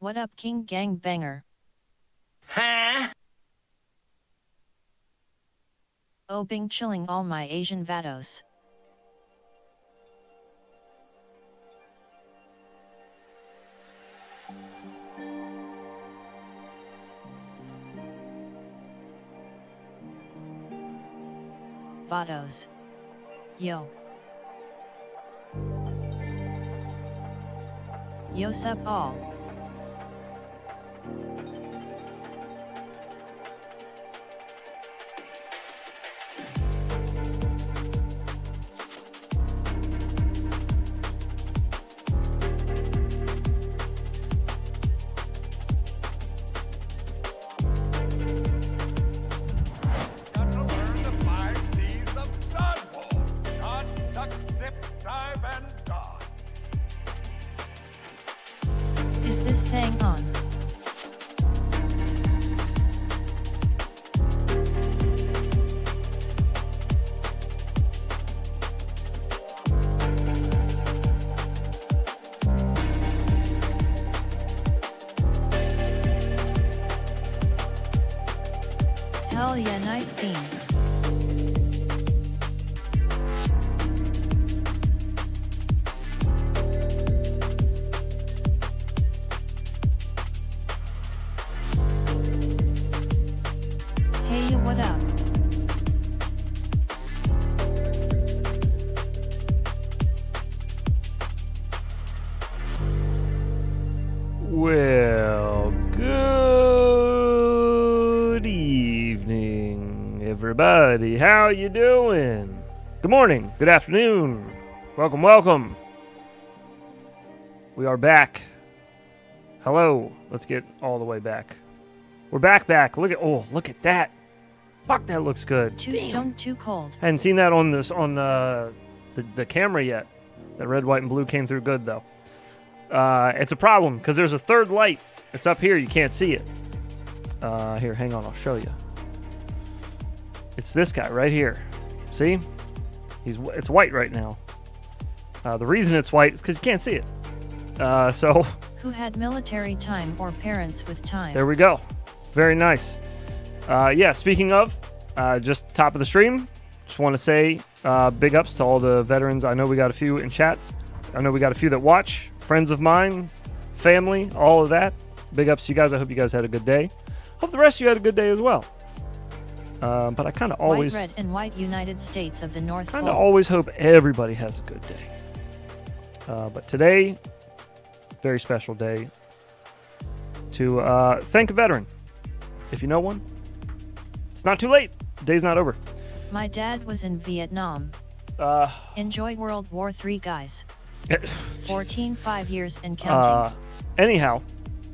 What up, King Gang Banger? Huh? Oh, Bing chilling all my Asian vados. Vados. Yo. Yo sup all. Got to learn the 5 C's of dodgeball. Dodge, duck, dip, dive, and dodge. Is this thing on? Hell yeah, nice theme. Hey, what up? Well, good evening, everybody. How you doing? Good morning, good afternoon. Welcome, welcome. We are back. Hello. Let's get all the way back. We're back. Look at that. Fuck, that looks good. Too stoned, too cold. Hadn't seen that on the camera yet. That red, white, and blue came through good though. It's a problem because there's a third light. It's up here. You can't see it. Here, hang on. I'll show you. It's this guy right here. See? It's white right now. The reason it's white is because you can't see it. So Who had military time or parents with time? there we go. Very nice. Yeah, speaking of, just top of the stream, just want to say big ups to all the veterans. I know we got a few in chat. I know we got a few that watch. Friends of mine, family, all of that. Big ups to you guys. I hope you guys had a good day. Hope the rest of you had a good day as well. But I kind of always... White, red, and white United States of the North kind of Pole. always hope everybody has a good day. But today, very special day to thank a veteran. If you know one, it's not too late. The day's not over. My dad was in Vietnam. Enjoy World War III, guys. 5 years and counting. Anyhow,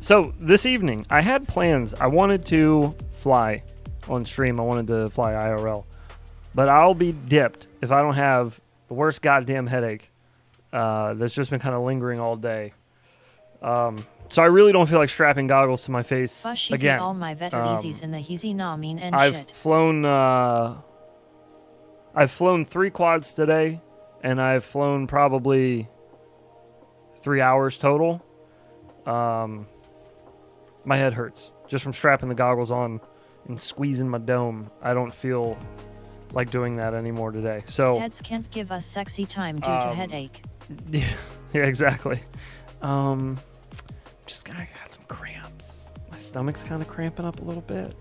so this evening, I had plans. I wanted to fly on stream. I wanted to fly IRL. But I'll be dipped if I don't have the worst goddamn headache that's just been kind of lingering all day. So I really don't feel like strapping goggles to my face again. All my veterans in the heezy na mean and I've shit. flown 3 quads today, and I've flown probably 3 hours total. My head hurts just from strapping the goggles on and squeezing my dome. I don't feel like doing that anymore today. So Heads can't give us sexy time due to headache. yeah, exactly. I got some cramps. My stomach's kind of cramping up a little bit.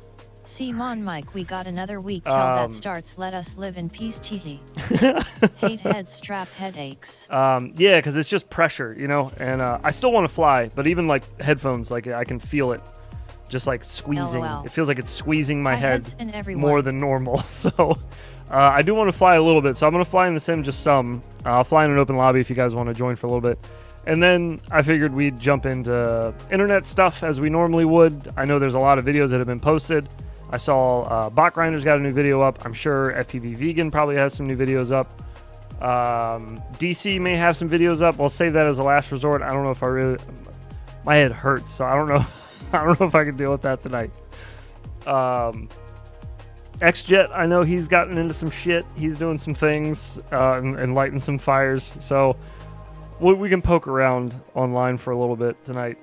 See, Mon Mike, we got another week till that starts. Let us live in peace, teehee. Hate head strap headaches. Yeah, because it's just pressure, you know, and I still want to fly, but even like headphones, like I can feel it just like squeezing. LOL. It feels like it's squeezing my head heads in everyone. more than normal. So I do want to fly a little bit, so I'm going to fly in the sim just some. I'll fly in an open lobby if you guys want to join for a little bit. And then I figured we'd jump into internet stuff as we normally would. I know there's a lot of videos that have been posted. I saw Bot Grinder's got a new video up. I'm sure FPV Vegan probably has some new videos up. DC may have some videos up. I'll save that as a last resort. I don't know if I really... My head hurts, so I don't know. I don't know if I can deal with that tonight. XJet, I know he's gotten into some shit. He's doing some things and lighting some fires. So we can poke around online for a little bit tonight.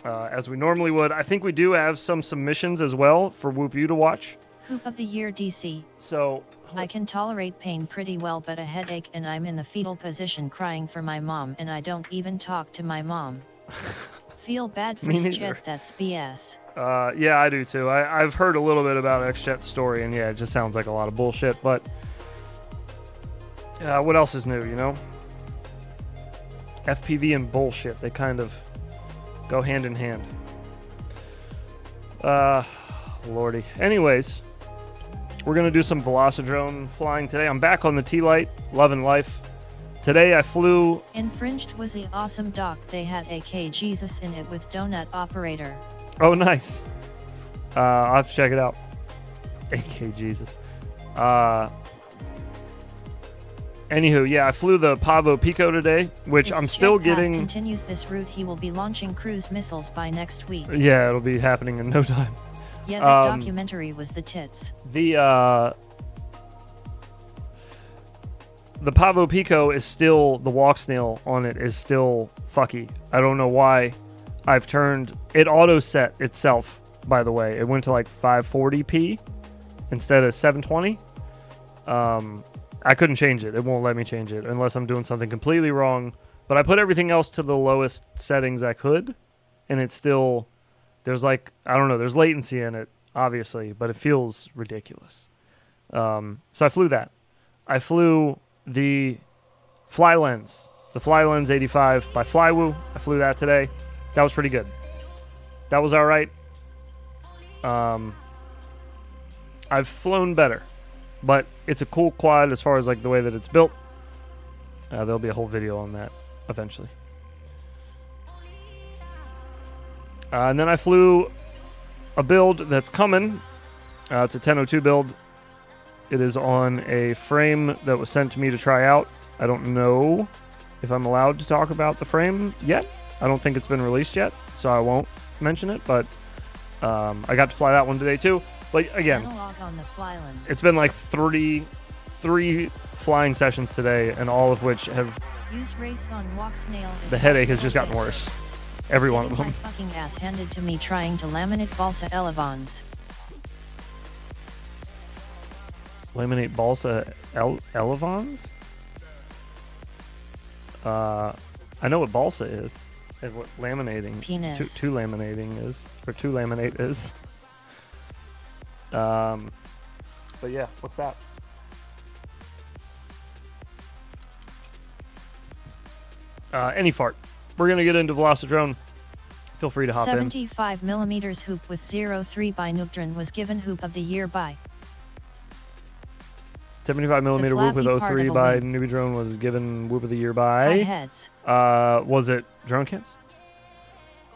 as we normally would. I think we do have some submissions as well for Whoop U to watch. Hoop of the Year DC. So I can tolerate pain pretty well, but a headache and I'm in the fetal position crying for my mom, and I don't even talk to my mom. Feel bad for Jet, that's BS. Yeah, I do too. I've heard a little bit about X-Jet's story, and yeah, it just sounds like a lot of bullshit, but what else is new, you know? FPV and bullshit, they kind of go hand in hand. Lordy. Anyways, we're going to do some Velocidrone flying today. I'm back on the T-Light, loving life. Today I flew... Infringed was the awesome doc. They had AK Jesus in it with Donut Operator. Oh, nice. I'll have to check it out. AK Jesus. Anywho, yeah, I flew the Pavo Pico today, which I'm still getting... If continues this route, he will be launching cruise missiles by next week. Yeah, it'll be happening in no time. Yeah, that documentary was the tits. The Pavo Pico is still... The walk snail on it is still fucky. I don't know why. I've turned... It auto-set itself, by the way. It went to like 540p instead of 720. I couldn't change it. It won't let me change it unless I'm doing something completely wrong. But I put everything else to the lowest settings I could, and it's still... There's like... I don't know. There's latency in it, obviously, but it feels ridiculous. So I flew that. I flew the Fly Lens. The Fly Lens 85 by Flywoo. I flew that today. That was pretty good. That was all right. I've flown better, but it's a cool quad as far as like the way that it's built. There'll be a whole video on that eventually. And then I flew a build that's coming. It's a 1002 build. It is on a frame that was sent to me to try out. I don't know if I'm allowed to talk about the frame yet. I don't think it's been released yet, so I won't mention it, but I got to fly that one today too. But again, on the Fly Lens. It's been like three flying sessions today, and all of which have... Use race on walk snail. The headache has just gotten worse. Every one of them. My fucking ass handed to me trying to laminate balsa elevons. Laminate balsa elevons? I know what balsa is, and what laminating penis. Two laminating is, or two laminate is. But yeah, what's that? Any fart. We're gonna get into Velocidrone. Feel free to hop 75 millimeters hoop with 03 by Noobdron was given Hoop of the Year by. 75 millimeter whoop with 03 by Noobdron was given Whoop of the Year by. Heads. Was it Drone Camps?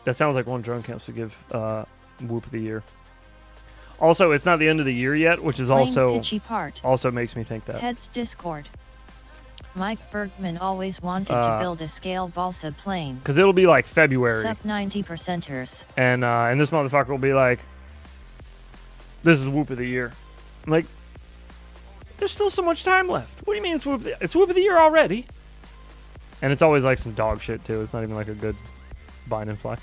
That sounds like one Drone Camps would give Whoop of the Year. Also, it's not the end of the year yet, which is also makes me think that. Heads Discord. Mike Bergman always wanted to build a scale balsa plane. Because it'll be like February. Sub 90%ers. And this motherfucker will be like, this is Whoop of the Year. I'm like, there's still so much time left. What do you mean it's Whoop of the Year? It's Whoop of the Year already. And it's always like some dog shit too. It's not even like a good bind and fly.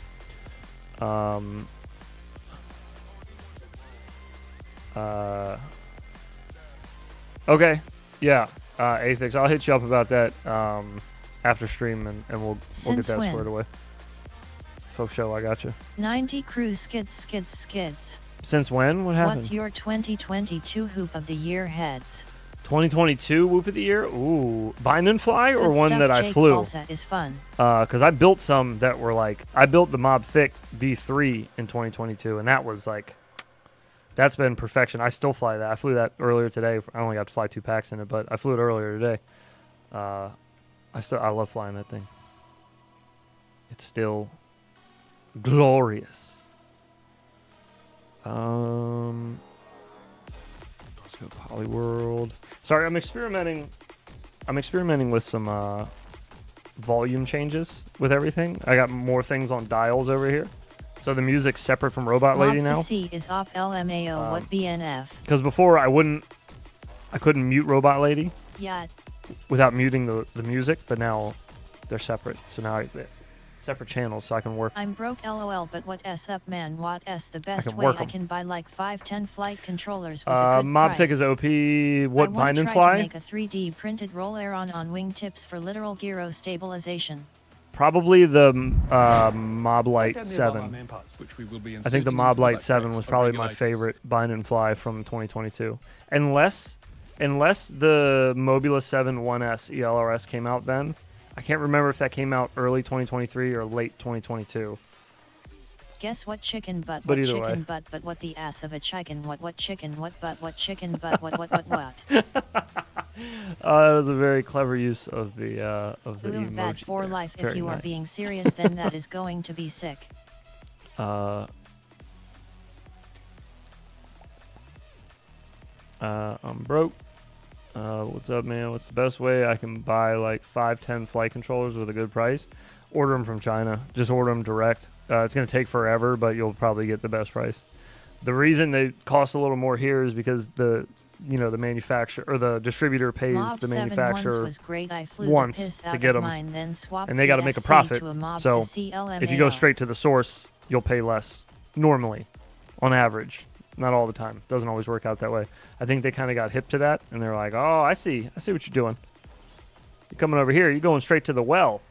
Okay. Yeah. Athix, I'll hit you up about that after stream, and we'll get that squared away. So show, I got you. 90 crew skids. Since when? What happened? What's your 2022 Hoop of the Year heads? 2022 Whoop of the Year? Ooh, bind and fly, or Good one stuff. that I Jake flew? Balsa is fun. Because I built some that were like, I built the Mob Thick V3 in 2022, and that was like, that's been perfection. I still fly that. I flew that earlier today. I only got to fly 2 packs in it, but I flew it earlier today. I love flying that thing. It's still glorious. Let's go Polyworld. Sorry, I'm experimenting with some volume changes with everything. I got more things on dials over here. So the music's separate from Robot Lady now. The C is off LMAO. What BNF? Because before I couldn't mute Robot Lady. Yeah. Without muting the music, but now they're separate. So now separate channels so I can work. I'm broke lol, but what s up man, what s the best can way work I 'em. can buy like 5-10 flight controllers with a good Mob Thick price. is OP. What, I bind and try to fly? make a 3D printed roll Aeron on wingtips for literal gyro stabilization. Probably the Mob Light 7. Which we will be I think the inserting Mob into Light the 7 backpacks was of probably my regulators. favorite bind and fly from 2022. Unless the Mobula 7 1S ELRS came out then. I can't remember if that came out early 2023 or late 2022. Guess what chicken butt, But what either chicken way. butt, but what the ass of a chicken, what chicken, what butt, what chicken butt, what. That was a very clever use of the Ooh, emoji. bad for there. life. If Very you are nice. being serious, then that is going to be sick. I'm broke. What's up, man? What's the best way I can buy like 5-10 flight controllers with a good price? Order them from China. Just order them direct. It's going to take forever, but you'll probably get the best price. The reason they cost a little more here is because the manufacturer or the distributor pays Mob the 7 manufacturer once was great. I flew once the piss to out get of 'em, mine, then swapped and they got gotta to make a profit. So, if you go straight to the source, you'll pay less normally, on average. Not all the time. Doesn't always work out that way. I think they kind of got hip to that, and they're like, "Oh, I see what you're doing. You're coming over here. You're going straight to the well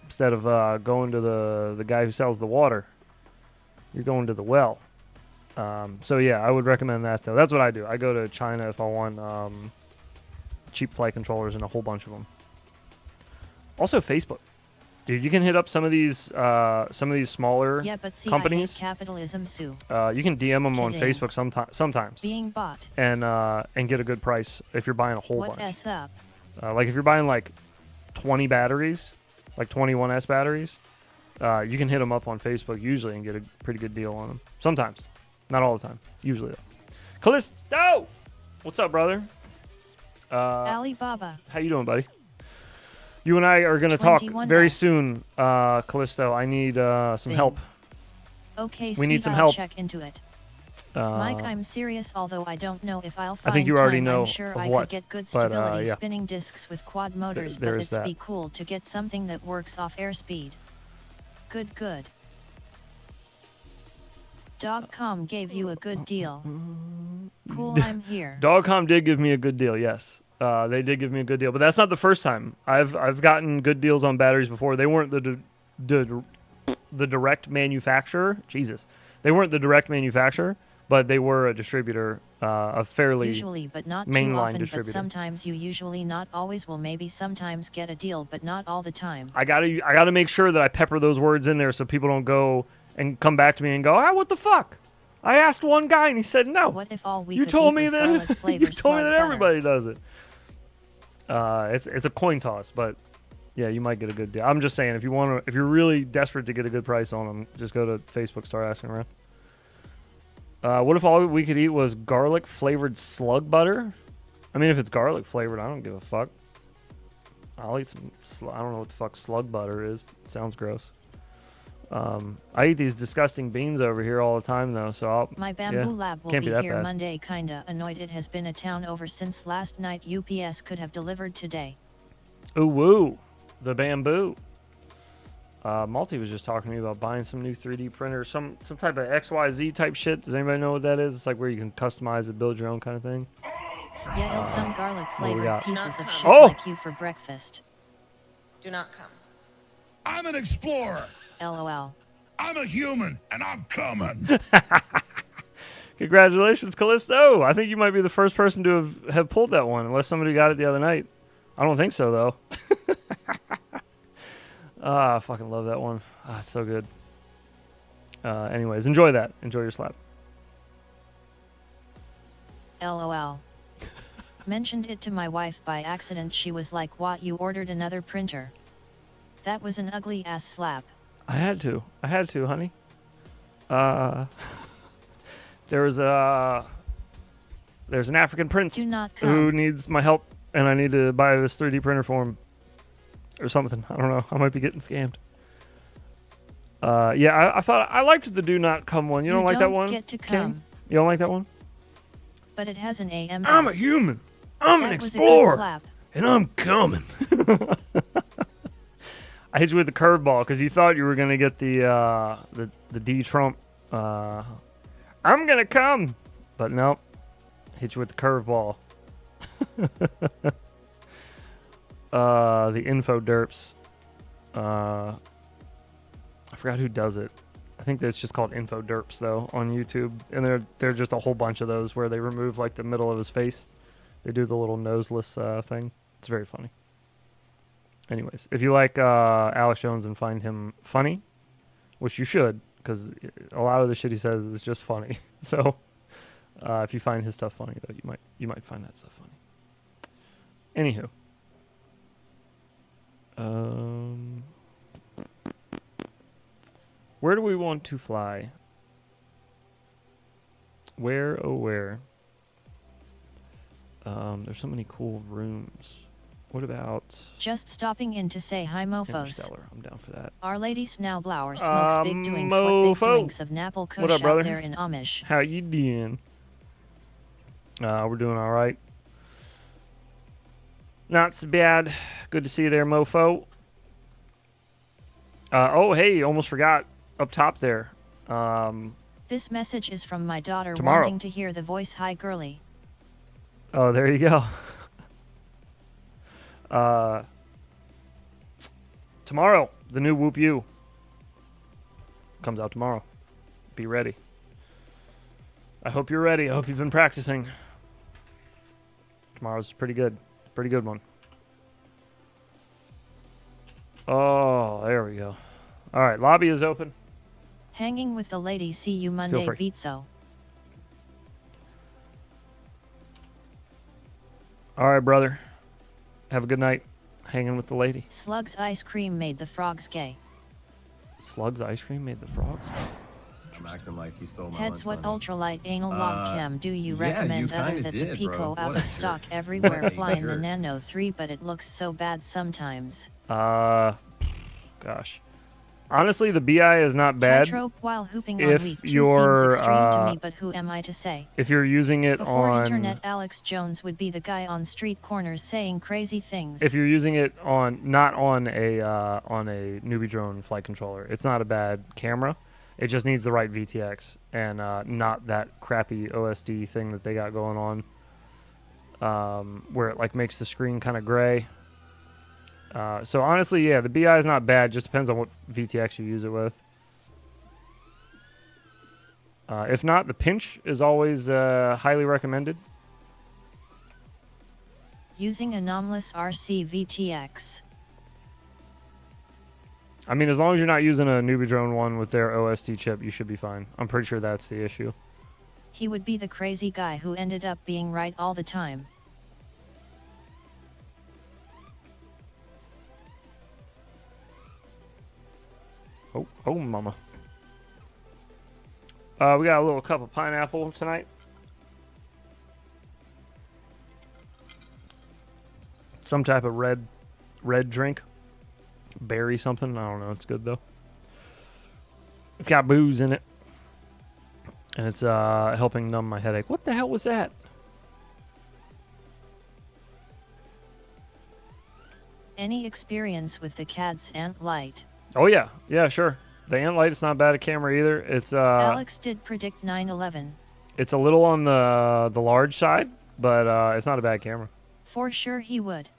instead of going to the guy who sells the water. You're going to the well." So yeah, I would recommend that though. That's what I do. I go to China if I want cheap flight controllers and a whole bunch of them. Also, Facebook. Dude, you can hit up some of these smaller Yeah, but see, companies. I hate capitalism, Sue. You can DM them on Kidding. Facebook sometimes, Being bought. and get a good price if you're buying a whole What bunch. s up? Like if you're buying like 20 batteries, like 21S batteries, you can hit them up on Facebook usually and get a pretty good deal on them. Sometimes, not all the time. Usually though. Callisto, what's up, brother? Alibaba. How you doing, buddy? You and I are going to talk 21S. very soon, Callisto. I need some Bing. help. Okay, We need sweet, some I'll help. check into it. Uh, Mike, I'm serious, although I don't know if I'll I find think you already time. know I'm sure of I what, could get good but, stability yeah. spinning discs with quad motors, there but is it'd that. be cool to get something that works off airspeed. Good. Dogcom gave you a good deal. Cool, I'm here. Dogcom did give me a good deal, yes. They did give me a good deal, but that's not the first time. I've gotten good deals on batteries before. They weren't the direct manufacturer. Jesus, they weren't the direct manufacturer, but they were a distributor, a fairly Usually, but not too mainline often, distributor. but sometimes you usually not always will maybe sometimes get a deal, but not all the time. I gotta make sure that I pepper those words in there so people don't go and come back to me and go, "Ah, what the fuck? I asked one guy and he said no." What if all we You could told eat me was that garlic flavor you told me slug that butter? everybody does it. It's a coin toss, but yeah, you might get a good deal. I'm just saying, if you're really desperate to get a good price on them, just go to Facebook, start asking around. What if all we could eat was garlic flavored slug butter? I mean, if it's garlic flavored, I don't give a fuck. I'll eat some. I don't know what the fuck slug butter is. It sounds gross. I eat these disgusting beans over here all the time, though. So My bamboo lab will can't be be that here bad. Monday. Kinda annoyed it has been a town over since last night. UPS could have delivered today. Ooh woo, the bamboo. Malty was just talking to me about buying some new 3D printer, some type of XYZ type shit. Does anybody know what that is? It's like where you can customize it, build your own kind of thing. Yeah, some garlic what we flavored got? pieces of shit Oh! like you for breakfast. Do not come. I'm an explorer. LOL. I'm a human, and I'm coming. Congratulations, Callisto. I think you might be the first person to have pulled that one, unless somebody got it the other night. I don't think so, though. I fucking love that one. It's so good. Anyways, enjoy that. Enjoy your slap. LOL. Mentioned it to my wife by accident. She was like, "What, you ordered another printer?" That was an ugly ass slap. I had to, honey. There's an African prince Do not who come. needs my help, and I need to buy this 3D printer for him, or something. I don't know. I might be getting scammed. Yeah, I thought I liked the do not come one. You don't like that one? Get to Kim? come, You don't like that one? but it has an AMS. I'm a human. I'm an That was a good explorer, slap. and I'm coming. I hit you with the curveball because you thought you were gonna get the D Trump. I'm gonna come, but nope. Hit you with the curveball. The info derps. I forgot who does it. I think that's just called info derps though on YouTube, and they're just a whole bunch of those where they remove like the middle of his face. They do the little noseless thing. It's very funny. Anyways, if you like Alex Jones and find him funny, which you should, because a lot of the shit he says is just funny. So if you find his stuff funny, though, you might find that stuff funny. Anywho, where do we want to fly? Where, oh where? There's so many cool rooms. What about just stopping in to say hi, mofos? Interstellar? I'm down for that. Our lady Snowblower smokes big doings. What big Mofo. doings of Napple Kush What up, brother? out there in Amish? How you doing? We're doing all right. Not so bad. Good to see you there, mofo. Oh, hey, almost forgot up top there. This message is from my daughter Tomorrow. wanting to hear the voice hi girly. Oh, there you go. Tomorrow, the new Whoop U comes out tomorrow. Be ready. I hope you're ready. I hope you've been practicing. Tomorrow's pretty good. Pretty good one. Oh, there we go. All right, lobby is open. Hanging with the lady. See you Monday, free. Beatso. All right, brother. Have a good night. Hanging with the lady. Slug's ice cream made the frogs gay. Slug's ice cream made the frogs. I'm acting like he stole my Heads, lunch what money. ultralight anal log cam do you yeah, recommend you other kinda than did, the Pico bro. out What a of stock jerk. everywhere What a flying the jerk. Nano 3, but it looks so bad sometimes. Gosh. Honestly, the BI is not bad Tightrope while hooping if on week 2 you're, seems extreme to me, but who am I to say? if you're using it Before on internet, Alex Jones would be the guy on street corners saying crazy things. if you're using it on not on a newbie drone flight controller, it's not a bad camera. It just needs the right VTX and not that crappy OSD thing that they got going on, where it like makes the screen kind of gray. So honestly, yeah, the BI is not bad. Just depends on what VTX you use it with. If not, the pinch is always highly recommended. Using anomalous RC VTX. I mean, as long as you're not using a newbie drone one with their OSD chip, you should be fine. I'm pretty sure that's the issue. He would be the crazy guy who ended up being right all the time. Oh, mama. We got a little cup of pineapple tonight. Some type of red drink. Berry something. I don't know. It's good though. It's got booze in it. And it's helping numb my headache. What the hell was that? Any experience with the CAD's Ant Light? Oh yeah. Yeah, sure. The Ant Light is not bad at camera either. It's Alex did predict 9/11. It's a little on the large side, but it's not a bad camera. For sure he would.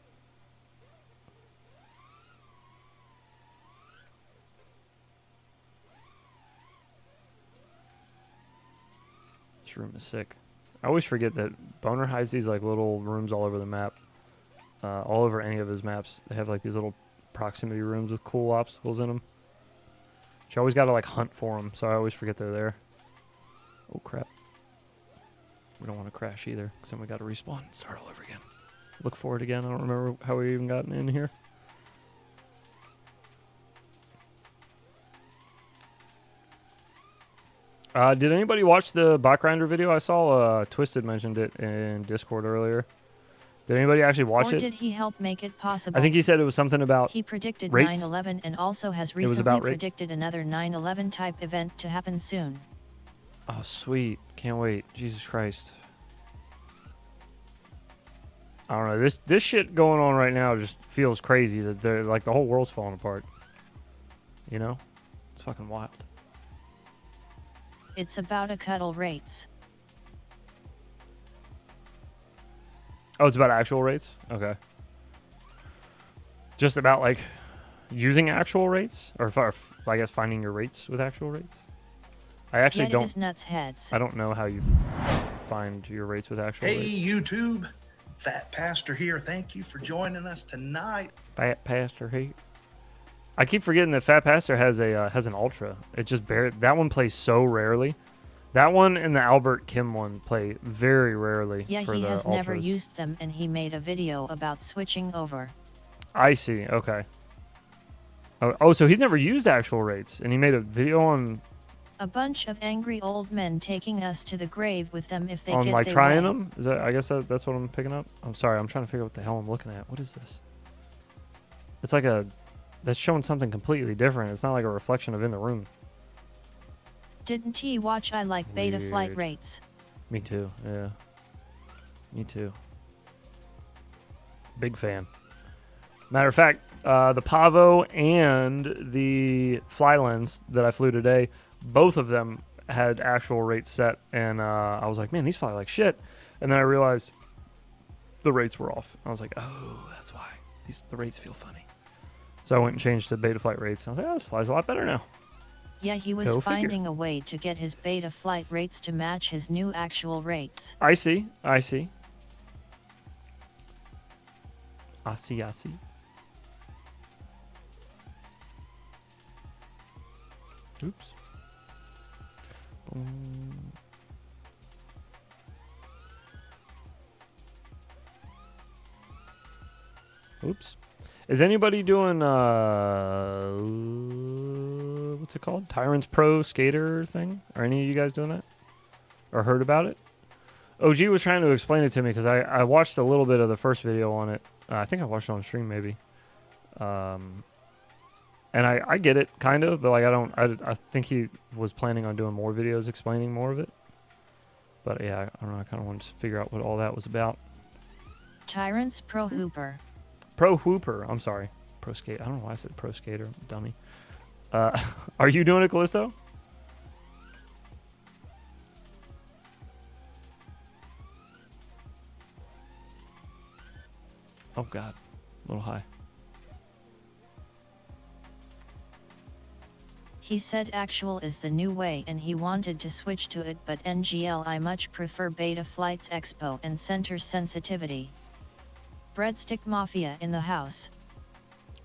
This room is sick. I always forget that Boner hides these like little rooms all over the map. All over any of his maps. They have like these little proximity rooms with cool obstacles in them. You always gotta like hunt for them, so I always forget they're there. Oh crap. We don't want to crash either, because then we gotta respawn and start all over again. Look for it again. I don't remember how we even gotten in here. Did anybody watch the bot grinder video? I saw Twisted mentioned it in Discord earlier. Did anybody actually watch Or it? did he help make it possible? I think he said it was something about He predicted rates? 9/11 and also has was recently about rates? predicted another 9/11 type event to happen soon. Oh, sweet. Can't wait. Jesus Christ. I don't know. This shit going on right now just feels crazy that they're like the whole world's falling apart. you know? It's fucking wild. It's about a cuddle rates. Oh, it's about actual rates? Okay. Just about, like, using actual rates? Or, I guess, finding your rates with actual rates? I actually Yet don't... It is nuts heads. I don't know how you find your rates with actual Hey, rates. YouTube. Fat Pastor here. Thank you for joining us tonight. Fat Pastor here. I keep forgetting that Fat Pastor has an Ultra. It just that one plays so rarely. That one and the Albert Kim one play very rarely. Yeah, for he the has Ultras. never used them, and he made a video about switching over. I see. Okay. Oh, so he's never used actual rates, and he made a video on A bunch of angry old men taking us to the grave with them if they on get like their trying way. them. Is that? I guess that's what I'm picking up. I'm sorry. I'm trying to figure out what the hell I'm looking at. What is this? It's like that's showing something completely different. It's not like a reflection of in the room. Didn't he watch I Like Beta Flight Weird. Rates? Me too. Yeah. Me too. Big fan. Matter of fact, the Pavo and the Fly Lens that I flew today, both of them had actual rates set, and I was like, man, these fly like shit. And then I realized the rates were off. I was like, oh, that's why. The rates feel funny. So I went and changed to Beta Flight rates. I was like, oh, this flies a lot better now. Yeah, he was Go figure. finding a way to get his beta flight rates to match his new actual rates. I see. I see. I see. I see. Oops. Oops. Is anybody doing what's it called? Tyrant's Pro Skater thing? Are any of you guys doing that? Or heard about it? OG was trying to explain it to me because I watched a little bit of the first video on it. I think I watched it on stream maybe. And I get it kind of, but like I think he was planning on doing more videos explaining more of it. But yeah, I don't know, I kind of wanted to figure out what all that was about. Tyrant's Pro Hooper. Pro Hooper, I'm sorry. Pro Skate. I don't know why I said Pro Skater, dummy. Are you doing it, Callisto? Oh God, a little high. He said actual is the new way and he wanted to switch to it, but NGL I much prefer Beta Flight's Expo and Center Sensitivity. Breadstick Mafia in the house.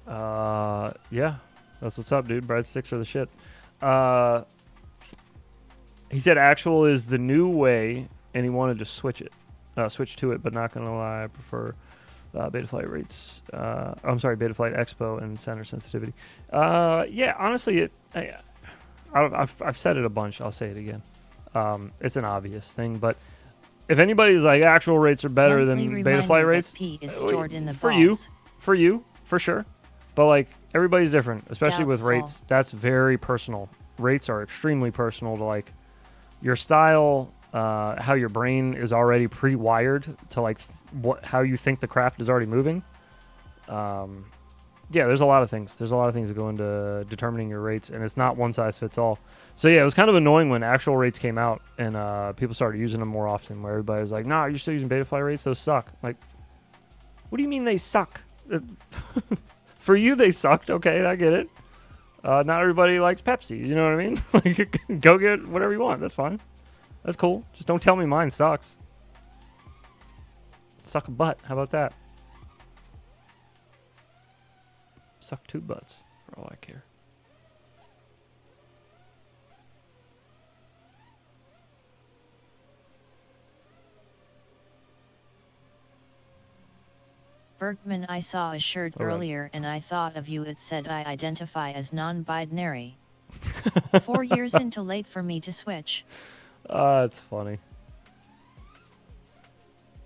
Yeah, that's what's up, dude. Breadsticks are the shit. He said actual is the new way, and he wanted to switch to it, but not gonna lie, I prefer Beta Flight rates. I'm sorry, Beta Flight Expo and Center Sensitivity. Yeah, honestly, I've said it a bunch. I'll say it again. It's an obvious thing, but if anybody's like actual rates are better than Beta Flight rates, P is stored in the for balls. you, for sure. But like everybody's different, especially with Doubtful. rates. That's very personal. Rates are extremely personal to like your style, how your brain is already pre-wired to like how you think the craft is already moving. Yeah, there's a lot of things. There's a lot of things that go into determining your rates, and it's not one size fits all. So yeah, it was kind of annoying when actual rates came out and people started using them more often, where everybody was like, "Nah, you're still using Beta Flight rates? Those suck." Like, what do you mean they suck? For you, they sucked. Okay, I get it. Not everybody likes Pepsi. You know what I mean? Like, go get whatever you want. That's fine. That's cool. Just don't tell me mine sucks. Suck a butt. How about that? Suck two butts, for all I care. Bergman, I saw a shirt All right. earlier and I thought of you. It said I identify as non-binary. 4 years into late for me to switch. It's funny.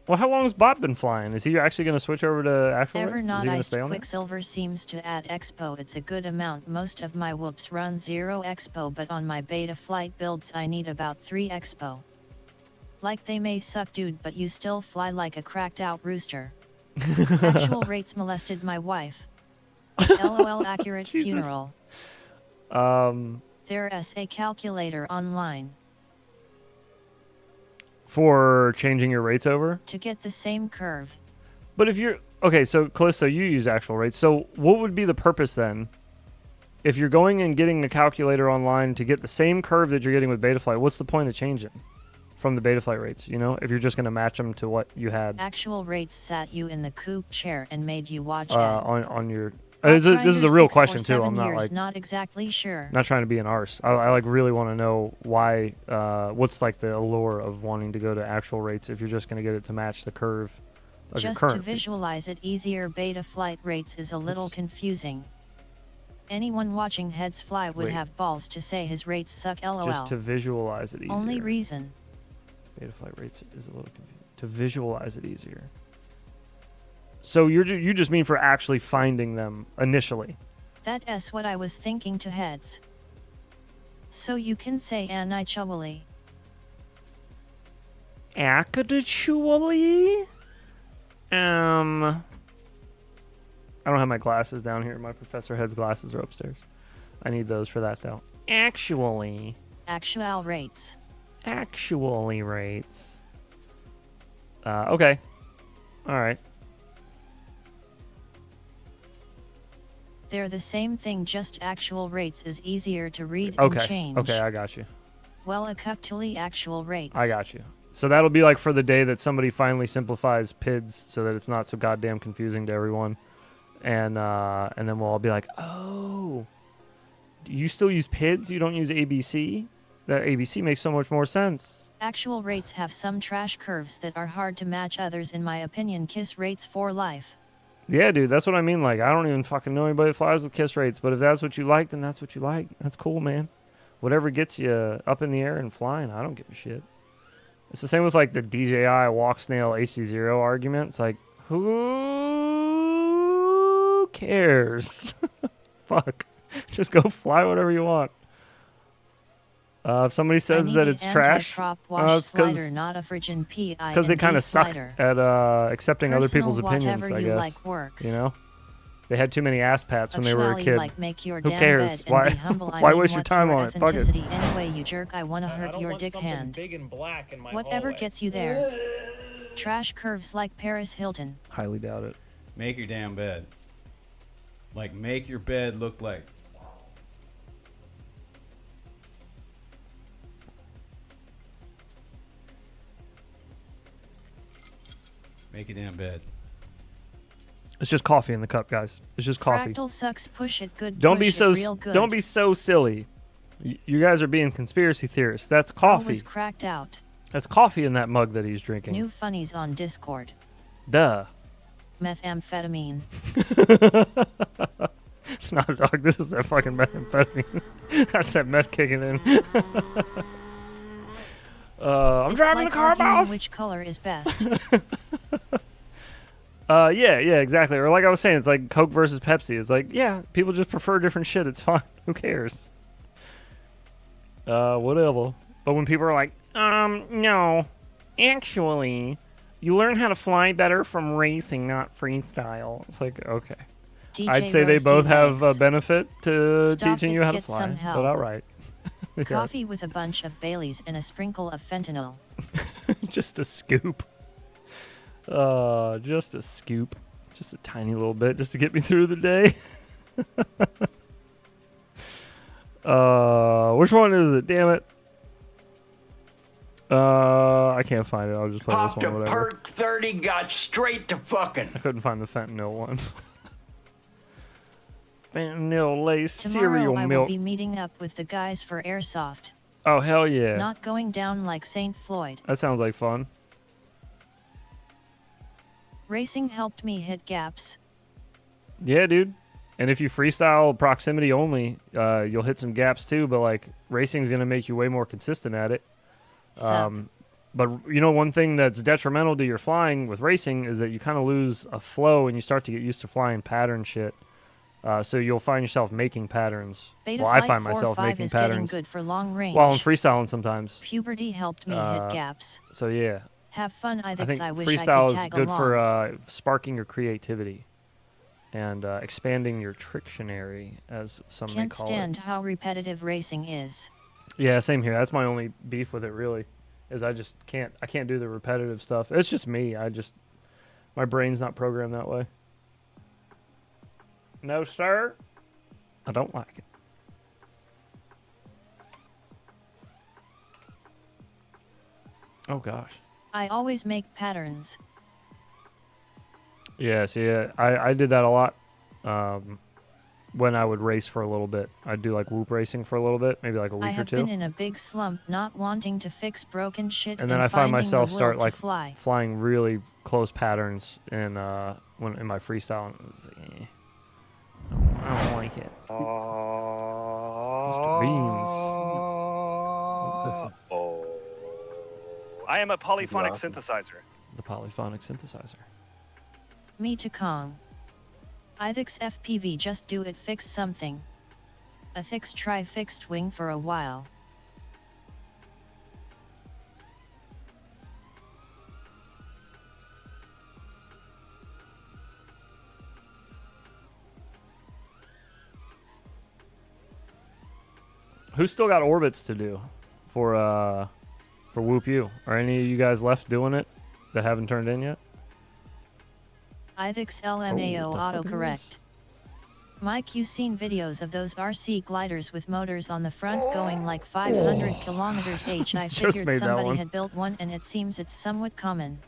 Well, how long has Bot been flying? Is he actually going to switch over to actual Ever rates? Is not he going to iced stay on that? Quicksilver seems to add expo. It's a good amount. Most of my whoops run 0 expo, but on my beta flight builds I need about 3 expo. Like they may suck, dude, but you still fly like a cracked out rooster. Actual rates molested my wife. LOL accurate Jesus. funeral. There's a calculator online. For changing your rates over? To get the same curve. But if you're... Okay, so Callisto, you use actual rates. So what would be the purpose then? If you're going and getting a calculator online to get the same curve that you're getting with Betaflight, what's the point of changing from the Betaflight rates, you know? If you're just going to match them to what you had. Actual rates sat you in the coupe chair and made you watch on your... This is a real question, too. I'm not like... Not exactly sure. Not trying to be an arse. I like really want to know why... what's like the allure of wanting to go to actual rates if you're just going to get it to match the curve of your Just current to visualize it easier, Betaflight rates is a little confusing. Anyone watching Heads Fly would have balls to say his rates suck, lol. Just to visualize it easier. Only reason. Betaflight rates is a little confusing. To visualize it easier. So you just mean for actually finding them initially? That's what I was thinking to Heads. So you can say actually. Actually? I don't have my glasses down here. My Professor Head's glasses are upstairs. I need those for that, though. Actually. Actual rates. Actually rates. Okay. All right. They're the same thing, just actual rates is easier to read Okay. and change. Okay, I got you. Well, actually actual rates. I got you. So that'll be like for the day that somebody finally simplifies PIDs so that it's not so goddamn confusing to everyone. And then we'll all be like, oh, you still use PIDs? You don't use ABC? That ABC makes so much more sense. Actual rates have some trash curves that are hard to match. Others, in my opinion, kiss rates for life. Yeah, dude, that's what I mean. Like, I don't even fucking know anybody that flies with kiss rates, but if that's what you like, then that's what you like. That's cool, man. Whatever gets you up in the air and flying, I don't give a shit. It's the same with, like, the DJI walk snail HC0 argument. It's like, who cares? Fuck. Just go fly whatever you want. If somebody says that it's trash, it's because not a friggin' they kind of suck at accepting other people's opinions, I guess. Like works. You know? They had too many ass pats when they were a kid. Like make your Who damn cares? bed Why? And be humble. Why waste your time on it? Fuck it. Anyway, you jerk, I wanna hurt your dick hand. Big and black in my Whatever hallway. gets you there. Trash curves like Paris Hilton. Highly doubt it. Make your damn bed. Like, make your bed look like. Make a damn bed. It's just coffee in the cup, guys. It's just coffee. Fractal sucks. Push it good. Don't push be so. It real good. Don't be so silly. You guys are being conspiracy theorists. That's coffee. Was cracked out. That's coffee in that mug that he's drinking. New funnies on Discord. Duh. Methamphetamine. No, dog. This is that fucking methamphetamine. That's that meth kicking in. I'm It's driving like the car, arguing boss. Which color is best? Yeah, exactly. Or like I was saying, it's like Coke versus Pepsi. It's like, yeah, people just prefer different shit. It's fine. Who cares? Whatever. But when people are like, no, actually, you learn how to fly better from racing, not freestyle. It's like, okay. DJ I'd say they Roasty both have a Legs. benefit to Stop teaching it, you how to get fly. some help. But all right. Yeah. Coffee with a bunch of Baileys and a sprinkle of fentanyl. Just a scoop. Just a scoop. Just a tiny little bit just to get me through the day. Which one is it? Damn it. I can't find it. I'll just play Popped this a one. Whatever. perk 30, got straight to fucking. I couldn't find the fentanyl one. Fentanyl lace Tomorrow cereal I will milk. be meeting up with the guys for Airsoft. Oh, hell yeah. Not going down like St. Floyd. That sounds like fun. Racing helped me hit gaps. Yeah, dude. And if you freestyle proximity only, you'll hit some gaps too, but like racing's going to make you way more consistent at it. But you know, one thing that's detrimental to your flying with racing is that you kind of lose a flow and you start to get used to flying pattern shit. So you'll find yourself making patterns. Beta Well, I Flight find myself 4-5 making is getting patterns good for long range. while I'm freestyling sometimes. Puberty helped me hit gaps. So yeah, Have fun, I think I wish freestyle I could is tag good along. for sparking your creativity and expanding your trictionary, as some may Can't call stand it. how repetitive racing is. Yeah, same here. That's my only beef with it, really, is I can't do the repetitive stuff. It's just me. My brain's not programmed that way. No, sir. I don't like it. Oh gosh. I always make patterns. Yeah, see, I did that a lot when I would race for a little bit. I'd do like whoop racing for a little bit, maybe like a I week or have two. been in a big slump not wanting to fix broken shit And then I find finding the myself will start to like fly. flying really close patterns in my freestyle. And it's like, I don't like it. Mr. Beans. I am a polyphonic Awesome. synthesizer. The polyphonic synthesizer. Me to Kong. Ithix FPV just do it fix something. Ithix try fixed wing for a while. Who's still got orbits to do for Whoop U? Are any of you guys left doing it that haven't turned in yet? Ithix Oh, LMAO what the fuck is autocorrect. Mike, you seen videos of those RC gliders with motors on the front going like 500 kilometers h. I Just figured made that somebody one. had built one and it seems it's somewhat common.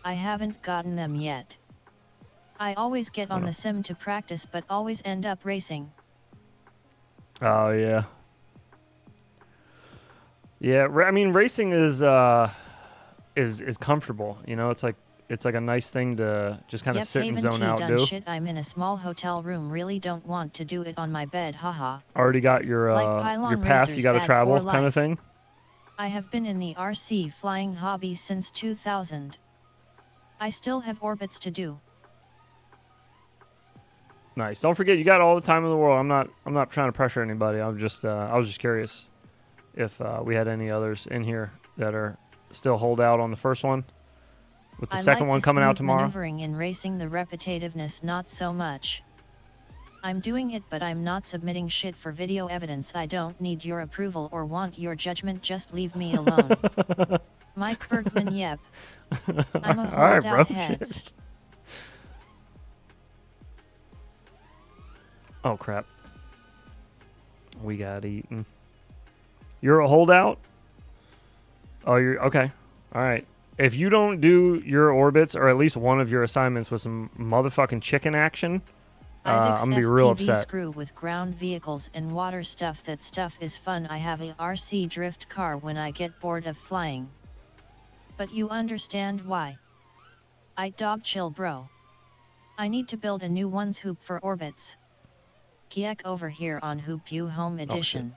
I haven't gotten them yet. I always get on the sim to practice but always end up racing. Oh yeah. Yeah, I mean racing is comfortable. You know, it's like a nice thing to just kind of Yep, sit and haven't zone you out done do. shit? I'm in a small hotel room, really don't want to do it on my bed, haha. Already got your Like pylon path you racers got to bad travel for kind of life. thing. I have been in the RC flying hobby since 2000. I still have orbits to do. Nice. Don't forget, you got all the time in the world. I'm not trying to pressure anybody. I was just curious if we had any others in here that are still hold out on the first one, with the I second like one the coming out smooth tomorrow. Maneuvering in racing, the repetitiveness not so much. I'm doing it, but I'm not submitting shit for video evidence. I don't need your approval or want your judgment. Just leave me alone. Mike Bergman, yep. I'm a All right, holdout bro. heads. Shit. Oh crap. We got eaten. You're a holdout? Oh, you're okay. All right. If you don't do your orbits or at least one of your assignments with some motherfucking chicken action, I'm gonna be real FPV upset. screw with ground vehicles and water stuff. That stuff is fun. I have a RC drift car when I get bored of flying. But you understand why. I dog chill, bro. I need to build a new one's hoop for orbits. Kiek over here on Hoop U Home Edition.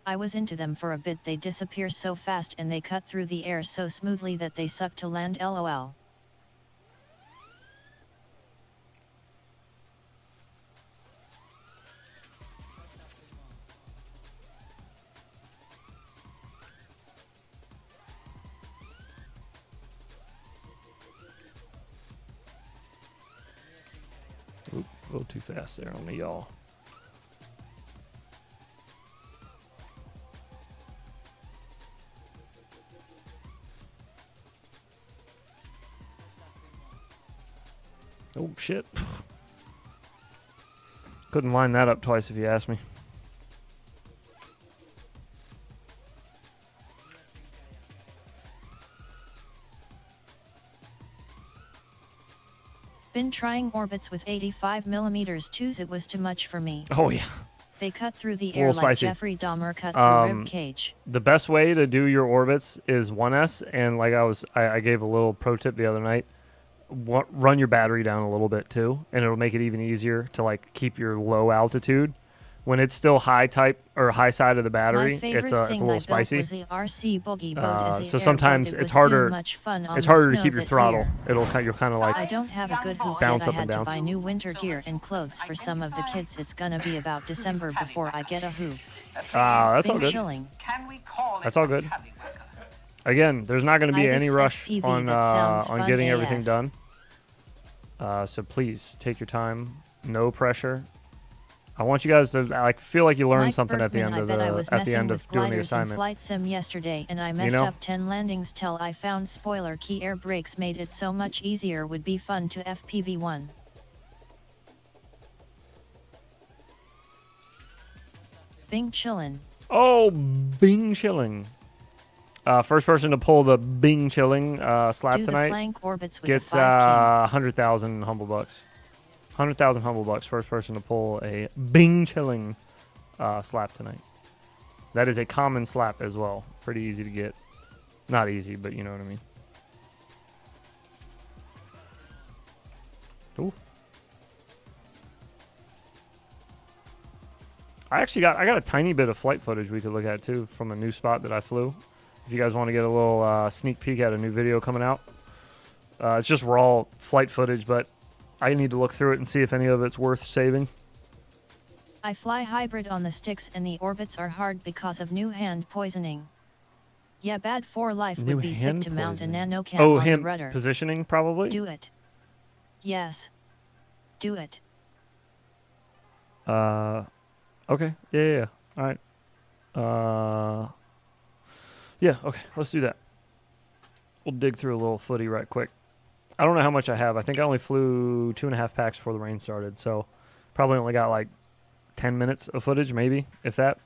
I was into them for a bit. They disappear so fast and they cut through the air so smoothly that they suck to land, lol. Oop, a little too fast there on me, y'all. Oh shit. Couldn't line that up twice if you asked me. Been trying orbits with 85mm twos. It was too much for me. Oh yeah. They cut through the It's a air little like spicy. Jeffrey Dahmer cut through rib cage. The best way to do your orbits is 1S, and like I gave a little pro tip the other night. Run your battery down a little bit too, and it'll make it even easier to like keep your low altitude. When it's still high type or high side of the battery, My favorite it's a thing little I spicy. built was a RC boogie boat as a So airboat. sometimes It it's was so harder. much fun on It's the harder to snow keep your that throttle. year. You'll kind of like I don't have a good hoop bounce yet. I up and had down. to buy new winter gear and clothes for some of the kids. It's gonna be about December before I get a hoop. that's all Been good. chilling. That's all good. Again, there's not going to be Ithix any rush FPV, on that sounds on fun getting AF. everything done. So please take your time. No pressure. I want you guys to feel like you learned Mike something Bergman, at the end of doing the assignment. Flight sim yesterday, and I messed up 10 landings till I found spoiler key. Air brakes made it so much easier. Would be fun to FPV1. Bing chillin'. Oh, Bing chilling. First person to pull the Bing chilling slap Do tonight the plank orbits with gets the 5 100,000 humble bucks. 100,000 humble bucks. First person to pull a Bing chilling slap tonight. That is a common slap as well. Pretty easy to get. Not easy, but you know what I mean. Ooh. I got a tiny bit of flight footage we could look at too from a new spot that I flew. If you guys want to get a little sneak peek at a new video coming out. It's just raw flight footage, but I need to look through it and see if any of it's worth saving. I fly hybrid on the sticks and the orbits are hard because of new hand poisoning. Yeah, bad for life. New would be sick hand to mount a poisoning. nano cam Oh, on the hand rudder. positioning probably? Do it. Yes. Do it. Okay. Yeah. All right. Yeah, okay. Let's do that. We'll dig through a little footy right quick. I don't know how much I have. I think I only flew 2.5 packs before the rain started, so probably only got like 10 minutes of footage, maybe, if that.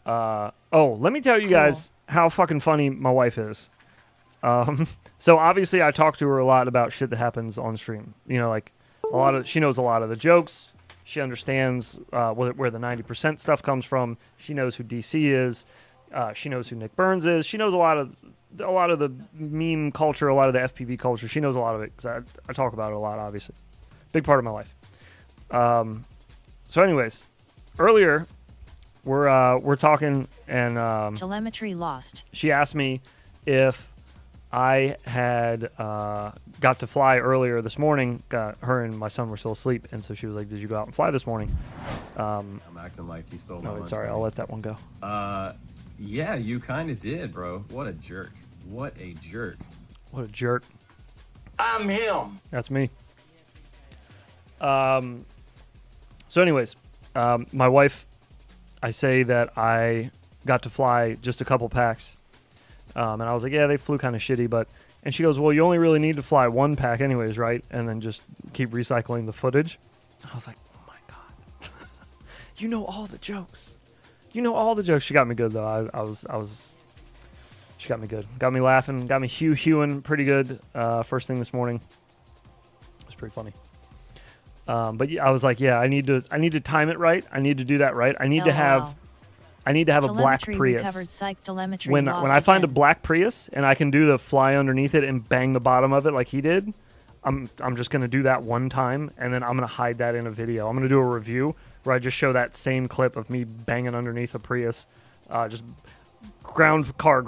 Let me tell you guys how fucking funny my wife is. So obviously I talk to her a lot about shit that happens on stream. You know, like she knows a lot of the jokes. She understands where the 90% stuff comes from. She knows who DC is. She knows who Nick Burns is. She knows a lot of the meme culture, a lot of the FPV culture. She knows a lot of it because I talk about it a lot, obviously. Big part of my life. So anyways, earlier we're talking and Telemetry lost. she asked me if I had got to fly earlier this morning. Her and my son were still asleep, and so she was like, "Did you go out and fly this morning?" I'm acting like he stole my Oh, lunch sorry, money. I'll let that one go. Yeah, you kind of did, bro. What a jerk. What a jerk. What a jerk. I'm him. That's me. So anyways, my wife, I say that I got to fly just a couple packs. And I was like, yeah, they flew kind of shitty, but... And she goes, well, you only really need to fly one pack anyways, right? And then just keep recycling the footage. I was like, oh my God. You know all the jokes. You know all the jokes. She got me good, though. She got me good. Got me laughing. Got me hewing pretty good first thing this morning. It was pretty funny. But yeah, I was like, yeah, I need to time it right. I need to do that right. I need to have a black Prius. When I find a black Prius and I can do the fly underneath it and bang the bottom of it like he did, I'm just gonna do that one time, and then I'm gonna hide that in a video. I'm gonna do a review where I just show that same clip of me banging underneath a Prius, just ground car,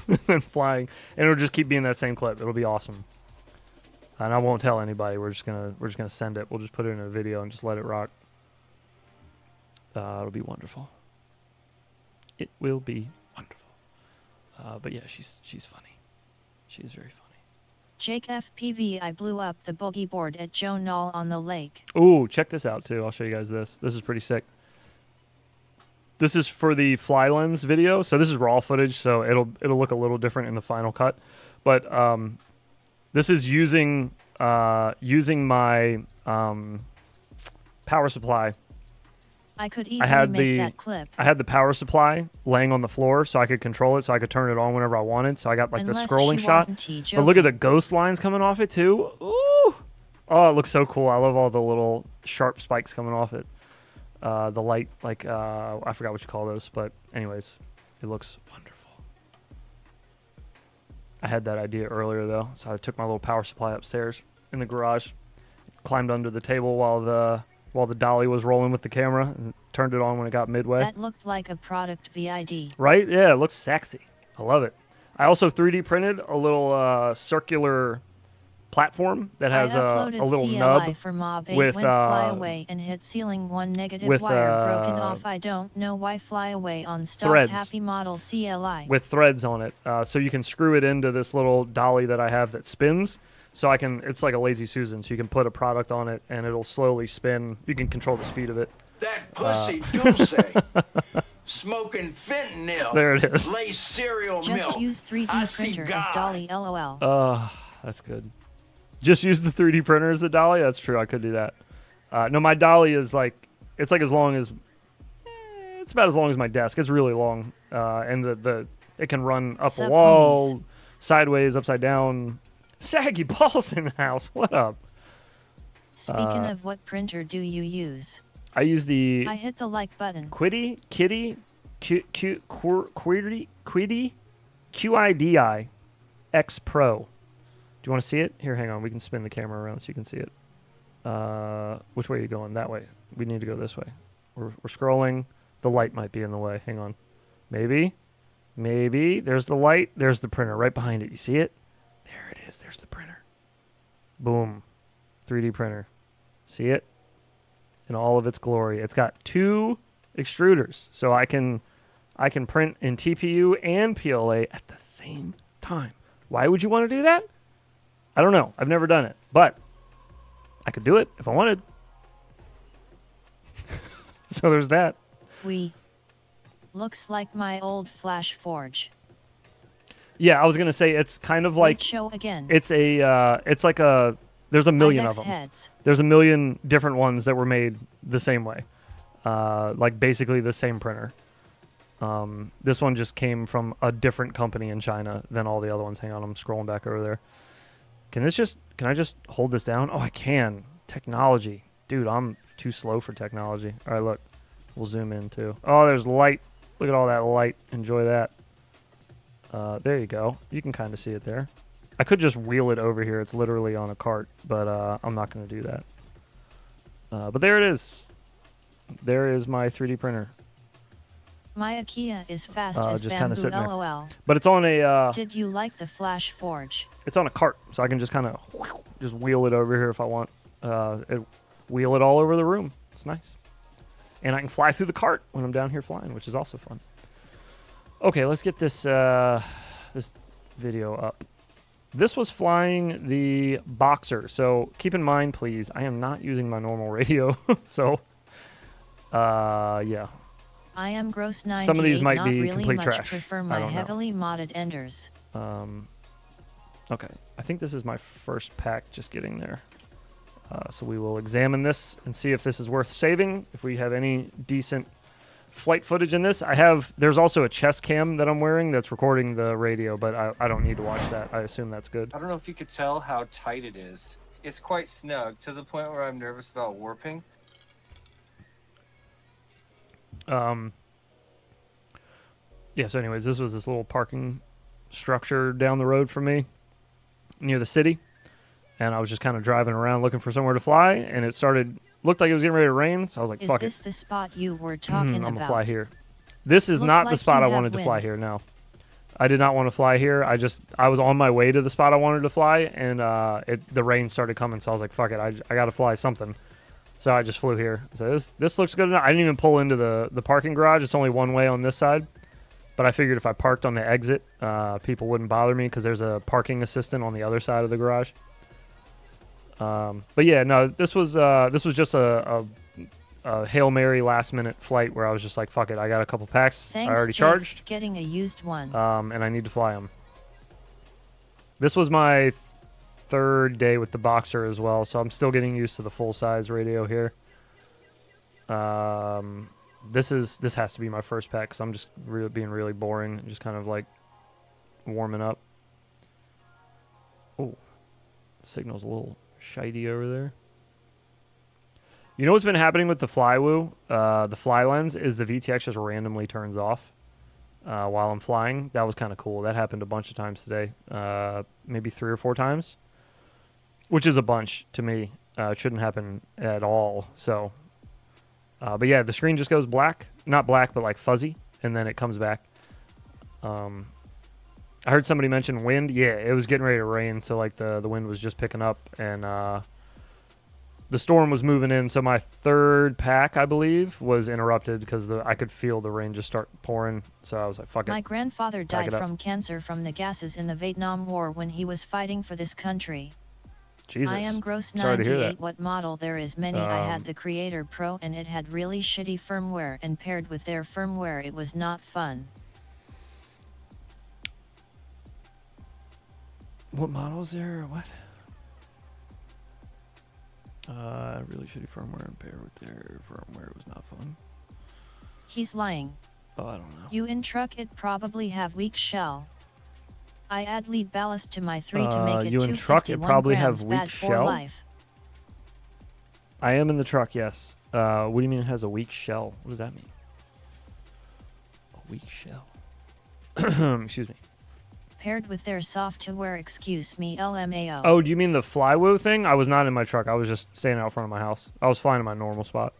and then flying, and it'll just keep being that same clip. It'll be awesome. And I won't tell anybody. We're just gonna send it. We'll just put it in a video and just let it rock. It'll be wonderful. It will be wonderful. But yeah, she's funny. She is very funny. Jake FPV, I blew up the boogie board at Joe Knoll on the lake. Ooh, check this out too. I'll show you guys this. This is pretty sick. This is for the fly lens video. So this is raw footage, so it'll look a little different in the final cut. But this is using my power supply. I could easily make that clip. I had the power supply laying on the floor so I could control it, so I could turn it on whenever I wanted. So I got like Unless the scrolling she shot. wasn't But look at the ghost lines coming off it too. Ooh! Oh, it looks so cool. I love all the little sharp spikes coming off it. The light, like I forgot what you call those, but anyways, it looks wonderful. I had that idea earlier though, so I took my little power supply upstairs in the garage, climbed under the table while the dolly was rolling with the camera, and turned it on when it got midway. That looked like a product VID. Right? Yeah, it looks sexy. I love it. I also 3D printed a little circular platform that has a little CLI nub for Mob 8 with went fly away and hit ceiling one negative with, wire broken off. I don't know why fly away on stock threads. happy model CLI. with threads on it, so you can screw it into this little dolly that I have that spins. So it's like a lazy Susan. So you can put a product on it and it'll slowly spin. You can control the speed of it. That pussy Dulce. Smoking fentanyl. There it is. Lay cereal Just milk. use 3D I see printer as God. dolly lol. That's good. Just use the 3D printer as the dolly? That's true. I could do that. No, my dolly is like, it's like as long as, it's about as long as my desk. It's really long. And it can run up a Sup, wall, homies? sideways, upside down. Saggy balls in the house. What up? Speaking of, what printer do you use? I use the I hit the like button. Quiddy QIDI X Pro. Do you want to see it? Here, hang on. We can spin the camera around so you can see it. Which way are you going? That way. We need to go this way. We're scrolling. The light might be in the way. Hang on. Maybe. There's the light. There's the printer right behind it. You see it? There it is. There's the printer. Boom. 3D printer. See it? In all of its glory. It's got 2 extruders. So I can print in TPU and PLA at the same time. Why would you want to do that? I don't know. I've never done it. But I could do it if I wanted. So there's that. Looks like my old Flash Forge. Yeah, I was going to say it's kind of like Wait, show again. it's like a there's a million of them. Heads. There's a million different ones that were made the same way. Like basically the same printer. This one just came from a different company in China than all the other ones. Hang on, I'm scrolling back over there. Can I just hold this down? Oh, I can. Technology. Dude, I'm too slow for technology. All right, look. We'll zoom in too. Oh, there's light. Look at all that light. Enjoy that. There you go. You can kind of see it there. I could just wheel it over here. It's literally on a cart, but I'm not going to do that. But there it is. There is my 3D printer. My IKEA is fast as just kinda bamboo sitting there. LOL. But it's on a Did you like the Flash Forge? it's on a cart, so I can just kind of just wheel it over here if I want. Wheel it all over the room. It's nice. And I can fly through the cart when I'm down here flying, which is also fun. Okay, let's get this this video up. This was flying the Boxer. So keep in mind, please, I am not using my normal radio. So, yeah. I am gross 98. Some of these might not be really complete much trash. Prefer I my don't know. heavily modded enders. Okay, I think this is my first pack just getting there. So we will examine this and see if this is worth saving, if we have any decent flight footage in this. There's also a chest cam that I'm wearing that's recording the radio, but I don't need to watch that. I assume that's good. I don't know if you could tell how tight it is. It's quite snug to the point where I'm nervous about warping. Yeah, so anyways, this was this little parking structure down the road from me near the city. And I was just kind of driving around looking for somewhere to fly, and it looked like it was getting ready to rain, so I was like, fuck it. Is this the spot you were talking about? I'm gonna fly here. This is Looked not the like spot you I have wanted to fly wind. here, no. I did not want to fly here. I was on my way to the spot I wanted to fly, and the rain started coming, so I was like, fuck it, I got to fly something. So I just flew here. So this looks good enough. I didn't even pull into the parking garage. It's only one way on this side. But I figured if I parked on the exit, people wouldn't bother me because there's a parking assistant on the other side of the garage. But yeah, no, this was just a Hail Mary last minute flight where I was just like, fuck it, I got a couple packs. Thanks, I already Jake, charged. Getting a used one. And I need to fly them. This was my third day with the Boxer as well, so I'm still getting used to the full size radio here. This has to be my first pack because I'm just being really boring, just kind of like warming up. Oh, signal's a little shitey over there. You know what's been happening with the Flywoo, the fly lens, is the VTX just randomly turns off while I'm flying. That was kind of cool. That happened a bunch of times today, maybe 3 or 4 times, which is a bunch to me. It shouldn't happen at all. So, but yeah, the screen just goes black. Not black, but like fuzzy, and then it comes back. I heard somebody mention wind. Yeah, it was getting ready to rain, so like the wind was just picking up, and the storm was moving in. So my third pack, I believe, was interrupted because I could feel the rain just start pouring. So I was like, "Fuck it." My grandfather Pack died it up. from cancer from the gases in the Vietnam War when he was fighting for this country. Jesus. I am gross Sorry to hear 98. that. What model there is many. I had the Creator Pro and it had really shitty firmware, and paired with their firmware it was not fun. What model is there? What? Really shitty firmware and paired with their firmware. It was not fun. He's lying. Oh, I don't know. You in truck it probably have weak shell. I add lead ballast to my 3 to make it you in truck it 251 probably grams have weak bad for shell? life. I am in the truck, yes. What do you mean it has a weak shell? What does that mean? A weak shell. Excuse me. Paired with their software, excuse me, LMAO. Oh, do you mean the flywheel thing? I was not in my truck. I was just standing out front of my house. I was flying in my normal spot.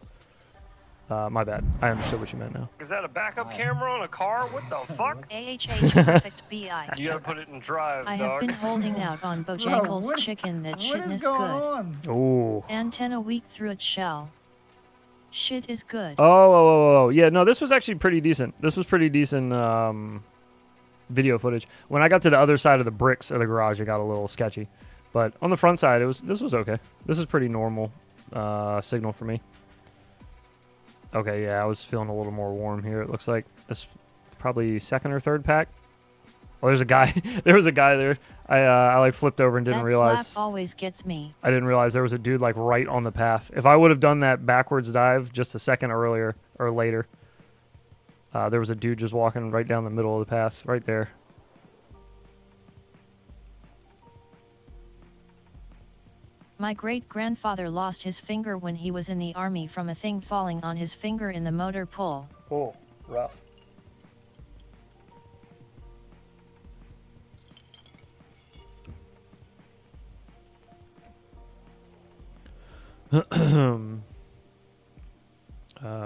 My bad. I understood what you meant now. Is that a backup camera on a car? What the fuck? AHH perfect BI. You gotta put it in drive, I have dog. been holding out on Bojangles chicken that shit is good. Ooh. Antenna weak through its shell. Shit is good. Oh. Yeah, no, this was actually pretty decent. This was pretty decent video footage. When I got to the other side of the bricks of the garage, it got a little sketchy. But on the front side, this was okay. This is pretty normal signal for me. Okay, yeah, I was feeling a little more warm here. It looks like it's probably second or third pack. Oh, there's a guy. There was a guy there. I like flipped over and didn't that realize. slap always gets me. I didn't realize there was a dude like right on the path. If I would have done that backwards dive just a second earlier or later, there was a dude just walking right down the middle of the path, right there. My great-grandfather lost his finger when he was in the army from a thing falling on his finger in the motor pool. Oh, rough.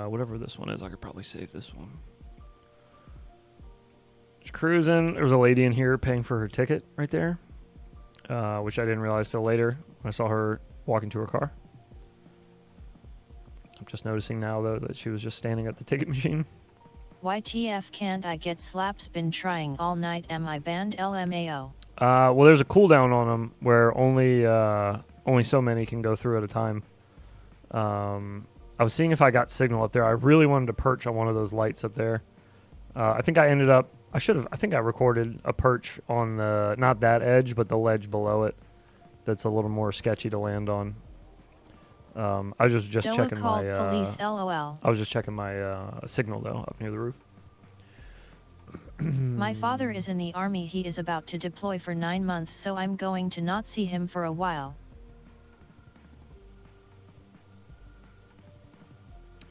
Whatever this one is, I could probably save this one. Just cruising. There was a lady in here paying for her ticket right there, which I didn't realize till later when I saw her walking to her car. I'm just noticing now, though, that she was just standing at the ticket machine. YTF can't I get slaps? Been trying all night. Am I banned? LMAO. Well, there's a cooldown on them where only so many can go through at a time. I was seeing if I got signal up there. I really wanted to perch on one of those lights up there. I think I ended up. I think I recorded a perch on the not that edge, but the ledge below it. That's a little more sketchy to land on. I was just Don't checking call my. police. LOL. I was just checking my signal though up near the roof. My father is in the army. He is about to deploy for 9 months, so I'm going to not see him for a while.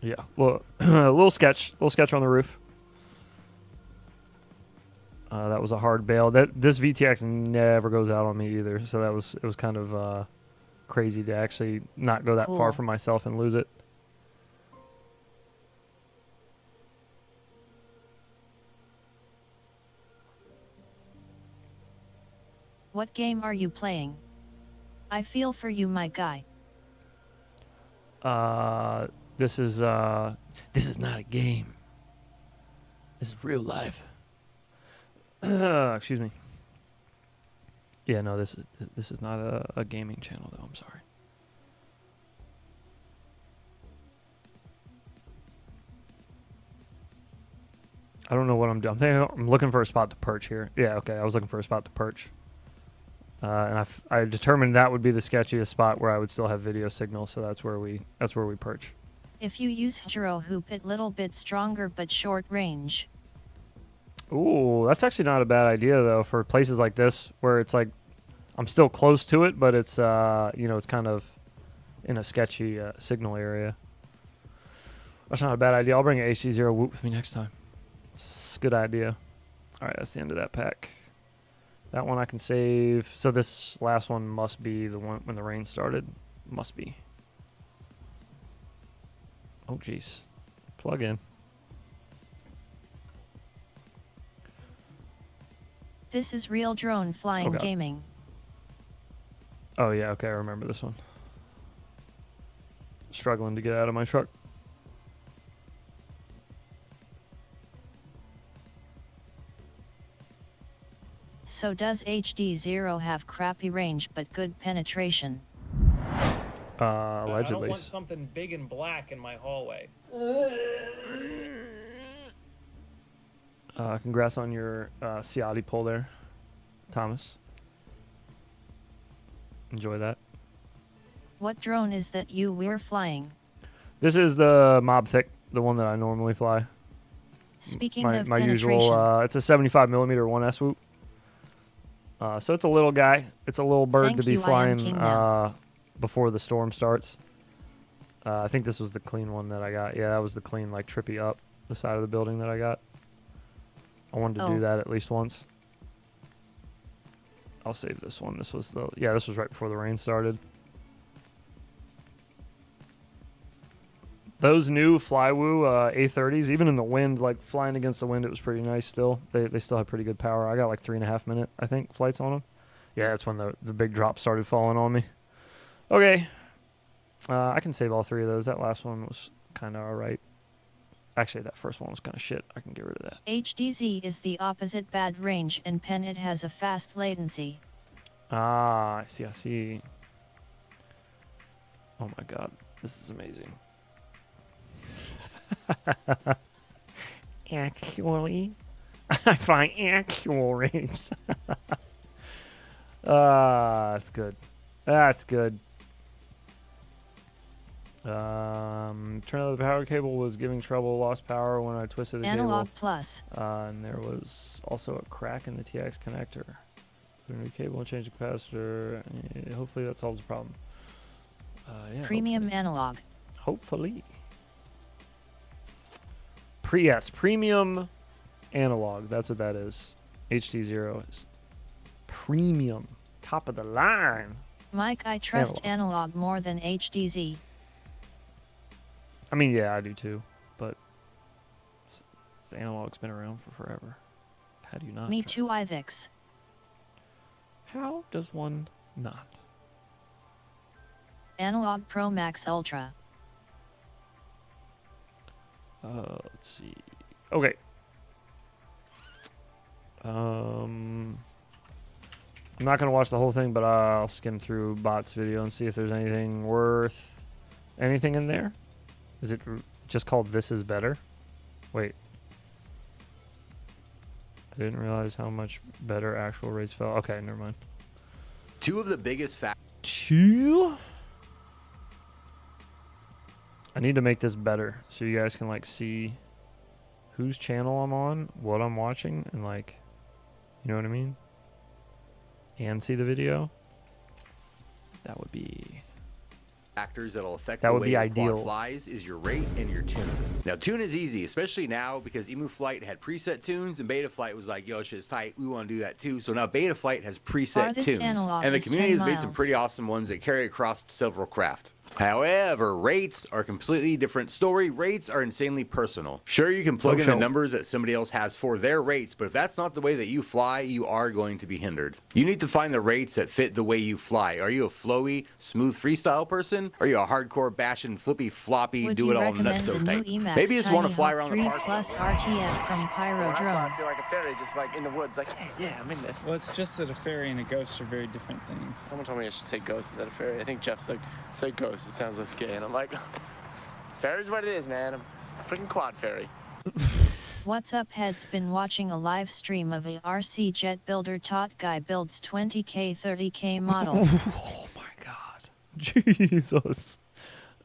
Yeah, well, a little sketch on the roof. That was a hard bail. This VTX never goes out on me either, so it was kind of crazy to actually not go that far Cool. from myself and lose it. What game are you playing? I feel for you, my guy. This is not a game. This is real life. Excuse me. Yeah, no, this is not a gaming channel though. I'm sorry. I don't know what I'm doing. I'm looking for a spot to perch here. Yeah, okay. I was looking for a spot to perch. And I determined that would be the sketchiest spot where I would still have video signal, so that's where we perch. If you use gyro hoop, it little bit stronger but short range. Ooh, that's actually not a bad idea though for places like this where it's like I'm still close to it, but it's it's kind of in a sketchy signal area. That's not a bad idea. I'll bring an HD0 whoop with me next time. It's a good idea. All right, that's the end of that pack. That one I can save. So this last one must be the one when the rain started. Must be. Oh, jeez. Plug in. This is real drone flying God. gaming. Oh, yeah. Okay, I remember this one. Struggling to get out of my truck. So does HD0 have crappy range but good penetration? I don't Allegedly. want something big and black in my hallway. Congrats on your Ciotti pull there, Thomas. Enjoy that. What drone is that you were flying? This is the Mob Thick, the one that I normally fly. Speaking my of my penetration, usual. It's a 75 millimeter 1S swoop. So it's a little guy. It's a little bird Thank to be you, I am flying king now. before the storm starts. I think this was the clean one that I got. Yeah, that was the clean, like trippy up the side of the building that I got. I wanted to do that at least once. I'll save this one. This was this was right before the rain started. Those new Flywoo A30s, even in the wind, like flying against the wind, it was pretty nice still. They still have pretty good power. I got like 3.5 minute, I think, flights on them. Yeah, that's when the big drop started falling on me. Okay. I can save all three of those. That last one was kind of all right. Actually, that first one was kind of shit. I can get rid of that. HDZ is the opposite bad range and pen it has a fast latency. Ah, I see. Oh my god. This is amazing. Actually, I find actual rates. That's good. That's good. Turn out the power cable was giving trouble, lost power when I twisted the Analog cable. plus. And there was also a crack in the TX connector. Put a new cable and change the capacitor. Hopefully that solves the problem. Yeah, Premium analog. Hopefully. Yes, premium analog. That's what that is. HD0 is premium, top of the line. Mike, I trust analog more than HDZ. I mean, yeah, I do too, but the analog's been around for forever. How do you not? Me too, Ivix. How does one not? Analog Pro Max Ultra. Let's see. Okay. I'm not gonna watch the whole thing, but I'll skim through Bot's video and see if there's anything worth anything in there. Is it just called "This Is Better"? Wait. I didn't realize how much better actual rates felt. Okay, never mind. Two of the biggest I need to make this better so you guys can like see whose channel I'm on, what I'm watching, and like, you know what I mean? And see the video. That would be factors that'll affect that the would way be your ideal. quad flies is your rate and your tune. Now, tune is easy, especially now because Emu Flight had preset tunes and Beta Flight was like, yo, shit's tight. We want to do that too. So now Beta Flight has preset Farthest tunes. analog And the is community 10 has made some miles. pretty awesome ones that carry across several craft. However, rates are a completely different story. Rates are insanely personal. Sure, you can plug in the numbers that somebody else has for their rates, but if that's not the way that you fly, you are going to be hindered. You need to find the rates that fit the way you fly. Are you a flowy, smooth freestyle person? Are you a hardcore bashing, flippy, floppy, Would do you it all recommend nutso the type? new Emax Maybe you just want to Tiny fly Hawk around 3 the park. Plus RTF from Pyro Drone. I feel like a fairy just like in the woods, like, hey, yeah, I'm in this. Well, it's just that a fairy and a ghost are very different things. Someone told me I should say ghost instead of fairy. I think Jeff's like, say ghost, it sounds less gay. And I'm like, fairy's what it is, man. I'm a freaking quad fairy. What's up, heads? Been watching a live stream of a RC jet builder taught guy builds 20k 30k models. Oh my god. Jesus.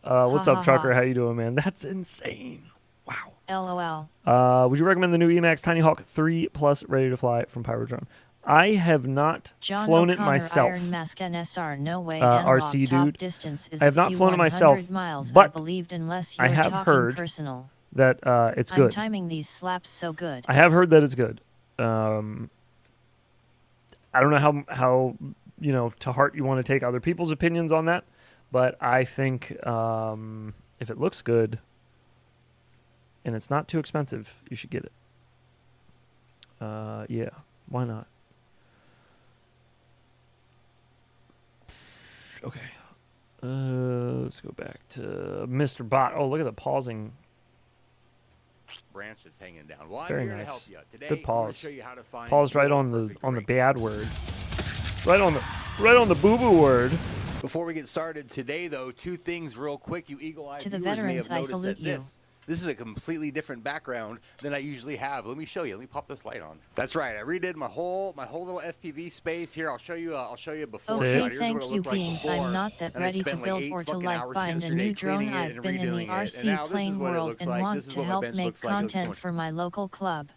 What's up, Trucker? How you doing, man? That's insane. Wow. LOL. Would you recommend the new Emax Tiny Hawk 3 Plus ready to fly from Pyro Drone? I have not John flown O'Connor, it myself. Iron Mask NSR, no way. Analog RC top dude. Distance is I have a not few flown it 100 myself, miles, but I believed unless I you're have talking heard personal. that it's good. I'm timing these slaps so good. I have heard that it's good. I don't know how to heart you want to take other people's opinions on that, but I think if it looks good and it's not too expensive, you should get it. Yeah, why not? Okay. Let's go back to Mr. Bot. Oh, look at the pausing. branch that's hanging down. Well, Very I'm here nice. to help you. Today, Good I'm going pause. to show you how to find Pause right your on the perfect rates. bad word. Right on the boo boo word. Before we get started today, though, two things real quick. You eagle-eyed To the viewers may veterans, have I noticed salute that you. this is a completely different background than I usually have. Let me show you. Let me pop this light on. That's right. I redid my whole little FPV space here. I'll show you before Okay, shot. Here's what it thank you, looked like Beans. before. I'm not that And I ready to spent like build 8 or to fucking like hours find a yesterday new drone. cleaning it I've and been in the redoing it. And RC now this is plane what it world looks and like. want This is to what my help bench make looks like. It looks so content much for my local club.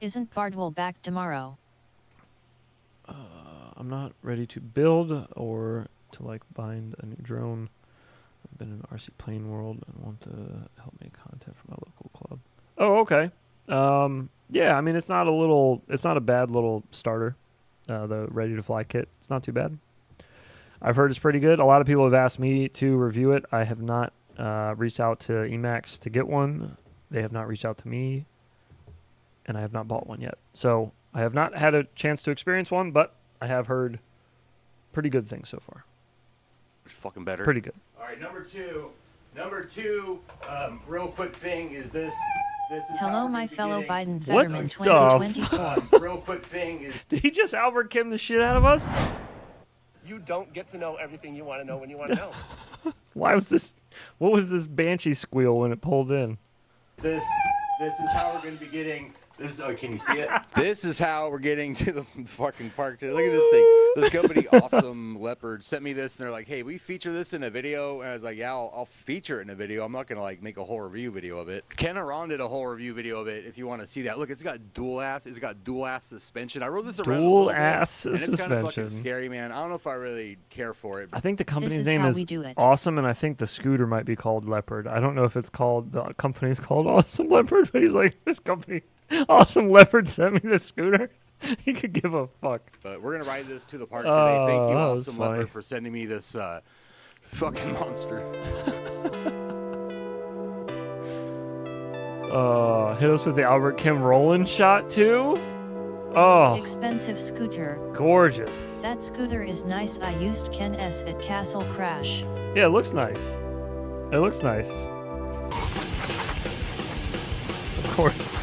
Isn't Bardwell back tomorrow? I'm not ready to build or to like bind a new drone. I've been in RC plane world and want to help make content for my local club. Oh, okay. Yeah, I mean it's not a bad little starter. The ready to fly kit. It's not too bad. I've heard it's pretty good. A lot of people have asked me to review it. I have not reached out to Emacs to get one. They have not reached out to me, and I have not bought one yet. So I have not had a chance to experience one, but I have heard pretty good things so far. It's fucking better. Pretty good. All right, number two, real quick thing is this. This is Hello, how we're my gonna be fellow getting- Biden What veteran the 2024. Real quick thing is Did he just Albert Kim the shit out of us? You don't get to know everything you want to know when you want to know. Why was this? What was this banshee squeal when it pulled in? this is how we're going to be getting. This is, oh, can you see it? This is how we're getting to the fucking park. Look at this thing. This company, Awesome Leopard, sent me this, and they're like, "Hey, we feature this in a video." And I was like, "Yeah, I'll feature it in a video. I'm not gonna like make a whole review video of it." Ken Aron did a whole review video of it. If you want to see that, look, it's got dual ass suspension. I rode this around Dual a little ass bit, and it's kind of fucking suspension. scary, man. I don't know if I really care for it. I think the company's is name how is we do it. Awesome, and I think the scooter might be called Leopard. I don't know if it's called, the company's called Awesome Leopard, but he's like, this company, Awesome Leopard sent me this scooter. He could give a fuck. But we're gonna ride this to the park today. Thank you, that was Awesome funny. Leopard, for sending me this fucking monster. Hit us with the Albert Kim Roland shot too. Oh, Expensive scooter. gorgeous. That scooter is nice. I used Ken S at Castle Crash. Yeah, it looks nice. It looks nice. Of course.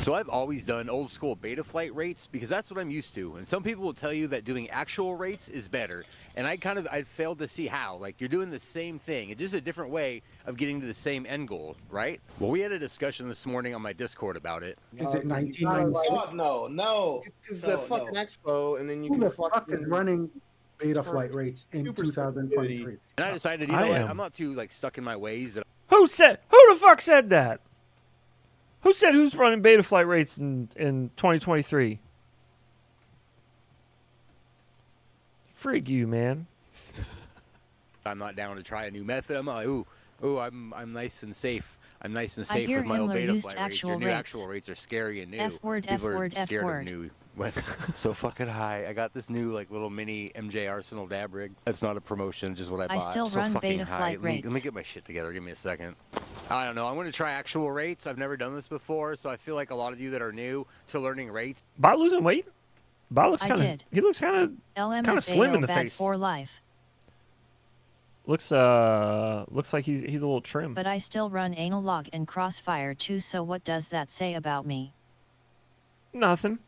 So I've always done old school beta flight rates because that's what I'm used to. And some people will tell you that doing actual rates is better. And I failed to see how. Like, you're doing the same thing. It's just a different way of getting to the same end goal, right? Well, we had a discussion this morning on my Discord about it. Is it 1996? No. Because the fucking expo, and then you can fucking running beta flight rates in 2023. And I decided, you I know what? am. I'm not too like stuck in my ways. That Who the fuck said that? Who said who's running beta flight rates in 2023? Freak you, man. I'm not down to try a new method. I'm like, I'm nice and safe. I'm nice and safe hear with my old Himmler beta used flight rates. actual Your new rates. actual rates are scary and new. F word, People F are word, F scared word. of new. So fucking high. I got this new like little mini MJ Arsenal dab rig. That's not a promotion, just what I I bought. still so run fucking beta high. flight Let me rates. get my shit together. Give me a second. I don't know. I'm going to try actual rates. I've never done this before, so I feel like a lot of you that are new to learning rates. Bot losing weight? Bot looks I kind of. did. He looks kind of slim in the bad face. for life. Looks like he's a little trim. But I still run analog and Crossfire too. So what does that say about me? Nothing.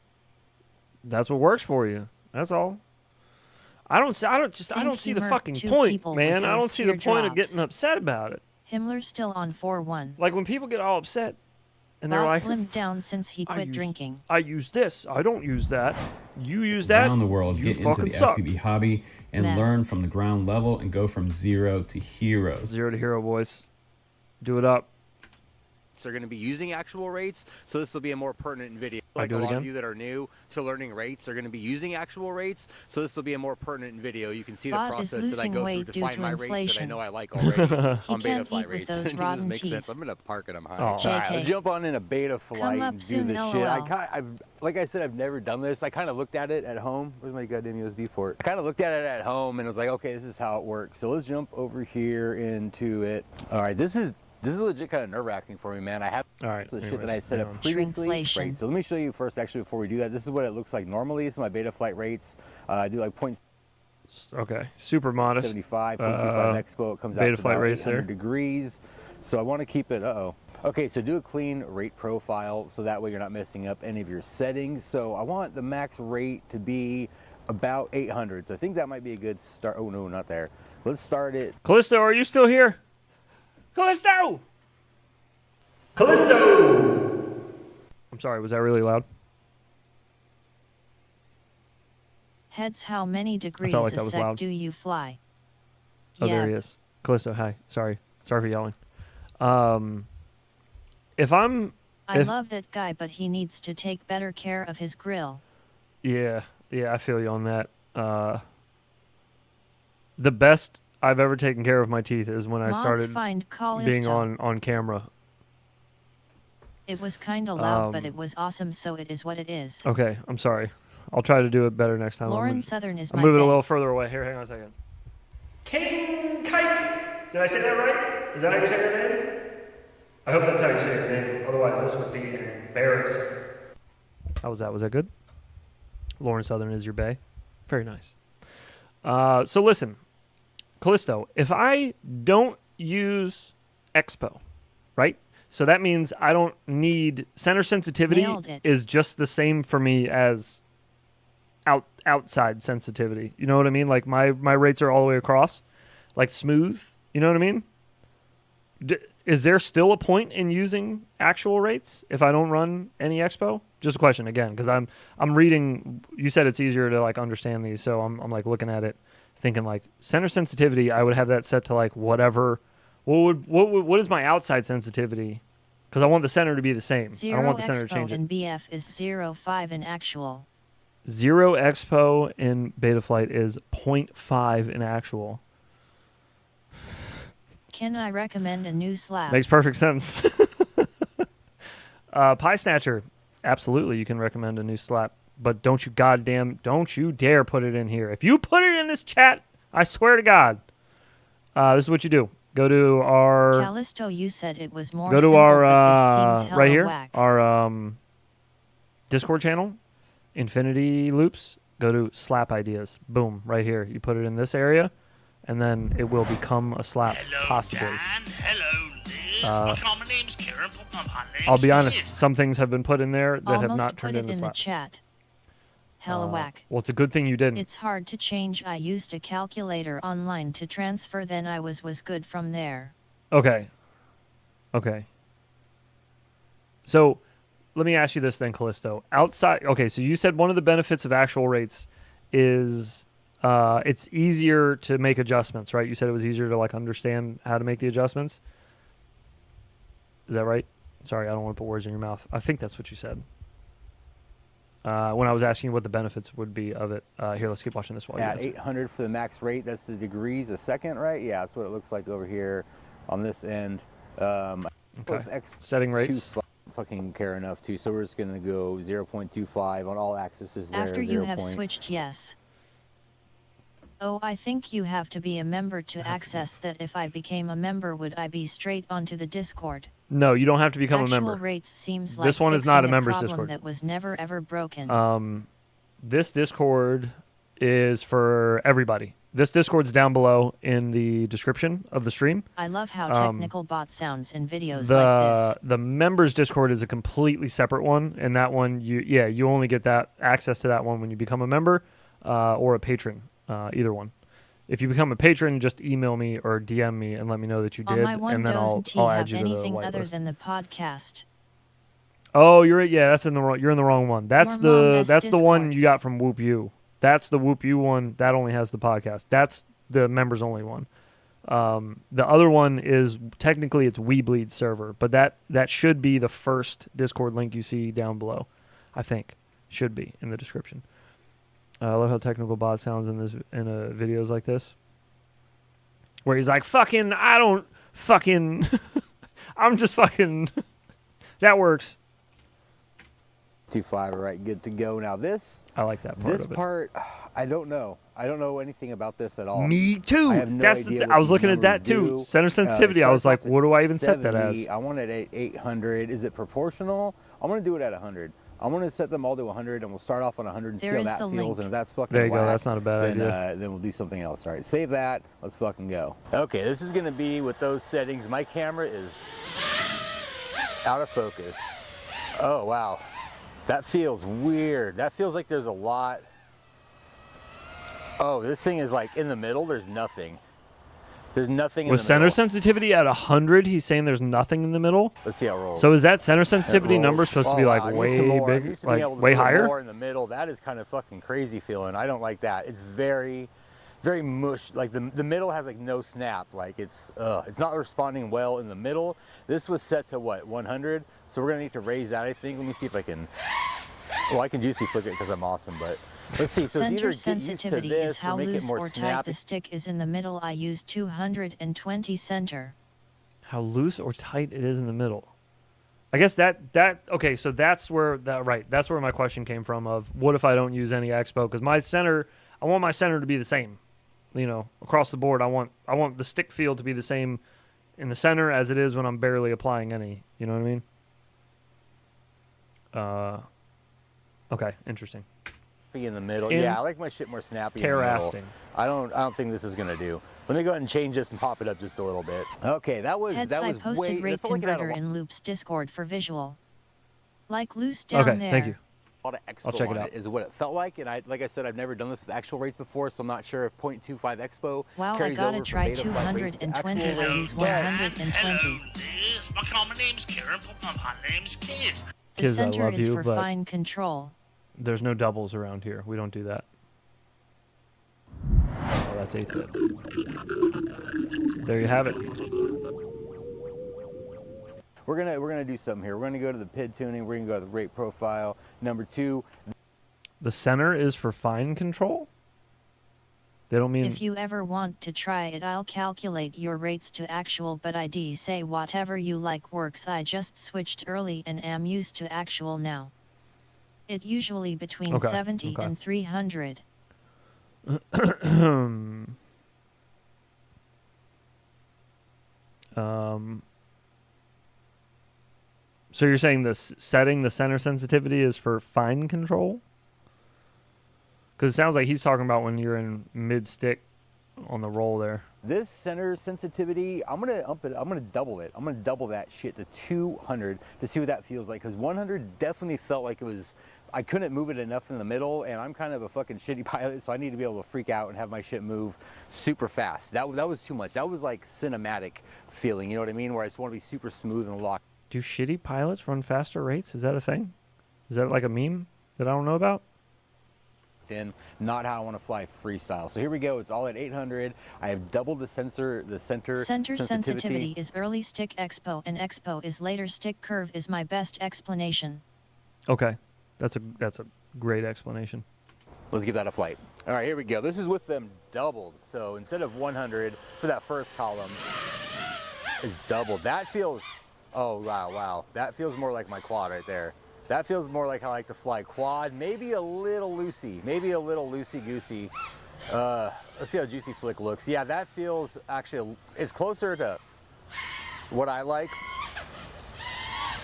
That's what works for you. That's all. I don't see the humor, fucking two point, people man. with I don't those see the point of teardrops. getting upset about it. Himmler's still on 4-1. Like when people get all upset and they're Bob like, slimmed down since he quit use- drinking. I use this. I don't use that. You use that. Around the world, You get into fucking the suck. FPV hobby and Meth. learn from the ground level and go from 0 to hero. 0 to hero, boys. Do it up. They're going to be using actual rates, so this will be a more pertinent video. I Like do a it lot of again? you that are new to learning rates are going to be using actual rates, so this will be a more pertinent video. You can see the Bot is process that I losing go through weight to due find to my rates that I inflation. know I like already on beta can't flight eat with rates. those This rotten makes teeth. sense. I'm going to park it. I'm high. Oh. All right, JK. I'll jump on in a beta flight up and do soon, this LOL. shit. Like I said, I've never done this. I kind of looked at it at home. Where's my goddamn USB port? I kind of looked at it at home and was like, okay, this is how it works. So let's jump over here into it. All right, this is legit kind of nerve-wracking for me, man. I have All right. the shit that anyways, I set hang up on. previously. Shrinkflation. Right, so let me show you first, actually, before we do that. This is what it looks like normally. This is my beta flight rates. I do like Okay. Super modest. 0.75, 55 expo. It comes out beta to flight about rates 800 there. degrees. So I want to keep it, Okay, so do a clean rate profile so that way you're not messing up any of your settings. So I want the max rate to be about 800. So I think that might be a good start. Oh no, not there. Let's start it. Callisto, are you still here? Callisto! Callisto! I'm sorry, was that really loud? Heads, how many degrees like a that was sec loud. do you fly? Oh, Yeah. there he is. Callisto, hi. Sorry for yelling. I love that guy, but he needs to take better care of his grill. Yeah, I feel you on that. The best I've ever taken care of my teeth is when I Mods started find Callisto. being on camera. It was kinda loud, but it was awesome, so it is what it is. Okay, I'm sorry. I'll try to do it better next time. Lauren Southern is I'll my move it a bae. little further away. Here, hang on a second. King Kite! Did I say that right? Is that how you say your name? I hope that's how you say your name. Otherwise, this would be embarrassing. How was that? Was that good? Lauren Southern is your bae. Very nice. So listen, Callisto, if I don't use Expo, right? So that means I don't need center sensitivity Nailed it. is just the same for me as outside sensitivity. You know what I mean? Like my rates are all the way across, like smooth. You know what I mean? Is there still a point in using actual rates if I don't run any Expo? Just a question again, because I'm reading. You said it's easier to like understand these, so I'm like looking at it, thinking like center sensitivity. I would have that set to like whatever. What is my outside sensitivity? Because I want the center to be the same. I don't want the center to change Expo in it. BF is 0.5 in actual. 0 Expo in Betaflight is 0.5 in actual. Can I recommend a new slab? Makes perfect sense. Pie Snatcher, absolutely, you can recommend a new slap, but don't you dare put it in here. If you put it in this chat, I swear to God, this is what you do. Go to our Callisto, you said it was more go to simple, our but this seems hella right here, whack. our Discord channel, Infinity Loops. Go to slap ideas. Boom, right here. You put it in this area, and then it will become a slap, possibly. Hello, Liz. My name's Kieran. I'll be honest, some things have been put in there that have Almost not put turned it into in slaps. the chat. Hella whack. Well, it's a good thing you didn't. It's hard to change. I used a calculator online to transfer, then I was good from there. Okay. So, let me ask you this then, Callisto. Okay, so you said one of the benefits of actual rates is it's easier to make adjustments, right? You said it was easier to like understand how to make the adjustments. Is that right? Sorry, I don't want to put words in your mouth. I think that's what you said. When I was asking you what the benefits would be of it. Here, let's keep watching this while you At answer. 800 for the max rate, that's the degrees a second, right? Yeah, that's what it looks like over here on this end. Okay. Setting rates. Fucking care enough to, so we're just gonna go 0.25 on all axes there. After you have switched, yes. Oh, I think you have to be a member to access that. If I became a member, would I be straight onto the Discord? No, you don't have to become a member. Actual rates seems like this one is not a members problem Discord. that was never ever broken. This Discord is for everybody. This Discord's down below in the description of the stream. I love how technical bot sounds in videos like this. The members Discord is a completely separate one, and that one you only get that access to that one when you become a member or a patron, either one. If you become a patron, just email me or DM me and let me know that you did, On my one and then I'll add you to the anything whitelist. other than the podcast. Oh, you're that's in the wrong. You're in the wrong one. That's Your mom the has that's the one Discord. you got from Whoop U. That's the Whoop U one. That only has the podcast. That's the members only one. The other one is technically it's WeBleed server, but that should be the first Discord link you see down below. I think should be in the description. I love how technical bot sounds in videos like this, where he's like, "Fucking, I don't fucking, I'm just fucking." That works. 2.5, right, good to go. Now this, I like that part. This part, I don't know. I don't know anything about this at all. Me too. I have no That's idea the what I was these looking at that numbers too. do. Center sensitivity. I was like, what do I even set that 70. as? I want it at 800. Is it proportional? I'm gonna do it at 100. I'm gonna set them all to 100, and we'll start off on 100 and see There how is that the feels. link. And if that's fucking There you go. whack, That's not a bad idea. Then we'll do something else. All right, save that. Let's fucking go. Okay, this is gonna be with those settings. My camera is out of focus. Oh wow, that feels weird. That feels like there's a lot. Oh, this thing is like in the middle. There's nothing. There's nothing in the With center middle. sensitivity at 100, he's saying there's nothing in the middle. Let's see how it rolls. So is that center sensitivity It rolls. number supposed to be Oh, like wow, way used to more. I big, used to be able like to way put higher? more in the middle. That is kind of fucking crazy feeling. I don't like that. It's very, very mush. Like the middle has like no snap. Like it's not responding well in the middle. This was set to what, 100? So we're gonna need to raise that, I think. Let me see if I can. Well, I can juicy flick it because I'm awesome, but let's see. So Center it's either get used to sensitivity this is how or make it loose more or tight snappy. the stick is in the middle. I use 220 center. How loose or tight it is in the middle. I guess that okay, so that's where that's where my question came from of what if I don't use any expo, because my center, I want my center to be the same, you know, across the board. I want the stick feel to be the same in the center as it is when I'm barely applying any, you know what I mean? Okay, interesting. In the middle. Yeah, I like my shit more snappy in the Terrasting. middle. I don't think this is gonna do. Let me go ahead and change this and pop it up just a little bit. Okay, that was I posted way. rate it felt like it had converter a in Loops Discord for visual. Like loose down Okay, there. thank you. lot of expo I'll check on it out. Is what it felt like, and like I said, I've never done this with actual rates before, so I'm not sure if 0.25 expo Wow, I carries gotta over try from beta flight rates to 220. actual I rates. use Hello, 120. Liz. My common name's Kieran, but my name's Kiz. The Kiz, I center love is you, for but fine control. there's no doubles around here. We don't do that. Oh, that's 8-bit. There you have it. We're gonna do something here. We're gonna go to the PID tuning. We're gonna go to the rate profile. Number 2. The center is for fine control? They don't mean... If you ever want to try it, I'll calculate your rates to actual, but I say whatever you like works. I just switched early and am used to actual now. It usually between 70 and 300. So you're saying this setting the center sensitivity is for fine control? Because it sounds like he's talking about when you're in mid stick on the roll there. This center sensitivity, I'm gonna up it. I'm gonna double it. I'm gonna double that shit to 200 to see what that feels like. Because 100 definitely felt like it was. I couldn't move it enough in the middle, and I'm kind of a fucking shitty pilot, so I need to be able to freak out and have my shit move super fast. That was too much. That was like cinematic feeling, you know what I mean? Where I just want to be super smooth and locked. Do shitty pilots run faster rates? Is that a thing? Is that like a meme that I don't know about? In, not how I want to fly freestyle. So here we go. It's all at 800. I have doubled the center Sensitivity is early stick expo, and expo is later stick curve is my best explanation. Okay. That's a great explanation. Let's give that a flight. All right, here we go. This is with them doubled. So instead of 100 for that first column, it's doubled. That feels, oh, wow. That feels more like my quad right there. That feels more like I like to fly quad, maybe a little loosey, goosey. Let's see how Juicy Flick looks. Yeah, that feels actually, it's closer to what I like.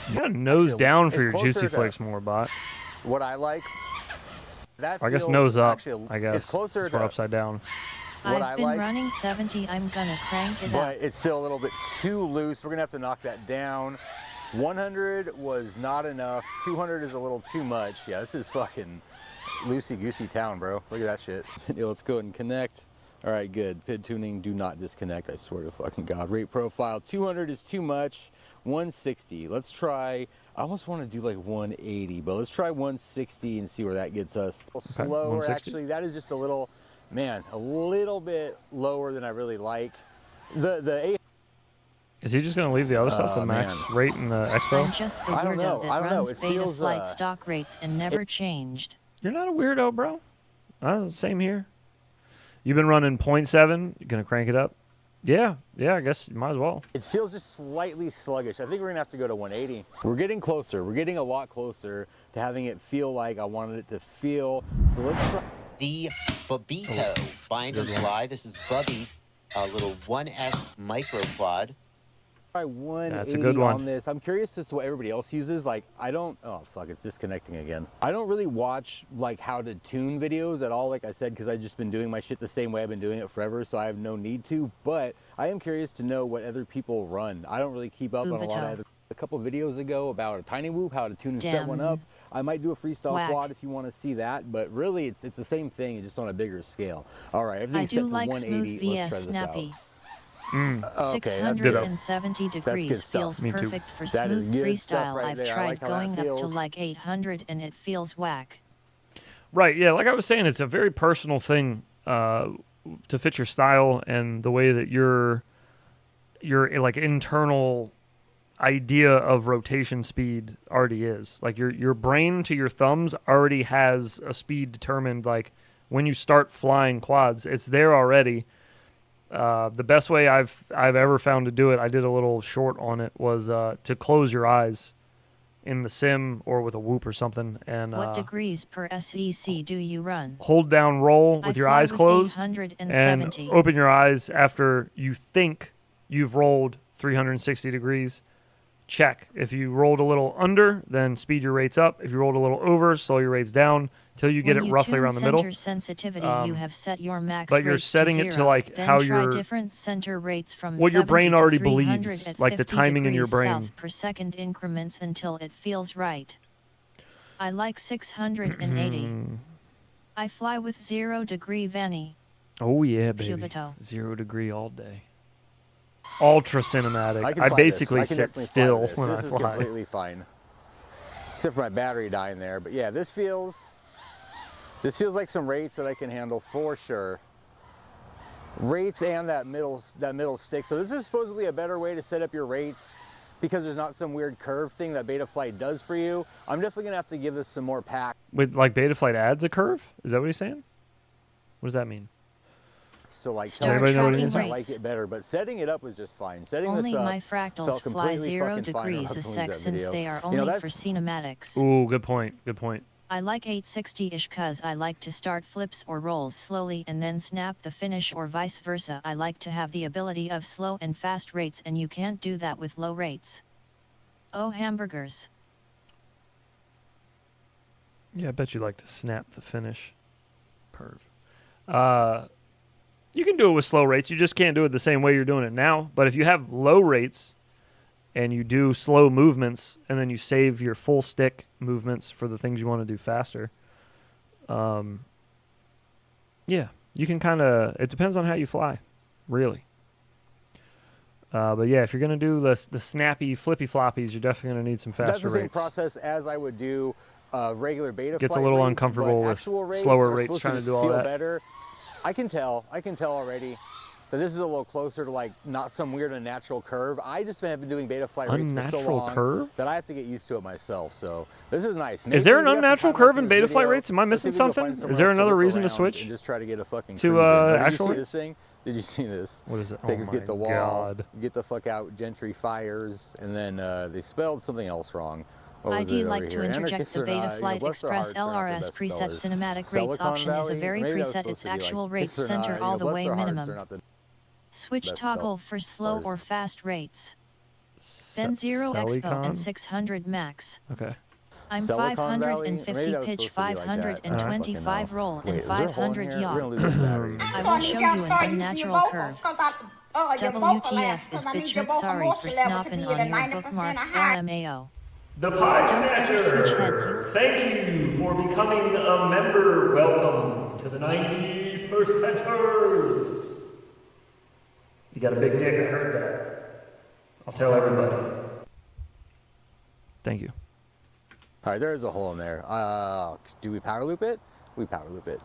You gotta nose down for your Juicy Flicks more, bot. What I like. That I guess feels nose up, actually, I guess. It's closer It's for to upside down. what I've I been like. running 70. I'm gonna crank it But up. it's still a little bit too loose. We're gonna have to knock that down. 100 was not enough. 200 is a little too much. Yeah, this is fucking loosey-goosey town, bro. Look at that shit. Yeah, let's go ahead and connect. All right, good. PID tuning, do not disconnect. I swear to fucking God. Rate profile, 200 is too much. 160. Let's try, I almost want to do like 180, but let's try 160 and see where that gets us. Okay, Slower, 160. actually. That is just a little, man, a little bit lower than I really like. The Is he just gonna leave the other stuff, the max rate in the I'm expo? just the I don't know. weirdo that I don't know. runs It beta feels, flight stock rates and never changed. You're not a weirdo, bro. Same here. You've been running 0.7. You're gonna crank it up? Yeah, I guess you might as well. It feels just slightly sluggish. I think we're gonna have to go to 180. We're getting closer. We're getting a lot closer to having it feel like I wanted it to feel. So let's try. The Babito bind and fly. This is Bubby's little 1S micro quad. try 180 That's a good one. on this. I'm curious as to what everybody else uses. Like, I don't, oh fuck, it's disconnecting again. I don't really watch like how to tune videos at all, like I said, because I've just been doing my shit the same way I've been doing it forever, so I have no need to. But I am curious to know what other people run. I don't really keep up on a lot of other. A couple videos ago about a tiny whoop, how to tune and set one up. I might do a freestyle quad if you want to see that, but really it's the same thing, just on a bigger scale. All right, everything's set to 180. Let's try this snappy. out. Okay, that's 670 degrees feels perfect for smooth freestyle. Right I've tried going up to like 800 and it feels whack. Right, yeah, like I was saying, it's a very personal thing to fit your style and the way that your like internal idea of rotation speed already is. Like your brain to your thumbs already has a speed determined. Like when you start flying quads, it's there already. The best way I've ever found to do it, I did a little short on it, was to close your eyes in the sim or with a whoop or something. And what degrees per SEC do you run? Hold down roll with your eyes closed and open your eyes after you think you've rolled 360 degrees. Check. If you rolled a little under, then speed your rates up. If you rolled a little over, slow your rates down till you get it roughly around the middle. Center sensitivity, you have set your max but you're setting to it 0. to like then how try your different center rates from what your brain 70 to already 300 believes, at like the 50 timing in your degrees brain. south per second increments until it feels right. I like 680. I fly with 0 degree Vanny. Oh yeah, baby. Cubito. 0 degree all day. Ultra cinematic. I basically sit still when I This is fly. completely fine, except for my battery dying there. But yeah, this feels like some rates that I can handle for sure. Rates and that middle stick. So this is supposedly a better way to set up your rates because there's not some weird curve thing that Betaflight does for you. I'm definitely gonna have to give this some more pack. Wait, like Betaflight adds a curve? Is that what he's saying? What does that mean? To like Does anybody know what it is? I like it better, but setting it up was just fine. Setting Only this up my fractals fly 0 degrees a sec since they are only for cinematics. Ooh, good point. Good point. I like 860-ish cause I like to start flips or rolls slowly and then snap the finish or vice versa. I like to have the ability of slow and fast rates and you can't do that with low rates. Oh hamburgers. Yeah, I bet you like to snap the finish. Perv. You can do it with slow rates. You just can't do it the same way you're doing it now. But if you have low rates and you do slow movements and then you save your full stick movements for the things you want to do faster, yeah, you can kind of, it depends on how you fly, really. But yeah, if you're going to do the snappy flippy floppies, you're definitely going to need some faster rates. That's the same process as I would do regular Betaflight. Gets a little uncomfortable with slower rates trying to do all that. Better. I can tell already that this is a little closer to like not some weird unnatural curve. I just have been doing Betaflight rates for so long curve? that I have to get used to it myself. So this is nice. Is there an unnatural curve in Betaflight rates? Am I missing something? Is there another reason to switch? Just try to get a fucking to actual this thing. Did you see this? What is it? Pigs oh get the wall, God. get the fuck out, Gentry fires, and then they spelled something else wrong. I'd like to interject the Betaflight Express LRS preset cinematic rates option is a very preset its actual rates center all the way minimum. Switch toggle for slow or fast rates. Then 0 expo and 600 max. Okay. I'm 550 pitch, 525 roll, and 500 yaw. I will show you an unnatural curve. WTF is bitch, sorry for snapping on your bookmarks LMAO. The Pie Snatcher, thank you for becoming a member. Welcome to the 90%ers. You got a big dick, I heard that. I'll tell everybody. Thank you. All right, there is a hole in there. Do we power loop it? We power loop it.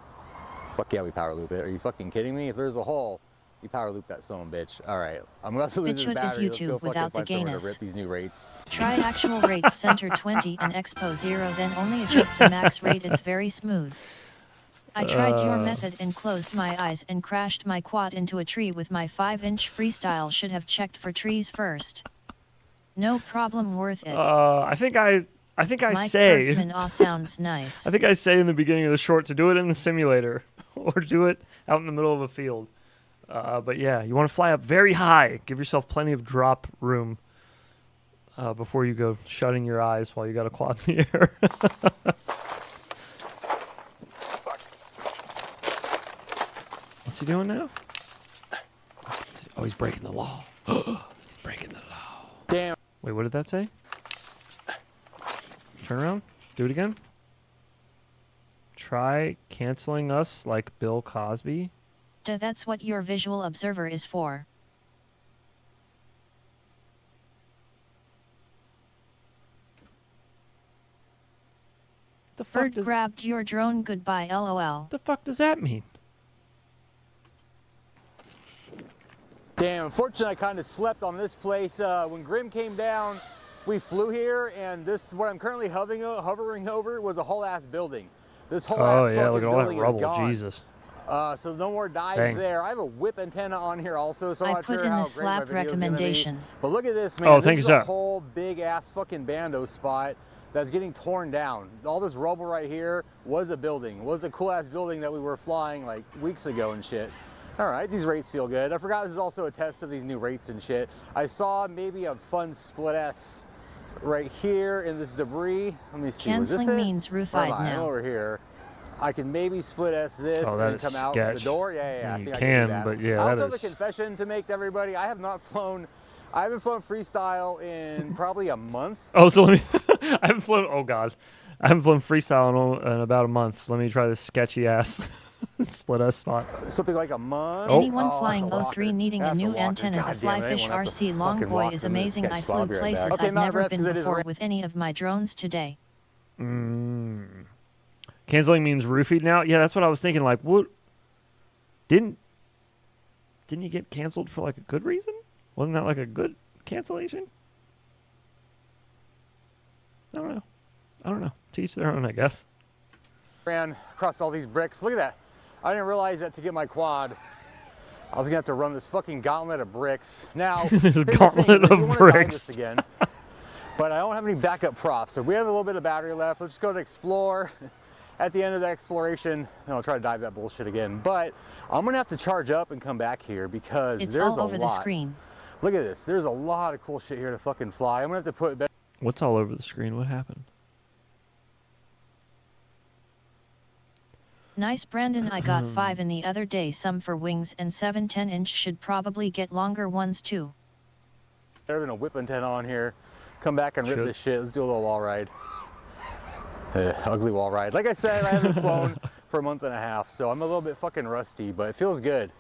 Fuck yeah, we power loop it. Are you fucking kidding me? If there's a hole, you power loop that son of a bitch. All right, I'm about to lose this battery. Let's go fucking find somewhere to rip these new rates. Try actual rates center 20 and expo 0, then only adjust the max rate. It's very smooth. I tried your method and closed my eyes and crashed my quad into a tree with my 5-inch freestyle. Should have checked for trees first. No problem, worth it. I think I Mike say. Bergman, aw, sounds nice. I think I say in the beginning of the short to do it in the simulator or do it out in the middle of a field. But yeah, you want to fly up very high. Give yourself plenty of drop room before you go shutting your eyes while you got a quad in the air. What's he doing now? Oh, he's breaking the law. He's breaking the law. Damn. Wait, what did that say? Turn around. Do it again. Try canceling us like Bill Cosby. That's what your visual observer is for. The fuck Bird grabbed your drone. Goodbye, LOL. The fuck does that mean? Damn, unfortunately I kind of slept on this place. When Grim came down, we flew here, and this, what I'm currently hovering over, was a whole ass building. This whole ass yeah, look fucking at all that building is rubble. gone. Jesus. So no more dives Dang. there. I have a whip antenna on here also, so I'm I not put sure in how the great my slap video's recommendation. gonna be. But look at this, man. Oh, this thank is you, a sir. whole big ass fucking bando spot that's getting torn down. All this rubble right here was a building. Was a cool ass building that we were flying like weeks ago and shit. All right, these rates feel good. I forgot this is also a test of these new rates and shit. I saw maybe a fun split S right here in this debris. Let me see. Was this Canceling it? means Where am roof-eyed I? I'm now. over here. I can maybe split S this Oh, that and is come out the sketch. door. Yeah, I You think I can, can do that. but yeah, I that also have is- a confession to make to everybody. I haven't flown freestyle in probably a month. Oh, so let me. I haven't flown. Oh God, I haven't flown freestyle in about a month. Let me try this sketchy ass split S spot. Something like a month. Anyone Oh, flying that's a 03 rocker. needing a That's new rocker. antenna, God the damn it, I Flyfish didn't want to RC fucking Longboy rock is them in this amazing. I sketch flew spot. I'll be right places back. Okay, I've not never breath, been 'cause it is before rain. with any of my drones today. Canceling means roofied now. Yeah, that's what I was thinking. Like, what? Didn't you get canceled for like a good reason? Wasn't that like a good cancellation? I don't know. To each their own, I guess. Ran across all these bricks. Look at that. I didn't realize that to get my quad, I was gonna have to run this fucking gauntlet of bricks. Now, There's a here's the thing, gauntlet if you of wanna dive bricks. this again, but I don't have any backup props. So we have a little bit of battery left. Let's just go to explore. At the end of the exploration, I'll try to dive that bullshit again. But I'm gonna have to charge up and come back here because It's there's all over a the lot. screen. Look at this. There's a lot of cool shit here to fucking fly. I'm gonna have to put. What's all over the screen? What happened? Nice, Brandon. I got 5 in the other day, some for wings, and 7 10-inch. Should probably get longer ones too. Better than a whip antenna on here. Come back and rip Should. this shit. Let's do a little wall ride. Ugly wall ride. Like I said, I haven't flown for a month and a half, so I'm a little bit fucking rusty, but it feels good.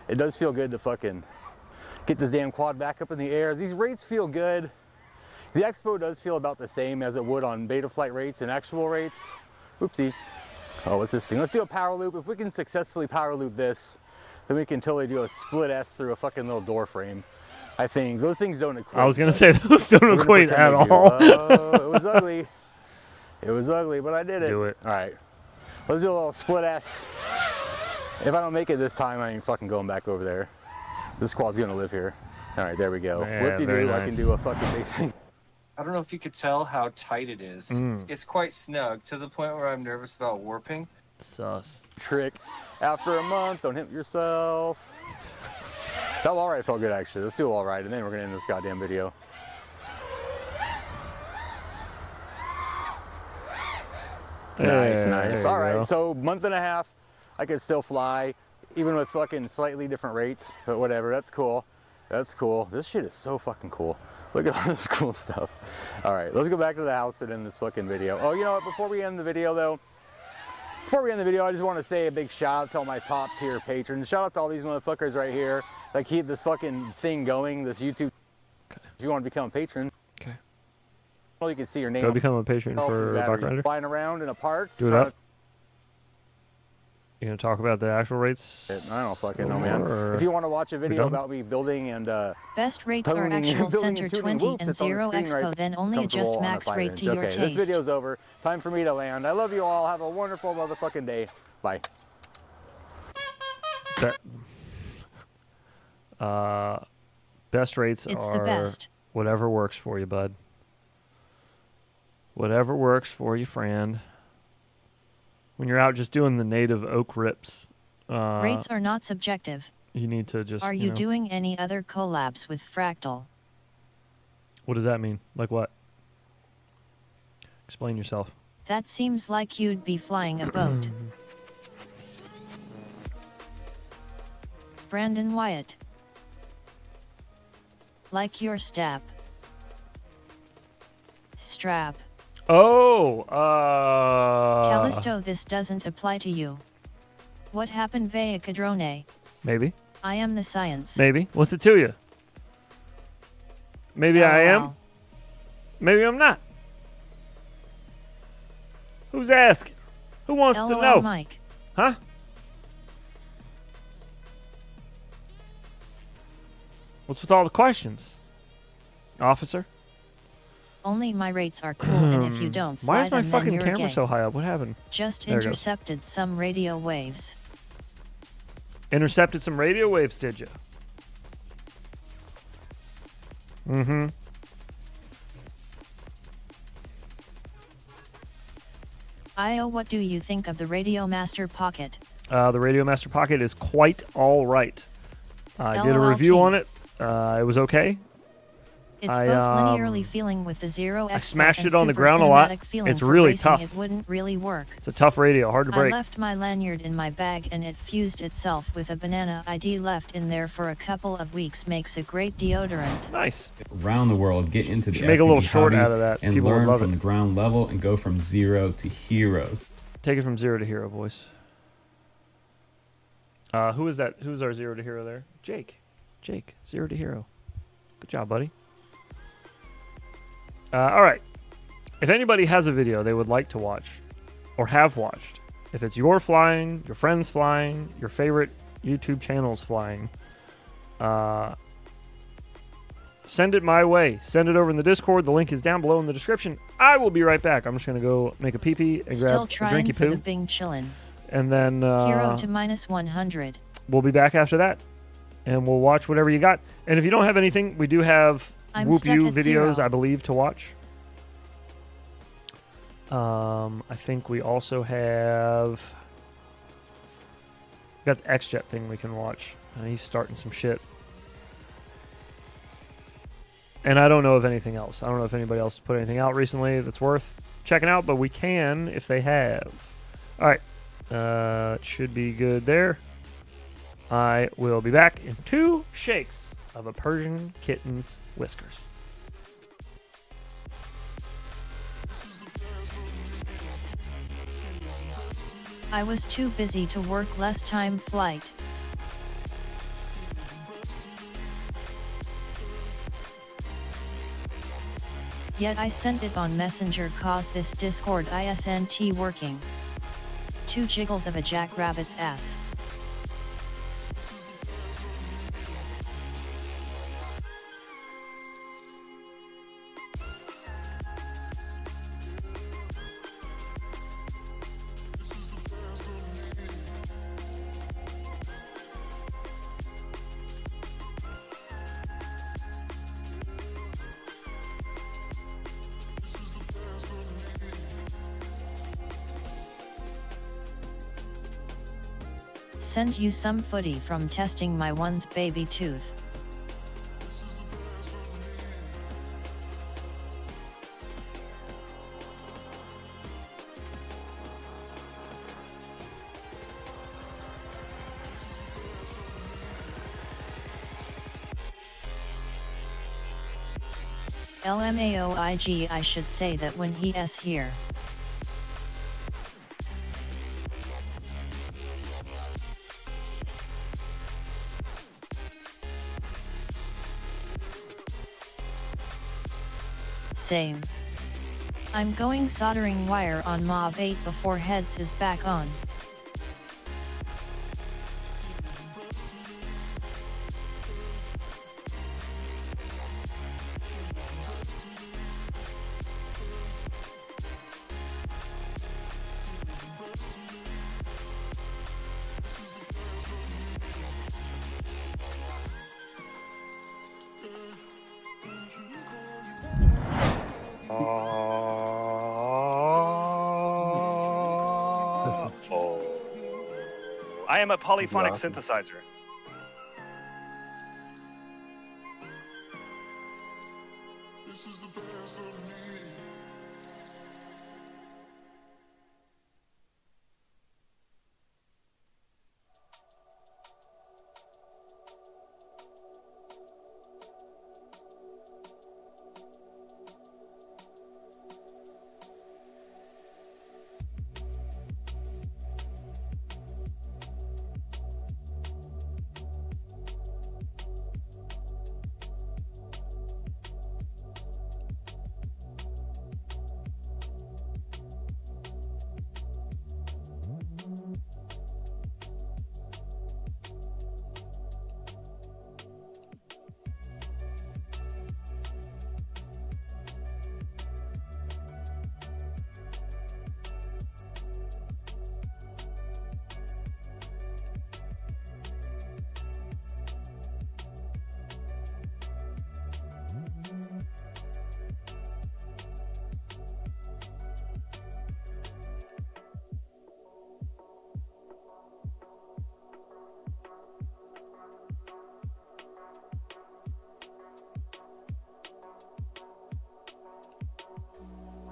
It does feel good to fucking get this damn quad back up in the air. These rates feel good. The Expo does feel about the same as it would on beta flight rates and actual rates. Oopsie. Oh, what's this thing? Let's do a power loop. If we can successfully power loop this, then we can totally do a split S through a fucking little door frame. I think those things don't equate. I was gonna say those don't We're gonna equate pretend at they do. all. Oh, it was ugly. It was ugly, but I did it. Do it. All right. Let's do a little split S. If I don't make it this time, I ain't fucking going back over there. This squad's gonna live here. All right, there we go. Yeah, Whoop-de-doo, very I can nice. do a fucking basic. I don't know if you could tell how tight it is. It's quite snug to the point where I'm nervous about warping. Sus. Trick. After a month, don't hit yourself. That wall ride felt good actually. Let's do a wall ride and then we're gonna end this goddamn video. Nice, nice. All right, so month and a half, I could still fly, even with fucking slightly different rates, but whatever, that's cool. That's cool. This shit is so fucking cool. Look at all this cool stuff. All right, let's go back to the house and end this fucking video. Oh, you know what, before we end the video though, I just want to say a big shout out to all my top tier patrons. Shout out to all these motherfuckers right here that keep this fucking thing going, this YouTube. If you want to become a patron, okay. Well, you can see your name. Go become a patron for Buck Rider. Flying around in a park. Do it up. You gonna talk about the actual rates? I don't fucking know, man. Or if you want to watch a video done? about me building and Best rates are toning- actual building center and tuning 20 whoops, and it's on the 0 screen expo, right then only adjust comfortable on a max 5 rate inch. to your Okay, taste. this video's over. Time for me to land. I love you all. Have a wonderful motherfucking day. Bye. Best rates It's are the best. whatever works for you, bud. Whatever works for you, friend. When you're out just doing the native oak rips. Rates are not subjective. You need to just. Are you doing any other collabs with Fractal? What does that mean? Like what? Explain yourself. That seems like you'd be flying a boat. Brandon Wyatt. Like your step. Strap. Oh, Callisto, this doesn't apply to you. What happened, Vea Cadrone? Maybe. I am the science. Maybe. What's it to you? Maybe I am. Maybe I'm not. Who's asking? Who wants to know? Mike. Huh? What's with all the questions? Officer? Only my rates are cool, and if you don't fly Why is my them, then fucking you're camera gay. so high up? What happened? Just There it goes. intercepted some radio waves. Intercepted some radio waves, did you? Mm-hmm. Io, what do you think of the Radio Master Pocket? The Radio Master Pocket is quite all right. I did a LOL review King. on it. It was okay. It's I, both linearly feeling with the zero I Expo smashed and it on the super ground a lot. cinematic feeling It's for really racing. tough. It wouldn't really work. It's a tough radio, hard to break. I left my lanyard in my bag and it fused itself with a banana ID left in there for a couple of weeks. Makes a great deodorant. Nice. Around the world, get into the Should make a little FPV short hobby out of that. and People would learn love from it. the ground level and go from zero to heroes. Take it from zero to hero, boys. Who is that? Who's our zero to hero there? Jake. Jake, zero to hero. Good job, buddy. All right. If anybody has a video they would like to watch or have watched, if it's your flying, your friends flying, your favorite YouTube channels flying, send it my way. Send it over in the Discord. The link is down below in the description. I will be right back. I'm just going to go make a pee-pee and Still grab a trying drinky for the poo. Bing chillin'. And then Hero to minus 100. we'll be back after that. And we'll watch whatever you got. And if you don't have anything, we do have I'm Whoop stuck You at videos, 0. I believe, to watch. I think we also have got the X-Jet thing we can watch. He's starting some shit. And I don't know of anything else. I don't know if anybody else put anything out recently that's worth checking out, but we can if they have. All right. It should be good there. I will be back in 2 shakes of a Persian kitten's whiskers. I was too busy to work less time flight. Yet I sent it on Messenger cause this Discord isn't working. 2 jiggles of a jackrabbit's ass. Send you some footy from testing my one's baby tooth. LMAOIG, I should say that when he's here. Same. I'm going soldering wire on Mob 8 before heads is back on. I am a polyphonic synthesizer.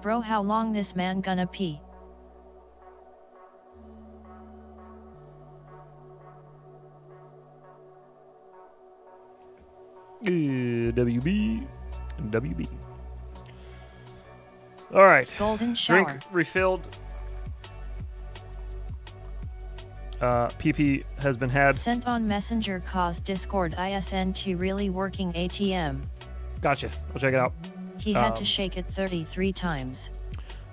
Bro, how long this man gonna pee? WB. All right. Golden shower. Drink refilled. PP has been had. Sent on Messenger cause Discord ISNT really working ATM. Gotcha. I'll check it out. He had to shake it 33 times.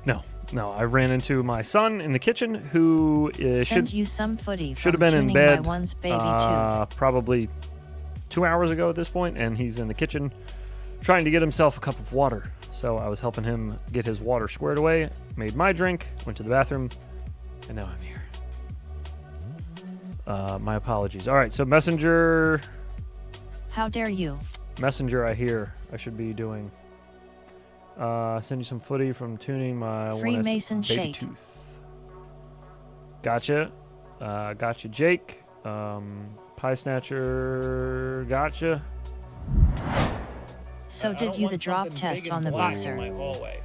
No. I ran into my son in the kitchen who Sent you some footy should have from been in tuning bed my one's baby tooth. probably 2 hours ago at this point, and he's in the kitchen trying to get himself a cup of water. So I was helping him get his water squared away, made my drink, went to the bathroom, and now I'm here. My apologies. All right, so Messenger. How dare you? Messenger, I hear I should be doing. Send you some footy from tuning my Freemason baby shake. tooth. Gotcha. Gotcha, Jake. Pie Snatcher. Gotcha. So did you the drop test on the boxer? In my hallway.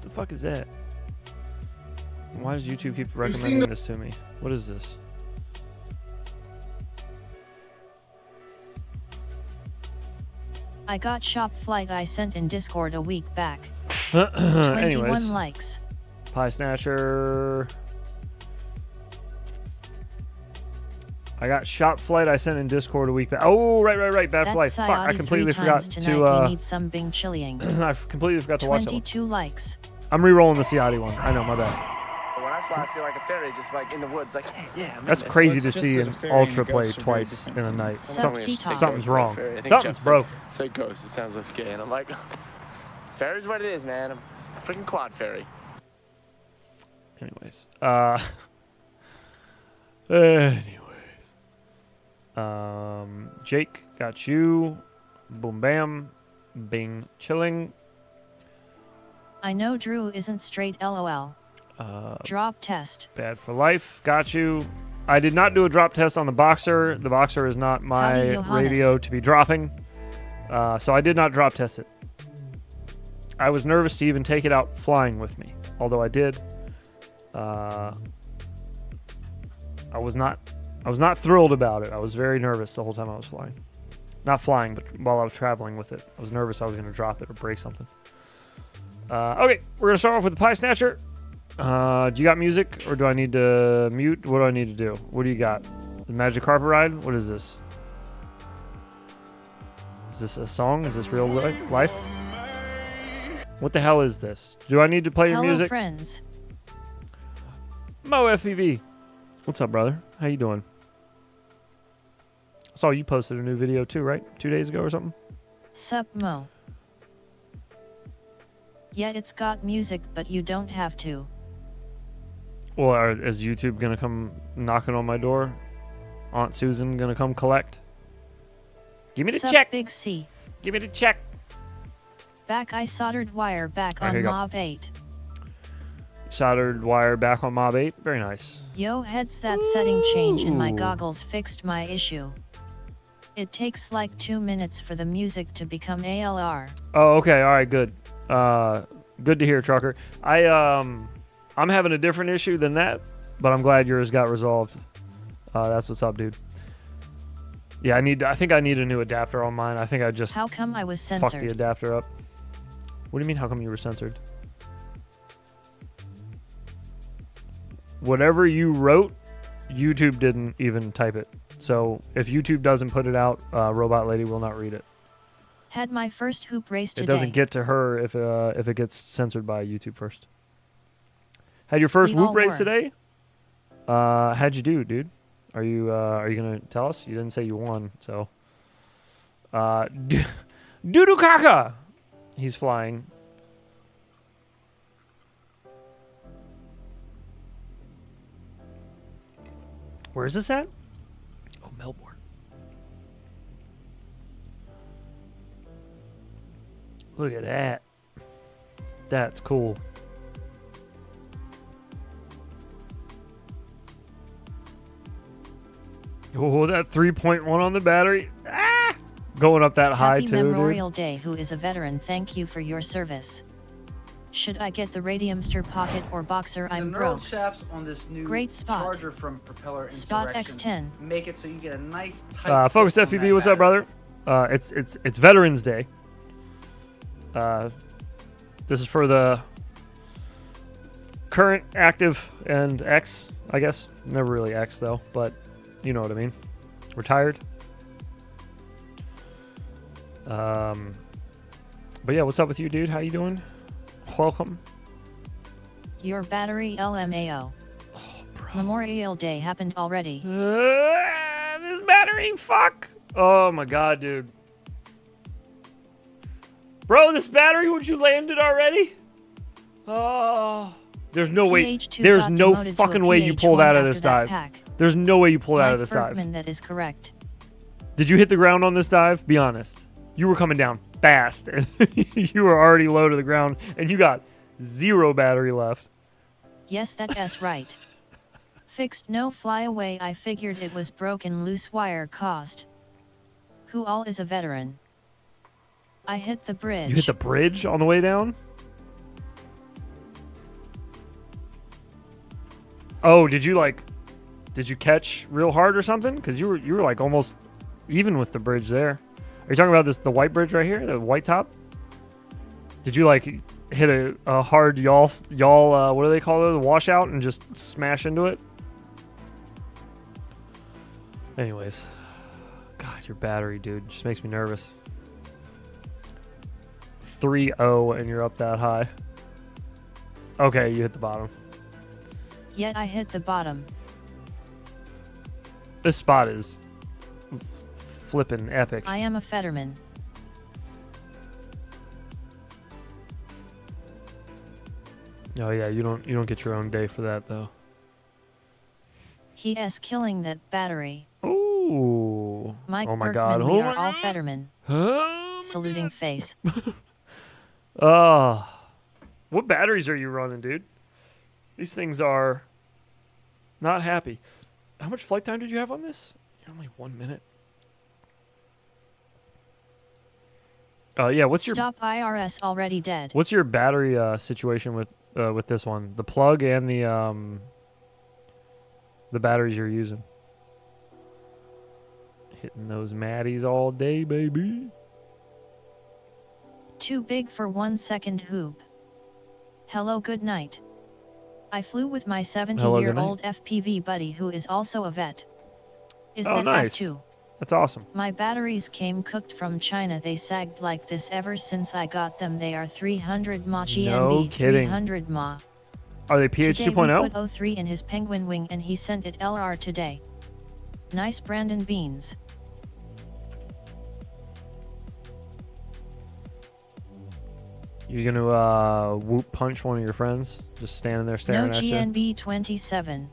The fuck is that? Why does YouTube keep recommending this to me? What is this? I got shop flight I sent in Discord a week back. 21 21 likes. Pie Snatcher. I got shop flight I sent in Discord a week back. Oh, right. Bad That's flight. Fuck, I Sayati completely 3 forgot times tonight. to. We need some Bing chilling. I completely forgot to watch that one. 22 likes. I'm re-rolling the Ciati one. I know, my bad. When I fly, I feel like a fairy, just like in the woods, like, yeah. I'm That's in this. crazy So to it's see just an a fairy ultra and a play ghost are very twice different in a night. things. Something's wrong. Fairy. I think Something's Jeff broke. Say ghost. It sounds less gay, and I'm like, fairy's what it is, man. I'm a freaking quad fairy. Anyways. Anyways. Jake, got you. Boom bam. Bing chilling. I know Drew isn't straight LOL. Drop test. Bad for life. Got you. I did not do a drop test on the Boxer. The Boxer is not my radio to be dropping. So I did not drop test it. I was nervous to even take it out flying with me. Although I did. I was not thrilled about it. I was very nervous the whole time I was flying. Not flying, but while I was traveling with it. I was nervous I was going to drop it or break something. Okay, we're going to start off with the Pie Snatcher. Do you got music, or do I need to mute? What do I need to do? What do you got? The Magic Carpet Ride? What is this? Is this a song? Is this real life? What the hell is this? Do I need to play your music? Hello, friends. Mo FPV. What's up, brother? How you doing? I saw you posted a new video too, right? 2 days ago or something? Sup, Mo. Yeah, it's got music, but you don't have to. Well, is YouTube gonna come knocking on my door? Aunt Susan gonna come collect? Give me the Sup, check. Big C. Give me the check. Back, I soldered wire back Alright, here on you go. Mob 8. Soldered wire back on Mob 8. Very nice. Yo, heads, that setting change in my goggles fixed my issue. It takes like 2 minutes for the music to become ALR. Oh, okay. All right, good. Good to hear, Trucker. I'm having a different issue than that, but I'm glad yours got resolved. That's what's up, dude. Yeah, I think I need a new adapter on mine. I think I just How come I was fucked the censored? adapter up. What do you mean, how come you were censored? Whatever you wrote, YouTube didn't even type it. So if YouTube doesn't put it out, Robot Lady will not read it. Had my first hoop race today. It doesn't get to her if it gets censored by YouTube first. Had your first We whoop all race were. today? How'd you do, dude? Are you gonna tell us? You didn't say you won, so. Dudukaka! He's flying. Where is this at? Oh, Melbourne. Look at that. That's cool. Oh, that 3.1 on the battery. Ah! Going up that high Happy too, Memorial dude. Day. Who is a veteran? Thank you for your service. Should I get the Radiumster Pocket or Boxer? The I'm knurled broke. shafts on this new Great spot. charger from Propeller Spot Insurrection X10. make it so you get a nice tight Focus fit on FPV, that what's up, battery. brother? It's Veterans Day. This is for the current active and X, I guess. Never really X though, but you know what I mean. Retired. But yeah, what's up with you, dude? How you doing? Welcome. Your battery LMAO. Memorial Day happened already. This battery, fuck. Oh my god, dude. Bro, this battery, would you land it already? Oh. There's no way. PH2 There's got no demoted to a fucking way you PH1 pulled out of after this that dive. pack. There's no way you pulled out of Mike this dive. Bergman, that is correct. Did you hit the ground on this dive? Be honest. You were coming down fast, and you were already low to the ground, and you got 0 battery left. Yes, that's right. Fixed no flyaway. I figured it was broken loose wire caused. Who all is a veteran? I hit the bridge. You hit the bridge on the way down? Oh, did you catch real hard or something? Because you were like almost even with the bridge there. Are you talking about the white bridge right here, the white top? Did you like hit a hard y'all what do they call it, the washout, and just smash into it? Anyways, God, your battery, dude, just makes me nervous. 3-0 and you're up that high. Okay, you hit the bottom. Yet I hit the bottom. This spot is flippin' epic. I am a Fetterman. Oh yeah, you don't get your own day for that though. He is killing that battery. Ooh. Mike oh my Bergman, god. we Oh are my all god. Fetterman. Saluting face. Oh. What batteries are you running, dude? These things are not happy. How much flight time did you have on this? Only 1 minute. Yeah, what's your Stop IRS already dead. what's your battery situation with this one? The plug and the batteries you're using. Hitting those Maddies all day, baby. Too big for 1 second hoop. Hello, good night. I flew with my 70-year-old FPV buddy who is also a vet. Is that nice. F2? That's awesome. My batteries came cooked from China. They sagged like this ever since I got them. They are 300 mAh GNB. No kidding. 300 mAh. Are they PH Today 2.0? we put 03 in his penguin wing and he sent it LR today. Nice, Brandon Beans. You gonna whoop punch one of your friends just standing there staring No at you? GNB 27.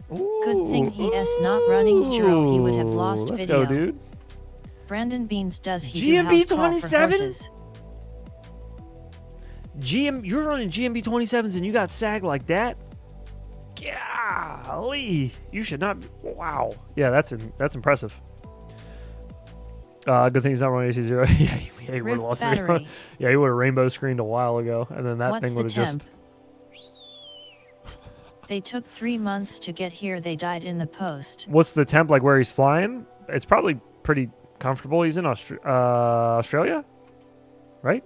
Good thing he is not running Jiro. He would have lost Let's video. go, dude. Brandon Beans, does he GNB do house call for 27? horses? You're running GMB 27s and you got sagged like that? Golly, you should not. Wow, yeah, that's impressive. Good thing he's not running AC0. Yeah, he would have lost it. Yeah, he would have rainbow screened a while ago, and then that What's thing would have the just. They took 3 months to get here. They died in the post. What's the temp like where he's flying? It's probably pretty comfortable. He's in Australia, right?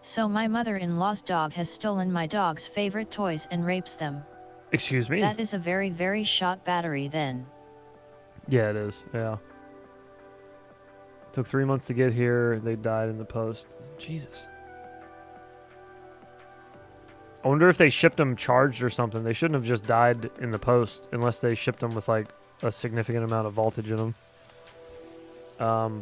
So my mother-in-law's dog has stolen my dog's favorite toys and rapes them. Excuse me? That is a very, very short battery then. Yeah, it is. Yeah. Took 3 months to get here. They died in the post. Jesus. I wonder if they shipped them charged or something. They shouldn't have just died in the post unless they shipped them with like a significant amount of voltage in them.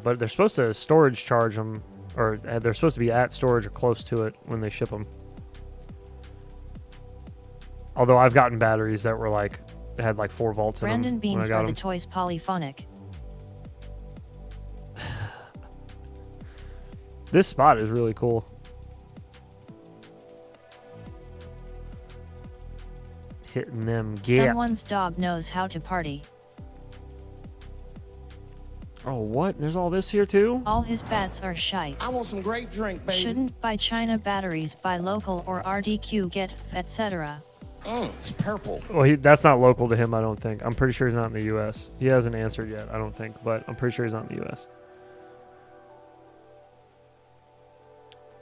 But they're supposed to storage charge them, or they're supposed to be at storage or close to it when they ship them. Although I've gotten batteries that were like, had like 4 volts in them. Brandon when I Beans got are the them. toys polyphonic. This spot is really cool. hitting them gaps. Someone's dog knows how to party. Oh, what? There's all this here too? All his bats are shite. I want some grape drink, baby. Shouldn't buy China batteries, buy local or RDQ, get etc. It's purple. Well, that's not local to him, I don't think. I'm pretty sure he's not in the U.S. He hasn't answered yet, I don't think, but I'm pretty sure he's not in the U.S.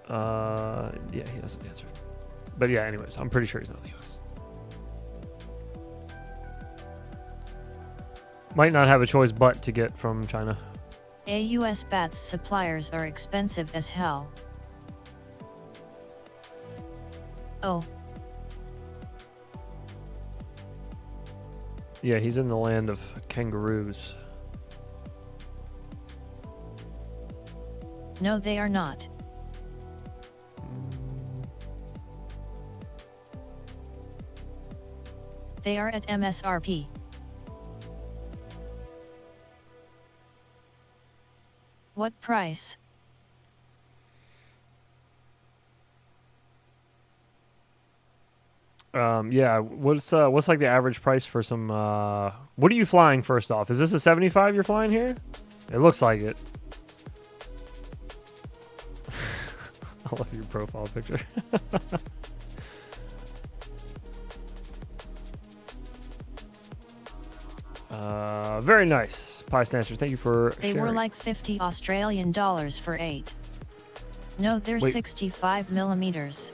Yeah, he hasn't answered. But yeah, anyways, I'm pretty sure he's not in the U.S. Might not have a choice but to get from China. AUS bats suppliers are expensive as hell. Oh. Yeah, he's in the land of kangaroos. No, they are not. They are at MSRP. What price? Yeah, what's like the average price for some what are you flying first off? Is this a 75 you're flying here? It looks like it. I love your profile picture. Very nice. Pie Snatcher, thank you for They sharing. were like $50 Australian for 8. No, they're Wait. 65 millimeters.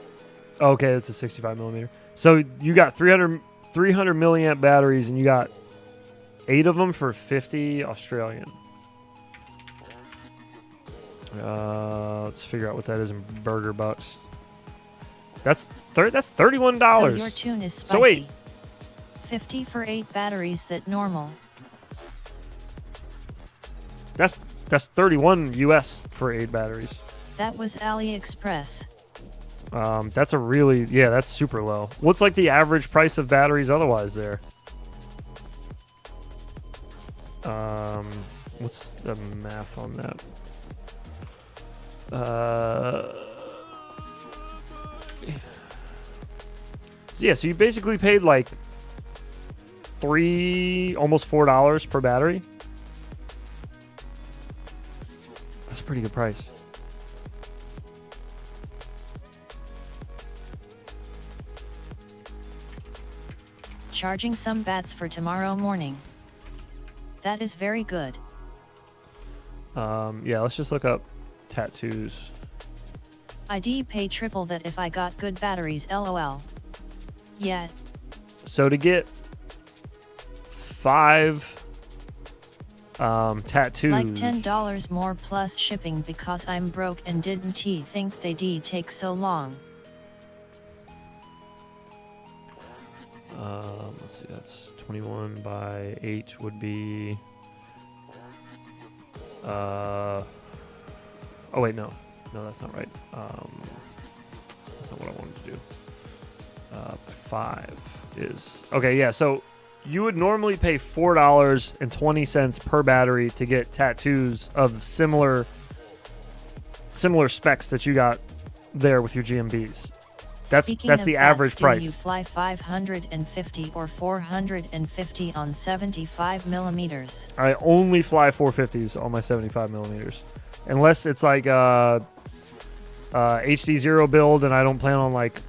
Okay, it's a 65 millimeter. So you got 300 milliamp batteries, and you got 8 of them for 50 Australian. Let's figure out what that is in burger bucks. That's $31. So your tune is spicy. So wait, 50 for 8 batteries, that normal. that's 31 US for 8 batteries. That was AliExpress. That's a really, yeah, that's super low. What's like the average price of batteries otherwise there? What's the math on that? Yeah, so you basically paid like almost $4 per battery. That's a pretty good price. Charging some bats for tomorrow morning. That is very good. Yeah, let's just look up tattoos. I'd pay triple that if I got good batteries, lol. Yeah. So to get 5 tattoos, Like $10 more plus shipping because I'm broke and didn't think they'd take so long. Let's see, that's 21 by 8 would be oh wait, no, that's not right. That's not what I wanted to do. 5 is okay. Yeah, so you would normally pay $4.20 per battery to get tattoos of similar specs that you got there with your GMBs. That's the average price. You fly 550 or 450 on 75 millimeters. I only fly 450s on my 75 millimeters, unless it's like HD0 build and I don't plan on like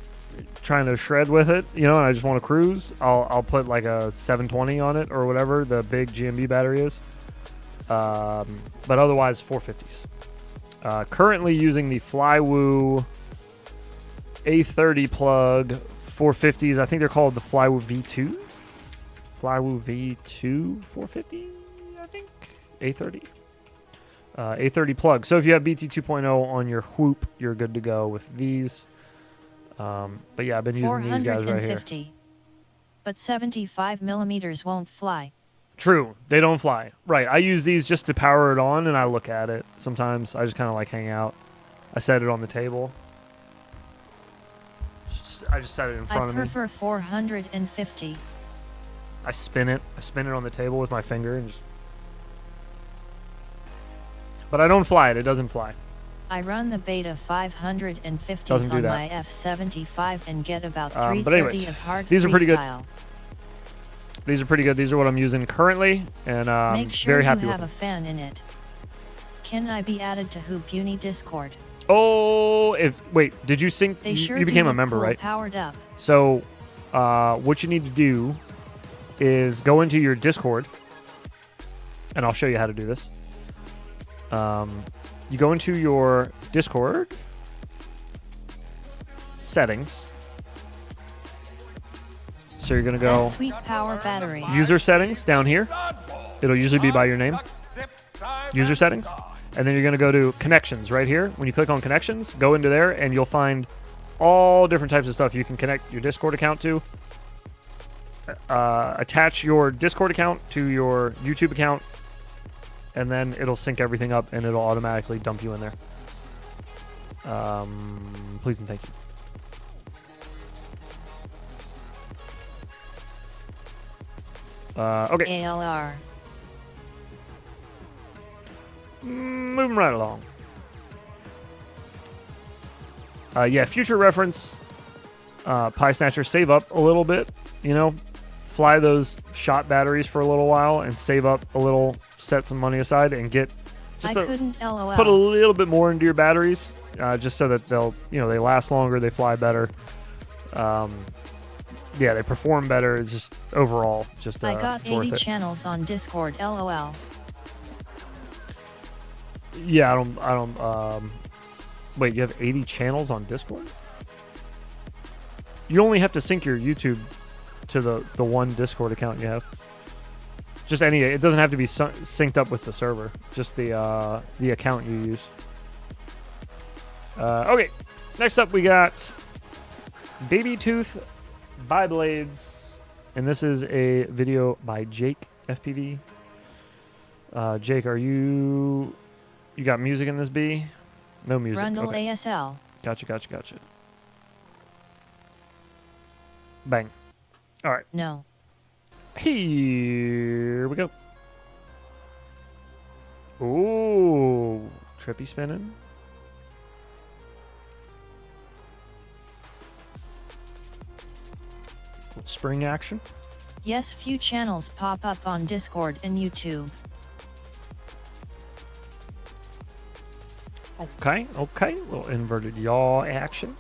trying to shred with it, you know, and I just want to cruise. I'll put like a 720 on it or whatever the big GMB battery is. But otherwise 450s. Currently using the Flywoo A30 plug 450s. I think they're called the Flywoo V2. Flywoo V2 450, I think. A30. A30 plug. So if you have BT 2.0 on your Whoop, you're good to go with these. But yeah, I've been using these guys right here. But 75 millimeters won't fly. True, they don't fly. Right, I use these just to power it on, and I look at it. Sometimes I just kind of like hang out. I set it on the table. I just set it in front of me. I prefer 450. I spin it on the table with my finger and just. But I don't fly it. It doesn't fly. I run the beta 550s Doesn't do on that. my F75 and get about But 330 anyways, of hard these are pretty good. freestyle. These are pretty good. These are what I'm using currently, and Make sure very you happy with have them. a fan in it. Can I be added to Hoop Uni Discord? Oh, wait, did you sync? They sure you became do a look member, cool, right? Powered up. So, what you need to do is go into your Discord, and I'll show you how to do this. You go into your Discord settings. So you're gonna go Sweet power battery. user settings down here. It'll usually be by your name. User settings. And then you're going to go to connections right here. When you click on connections, go into there and you'll find all different types of stuff you can connect your Discord account to. Attach your Discord account to your YouTube account, and then it'll sync everything up and it'll automatically dump you in there. Please and thank you. Okay. ALR. Moving right along. Yeah, future reference. Pie Snatcher, save up a little bit. You know, fly those shot batteries for a little while and save up a little, set some money aside and get just couldn't LOL. put a little bit more into your batteries, just so that they'll, they last longer, they fly better. Yeah, they perform better. It's just overall just I got it's worth 80 it. channels on Discord. LOL. Yeah, I don't. Wait, you have 80 channels on Discord? You only have to sync your YouTube to the one Discord account you have. Just any. It doesn't have to be synced up with the server. Just the account you use. Okay. Next up, we got Baby Tooth Bi-Blades, and this is a video by Jake FPV. Jake, are you? You got music in this B? No music. Rundle Okay. ASL. Gotcha. Bang. All right. No. Here we go. Ooh, trippy spinning. Little spring action. Yes, few channels pop up on Discord and YouTube. Okay. Little inverted yaw action.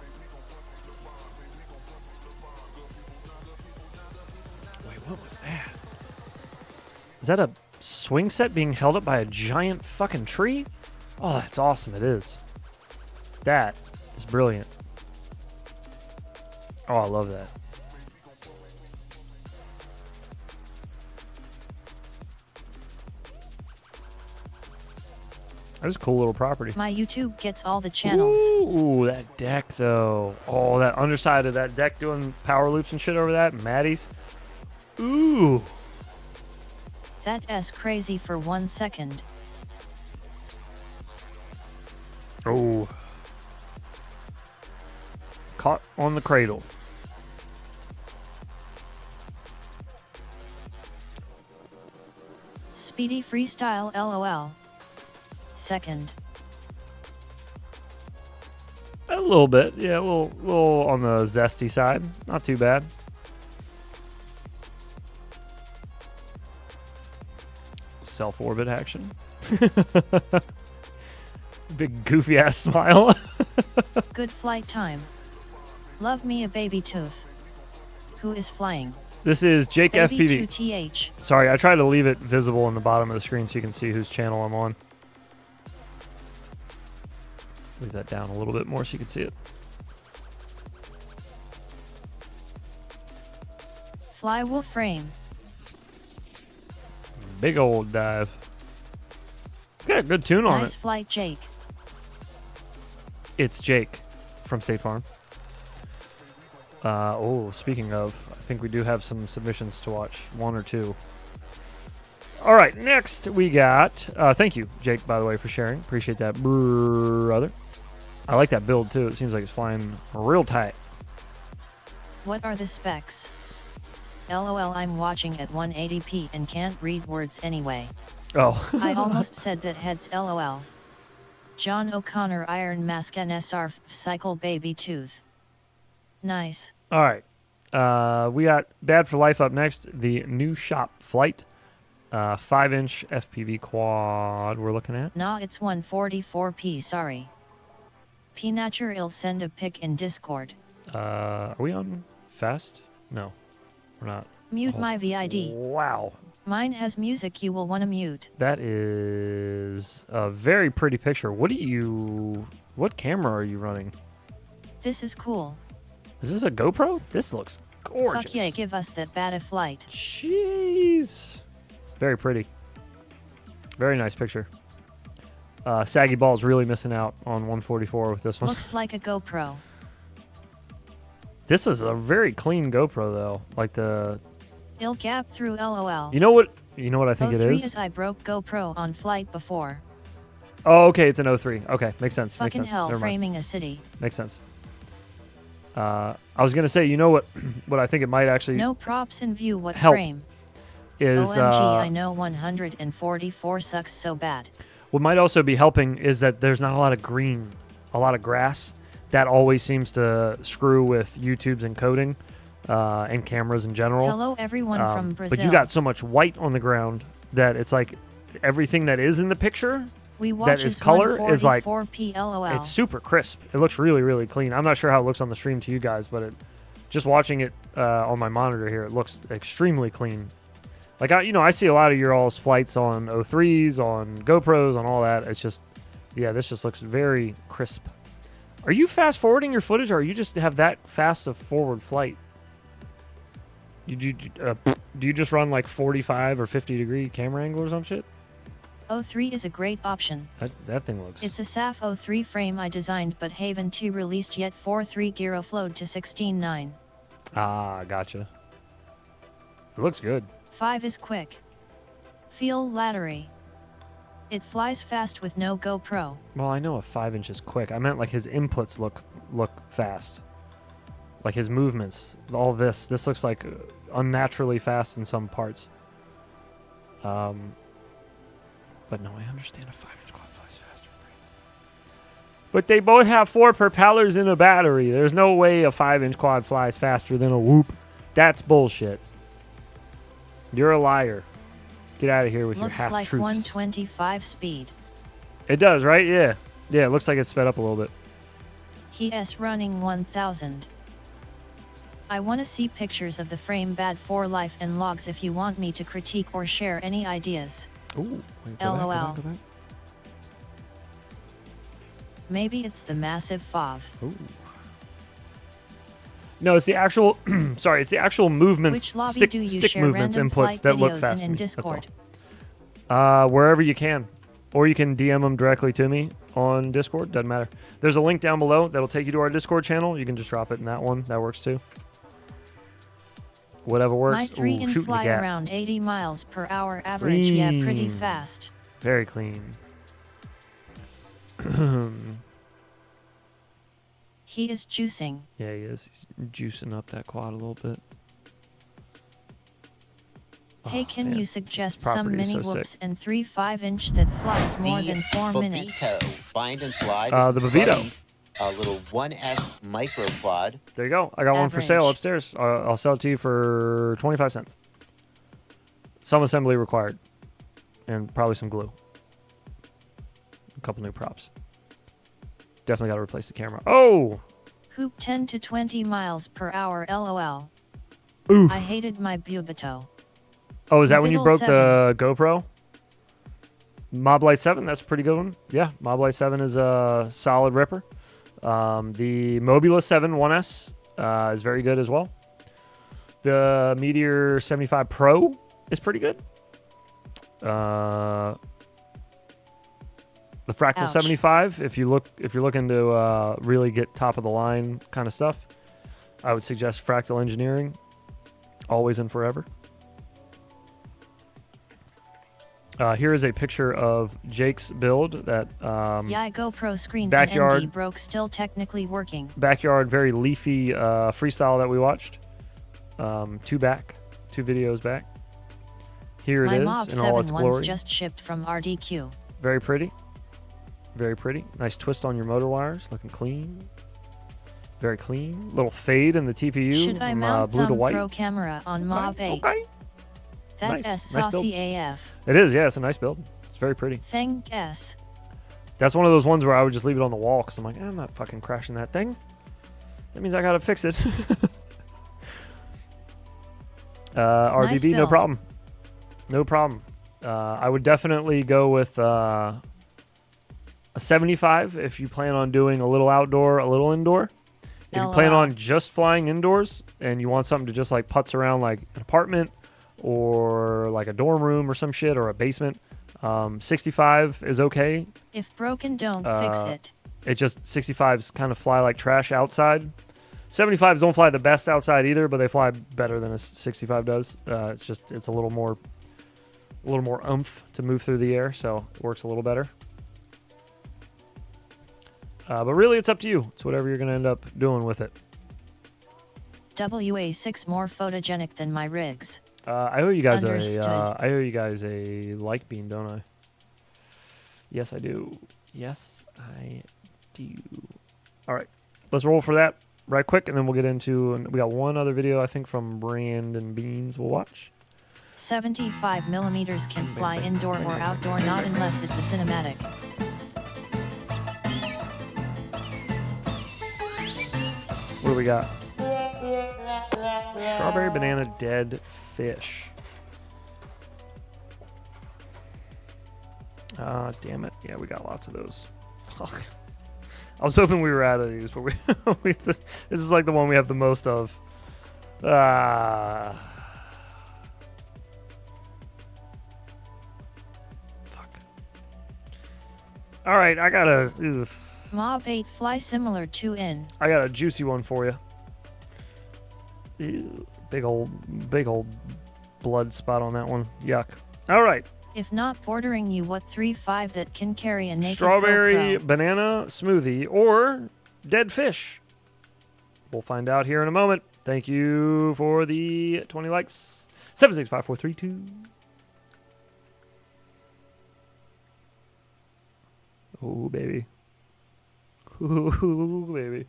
Wait, what was that? Is that a swing set being held up by a giant fucking tree? Oh, that's awesome. It is. That is brilliant. Oh, I love that. That's a cool little property. My YouTube gets all the channels. Ooh, that deck though. Oh, that underside of that deck doing power loops and shit over that. Maddie's. Ooh. That's crazy for 1 second. Oh. Caught on the cradle. Speedy freestyle LOL. Second. A little bit. Yeah, a little on the zesty side. Not too bad. Self-orbit action. Big goofy ass smile. Good flight time. Love me a baby tooth. Who is flying? This is Jake Baby FPV. 2TH. Sorry, I tried to leave it visible in the bottom of the screen so you can see whose channel I'm on. Leave that down a little bit more so you can see it. Flywheel frame. Big old dive. It's got a good tune on Nice it. flight, Jake. It's Jake from State Farm. Speaking of, I think we do have some submissions to watch. 1 or 2. All right, next we got... thank you, Jake, by the way, for sharing. Appreciate that, brother. I like that build, too. It seems like it's flying real tight. What are the specs? LOL, I'm watching at 180p and can't read words anyway. Oh. I almost said that heads LOL. John O'Connor Iron Mask NSR Cycle Baby Tooth. Nice. All right. We got Bad for Life up next. The new shop flight. 5-inch FPV quad we're looking at. Nah, it's 144p, sorry. P-Nature, I'll send a pic in Discord. Are we on fast? No, we're not. Mute my VID. Wow. Mine has music you will want to mute. That is a very pretty picture. What camera are you running? This is cool. Is this a GoPro? This looks gorgeous. Fuck yeah, give us that bad flight. Jeez. Very pretty. Very nice picture. Saggy Ball's really missing out on 144 with this one. Looks like a GoPro. This is a very clean GoPro though. Like the... Ill gap through LOL. You know what I think it is? I broke GoPro on flight before. Oh, okay, it's an 03. Okay, makes sense. Fucking makes sense. hell, Never mind. framing a city. Makes sense. I was gonna say, you know what I think it might actually no props in view. What help frame? Is OMG, I know 144 sucks so bad. What might also be helping is that there's not a lot of green, a lot of grass. That always seems to screw with YouTube's encoding and cameras in general. Hello everyone from Brazil. But you got so much white on the ground that it's like everything that is in the picture that is color is like it's super crisp. It looks really, really clean. I'm not sure how it looks on the stream to you guys, but just watching it on my monitor here, it looks extremely clean. Like I see a lot of your all's flights on 03s, on GoPros, on all that. It's just, yeah, this just looks very crisp. Are you fast forwarding your footage, or you just have that fast of forward flight? Do you just run like 45 or 50 degree camera angle or some shit? 03 is a great option. That thing looks... It's a SAF 03 frame I designed but haven't released yet. 4.3 gyro flowed to 16.9. Ah, gotcha. It looks good. 5 is quick. Feel laddery. It flies fast with no GoPro. Well, I know a 5-inch is quick. I meant like his inputs look fast. Like his movements. All this looks like unnaturally fast in some parts. But no, I understand a 5-inch quad flies faster. But they both have 4 propellers in a battery. There's no way a 5-inch quad flies faster than a Whoop. That's bullshit. You're a liar. Get out of here with your half-truths. Looks like 125 speed. It does, right? Yeah. Yeah, it looks like it's sped up a little bit. PS running 1000. I want to see pictures of the frame bad for life and logs if you want me to critique or share any ideas. Ooh. Wait, LOL. go back. Maybe it's the massive FOV. Ooh. No, it's the actual. Sorry, it's the actual movements, stick movements inputs that look fast to me. That's all. Wherever you can, or you can DM them directly to me on Discord. Doesn't matter. There's a link down below that'll take you to our Discord channel. You can just drop it in that one. That works too. Whatever works. My 3 can fly around 80 miles per hour average. Clean. Yeah, pretty fast. Very clean. He is juicing. Yeah, he is. He's juicing up that quad a little bit. Hey, can you suggest some mini whoops and 3 5-inch that flies more than 4 minutes? Bind and slide. The Babito. A little 1S micro quad. There you go. I got one for sale upstairs. I'll sell it to you for 25 cents. Some assembly required. And probably some glue. A couple new props. Definitely got to replace the camera. Oh! Hoop 10 to 20 miles per hour. LOL. Oof. I hated my Bubito. Oh, is that when you broke the GoPro? Mob Light 7, that's a pretty good one. Yeah, Mob Light 7 is a solid ripper. The Mobula 7 1S is very good as well. The Meteor 75 Pro is pretty good. The Fractal 75, if you're looking to really get top of the line kind of stuff, I would suggest Fractal Engineering, always and forever. Here is a picture of Jake's build that yeah, GoPro screen backyard and ND broke, still technically working. Backyard, very leafy freestyle that we watched. 2 videos back. Here it is in all its glory. My Mob 7 one's just shipped from RDQ. Very pretty. Very pretty. Nice twist on your motor wires. Looking clean. Very clean. Little fade in the TPU Should I from mount blue to thumb white. pro camera on Mob 8? Okay. That Nice. S Nice build. saucy AF. It is, yeah. It's a nice build. It's very pretty. Thank S. That's one of those ones where I would just leave it on the wall because I'm like, I'm not fucking crashing that thing. That means I gotta fix it. RBB, Nice no build. problem. No problem. I would definitely go with a 75 if you plan on doing a little outdoor, a little indoor. If you plan on just flying indoors and you want something to just like putz around like an apartment or like a dorm room or some shit or a basement, 65 is okay. If broken, don't fix it. It just 65s kind of fly like trash outside. 75s don't fly the best outside either, but they fly better than a 65 does. It's a little more oomph to move through the air, so it works a little better. But really, it's up to you. It's whatever you're going to end up doing with it. WA6 more photogenic than my rigs. I owe you guys Understood. a like bean, don't I? Yes, I do. Yes, I do. All right, let's roll for that right quick, and then we'll get into. We got one other video I think from Brandon Beans. We'll watch. 75 millimeters can fly indoor or outdoor, not unless it's a cinematic. What do we got? Strawberry banana dead fish. Damn it. Yeah, we got lots of those. Fuck. I was hoping we were out of these, but this is like the one we have the most of. Fuck. All right, I got a. Mob 8 fly similar to in. I got a juicy one for you. Ew, big old blood spot on that one. Yuck. All right. If not bordering you, what 3.5 that can carry a naked Strawberry GoPro? banana smoothie or dead fish. We'll find out here in a moment. Thank you for the 20 likes. 765-432. Oh, baby. Ooh, baby.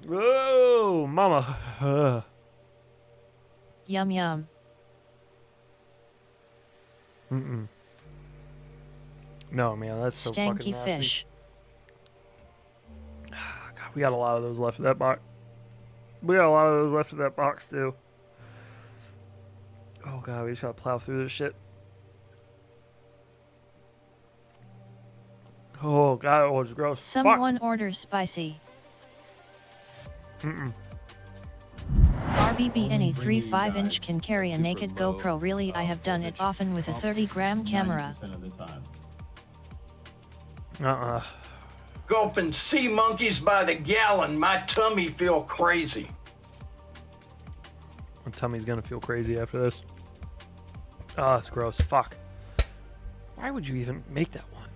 Oh, mama. Yum yum. Mm-mm. No, man, that's so fucking Stanky nasty. fish. God, we got a lot of those left in that box. We got a lot of those left in that box, too. Oh, God, we just gotta plow through this shit. Oh, God, oh, it's gross. Someone order spicy. Mm-mm. RBB any 3.5-inch can carry a naked GoPro. Really, I have done it often with a 30-gram camera. Gulping sea monkeys by the gallon, my tummy feel crazy. My tummy's gonna feel crazy after this. Oh, it's gross. Fuck. Why would you even make that one?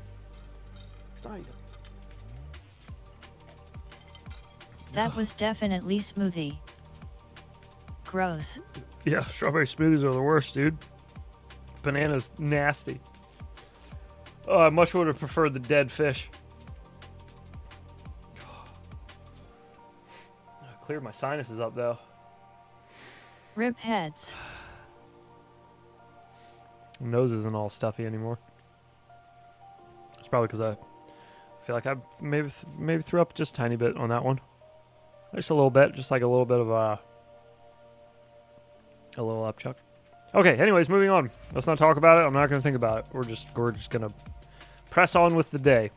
It's not even. That was definitely smoothie. Gross. Yeah, strawberry smoothies are the worst, dude. Banana's nasty. Oh, I much would have preferred the dead fish. I cleared my sinuses up, though. Rib heads. My nose isn't all stuffy anymore. It's probably because I feel like I maybe threw up just a tiny bit on that one. Just a little bit, just like a little bit of a little upchuck. Okay, anyways, moving on. Let's not talk about it. I'm not going to think about it. We're just going to press on with the day.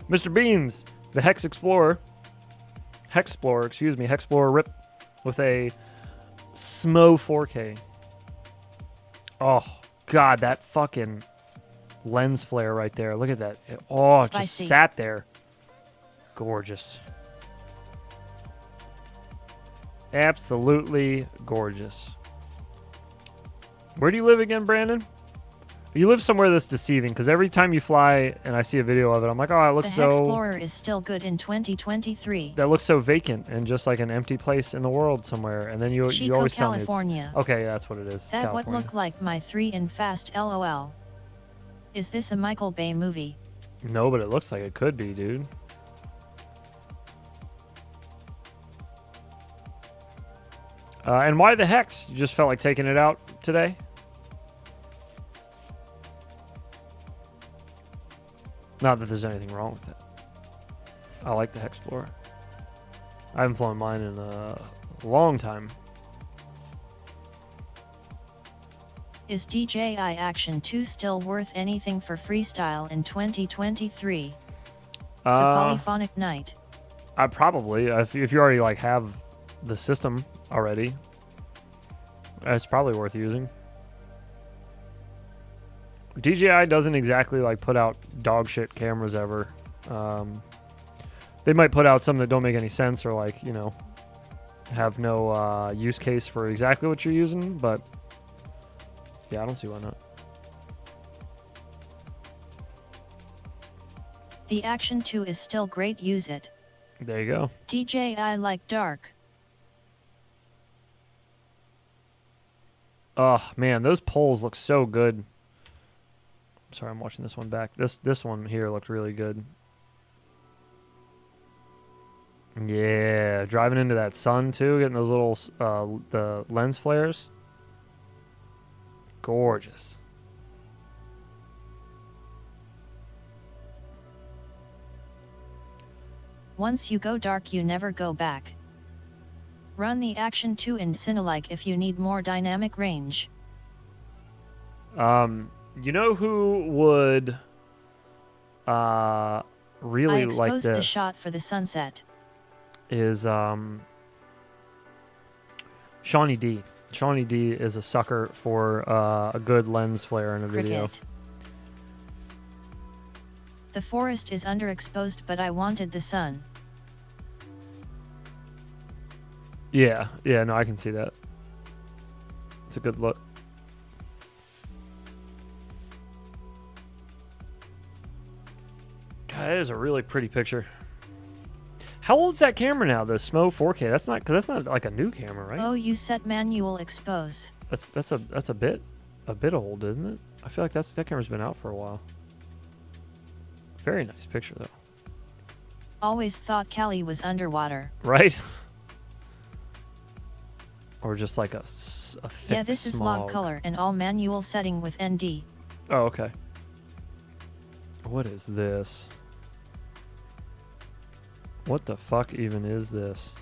Mr. Beans, the Hex Explorer RIP with a SMO 4K. Oh, God, that fucking lens flare right there. Look at that. It just sat there. Gorgeous. Absolutely gorgeous. Where do you live again, Brandon? You live somewhere that's deceiving, because every time you fly and I see a video of it, I'm like, oh, it looks The Explorer is still good in 2023. That looks so vacant and just like an empty place in the world somewhere. And then you always tell me California. it's... Okay, that's what it is. That would look like my 3 in fast LOL. Is this a Michael Bay movie? No, but it looks like it could be, dude. And why the hex? You just felt like taking it out today? Not that there's anything wrong with it. I like the Hexplorer. I haven't flown mine in a long time. Is DJI Action 2 still worth anything for freestyle in 2023? The Polyphonic Night. I probably, if you already like have the system already, it's probably worth using. DJI doesn't exactly like put out dog shit cameras ever. They might put out some that don't make any sense or like, you know, have no use case for exactly what you're using, but yeah, I don't see why not. The Action 2 is still great, use it. There you go. DJI like dark. Oh man, those poles look so good. Sorry, I'm watching this one back. This one here looked really good. Yeah, driving into that sun too, getting those little the lens flares. Gorgeous. Once you go dark, you never go back. Run the Action 2 in Cinelike if you need more dynamic range. You know who would really I like exposed the this shot for the sunset. is Shawnee D. Shawnee D is a sucker for a good lens flare in a video. Cricket. The forest is underexposed, but I wanted the sun. Yeah, no, I can see that. It's a good look. God, that is a really pretty picture. How old's that camera now? The Smo 4K. That's not like a new camera, right? Oh, you set manual expose. That's a bit old, isn't it? I feel like that camera's been out for a while. Very nice picture though. Always thought Cali was underwater. Right? Or just like a thick Yeah, this is log smog. color and all manual setting with ND. Oh, okay. What is this? What the fuck even is this?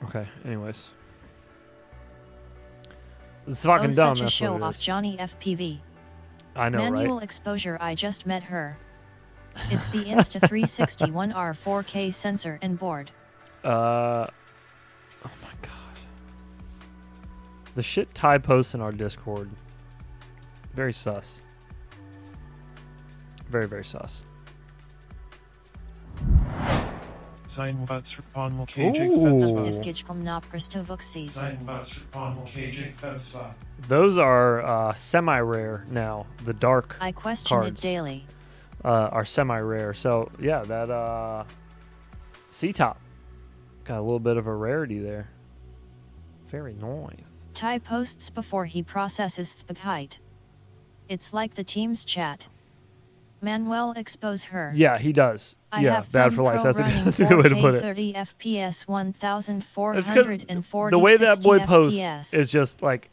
Okay, anyways. It's fucking dumb, Such a that's show what it off, is. Johnny FPV. I know, Manual right? exposure, I just met her. It's the Insta361R 4K sensor and board. Oh my god. The shit Ty posts in our Discord. Very sus. Very, very sus. Those are semi-rare now. The dark I question cards it daily. are semi-rare. So yeah, that C-top got a little bit of a rarity there. Very nice. Ty posts before he processes the height. It's like the Teams chat. Manuel expose her. Yeah, he does. I Yeah, have bad for Film life. Pro That's a good way to put it. 30 FPS, It's 1440 the way that boy posts FPS. is just like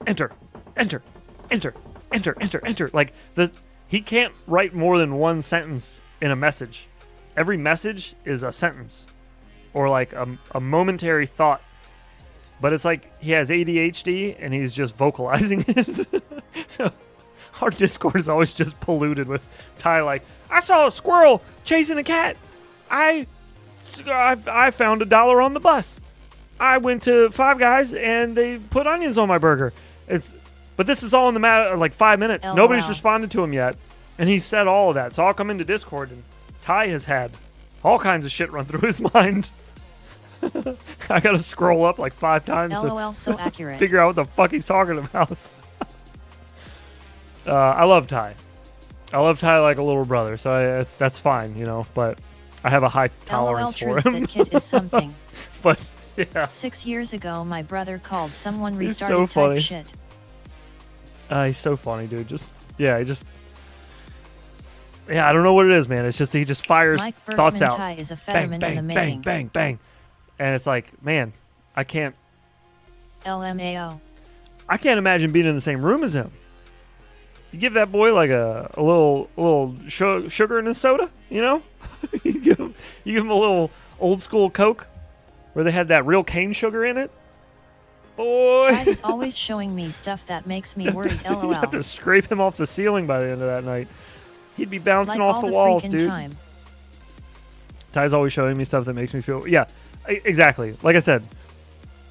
enter, enter, enter, enter, enter, enter. Like he can't write more than one sentence in a message. Every message is a sentence or like a momentary thought. But it's like he has ADHD and he's just vocalizing it. So our Discord is always just polluted with Ty like, I saw a squirrel chasing a cat. I found $1 on the bus. I went to Five Guys and they put onions on my burger. But this is all in the matter of like 5 minutes. LOL. Nobody's responded to him yet. And he said all of that. So I'll come into Discord and Ty has had all kinds of shit run through his mind. I gotta scroll up like 5 times LOL, to so accurate. figure out what the fuck he's talking about. I love Ty. I love Ty like a little brother, so that's fine, you know. But I have a high tolerance LOL, for truth, him. that kid is something. But yeah, 6 years ago, my brother called someone He's restarted so type funny. shit. He's so funny, dude. Yeah, I don't know what it is, man. It's just he just fires Mike thoughts Bergman out. Ty is a Bang, Fetterman in bang, the bang, making. bang, bang, and it's like, man, I can't LMAO. imagine being in the same room as him. You give that boy like a little sugar in his soda, you know? you give him a little old school Coke where they had that real cane sugar in it. Boy, Ty is always showing me stuff that makes me worried. you'd have LOL. to scrape him off the ceiling by the end of that night. He'd be bouncing Like off all the the walls, freaking dude. time. Ty's always showing me stuff that makes me feel... Yeah, exactly. Like I said,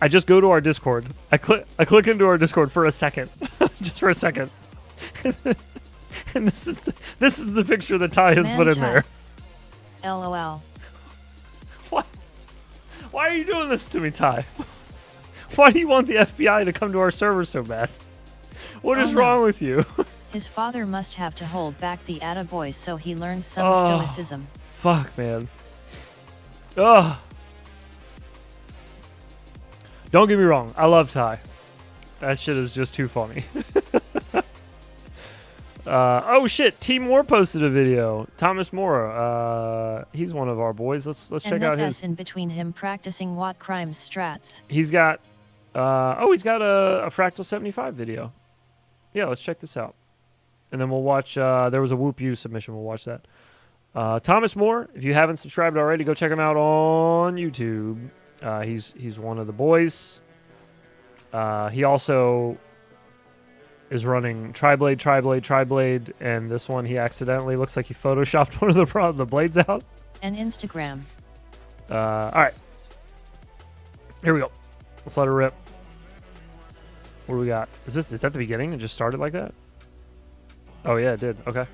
I just go to our Discord. I click into our Discord for a second. Just for a second. And this is the picture that Ty has Man, put in Ty. there. LOL. Why are you doing this to me, Ty? Why do you want the FBI to come to our server so bad? What is no. wrong with you? His father must have to hold back the attaboys so he learns some Oh. stoicism. Fuck, man. Ugh. Don't get me wrong. I love Ty. That shit is just too funny. Oh shit! T Moore posted a video. Thomas Moore. He's one of our boys. Let's check and out that his. S in between him practicing what crimes strats. He's got. He's got a Fractal 75 video. Yeah, let's check this out. And then we'll watch. There was a Whoop U submission. We'll watch that. Thomas Moore. If you haven't subscribed already, go check him out on YouTube. He's one of the boys. He also is running Tri-Blade, and this one he accidentally looks like he photoshopped one of the blades out. And Instagram. All right, here we go. Let's let her rip. What do we got? Is that the beginning? It just started like that? Oh yeah, it did. Okay.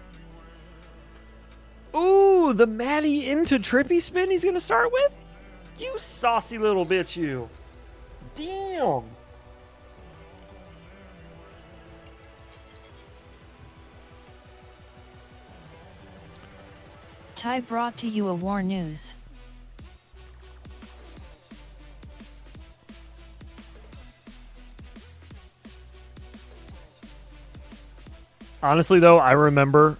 Ooh, the Maddie into Trippy spin he's gonna start with? You saucy little bitch, you. Damn. Ty brought to you a war news. Honestly, though, I remember.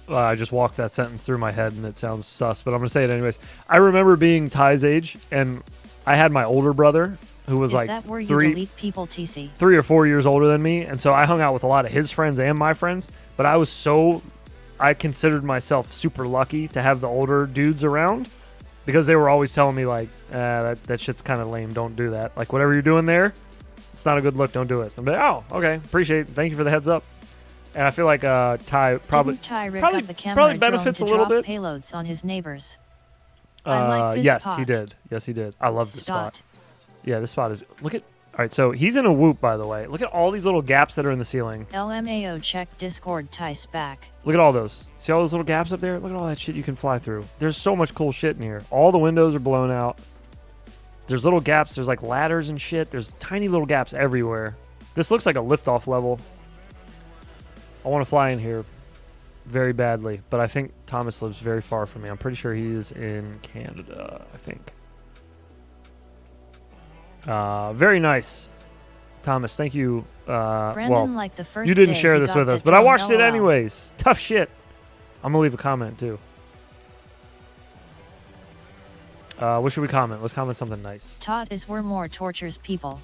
I just walked that sentence through my head, and it sounds sus, but I'm gonna say it anyways. I remember being Ty's age, and I had my older brother who was Is like that where you 3 delete people, TC? or 4 years older than me, and so I hung out with a lot of his friends and my friends. But I considered myself super lucky to have the older dudes around because they were always telling me like, that shit's kind of lame. Don't do that. Like whatever you're doing there, it's not a good look. Don't do it. I'm like, oh, okay, appreciate it. Thank you for the heads up. And I feel like Ty probably Didn't Ty rig probably, up the camera probably drone benefits to a little drop bit. payloads on his neighbors. I like this Yes, spot. he did. Yes, he did. I love this spot. Spot. Yeah, this spot is. Look at. All right, so he's in a whoop, by the way. Look at all these little gaps that are in the ceiling. LMAO check Discord Ty's back. Look at all those. See all those little gaps up there? Look at all that shit you can fly through. There's so much cool shit in here. All the windows are blown out. There's little gaps. There's like ladders and shit. There's tiny little gaps everywhere. This looks like a liftoff level. I want to fly in here very badly, but I think Thomas lives very far from me. I'm pretty sure he is in Canada, I think. Very nice. Thomas, thank you. Brandon, like the first you didn't day share he this got with us, that but I drone, watched it LOL. anyways. Tough shit. I'm going to leave a comment, too. What should we comment? Let's comment something nice. Todd is where more tortures people.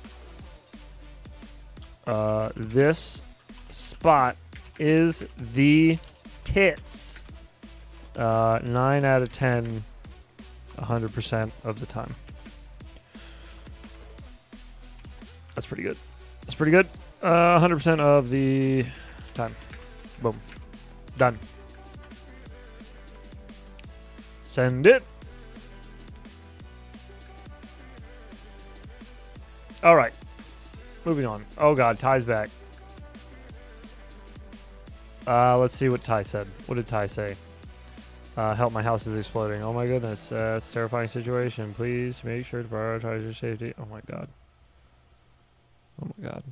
This spot is the tits. 9 out of 10, 100% of the time. That's pretty good. That's pretty good. 100% of the time. Boom. Done. Send it. All right. Moving on. Oh, God. Ty's back. Let's see what Ty said. What did Ty say? Help, my house is exploding. Oh, my goodness. It's a terrifying situation. Please make sure to prioritize your safety. Oh, my God. Oh, my God.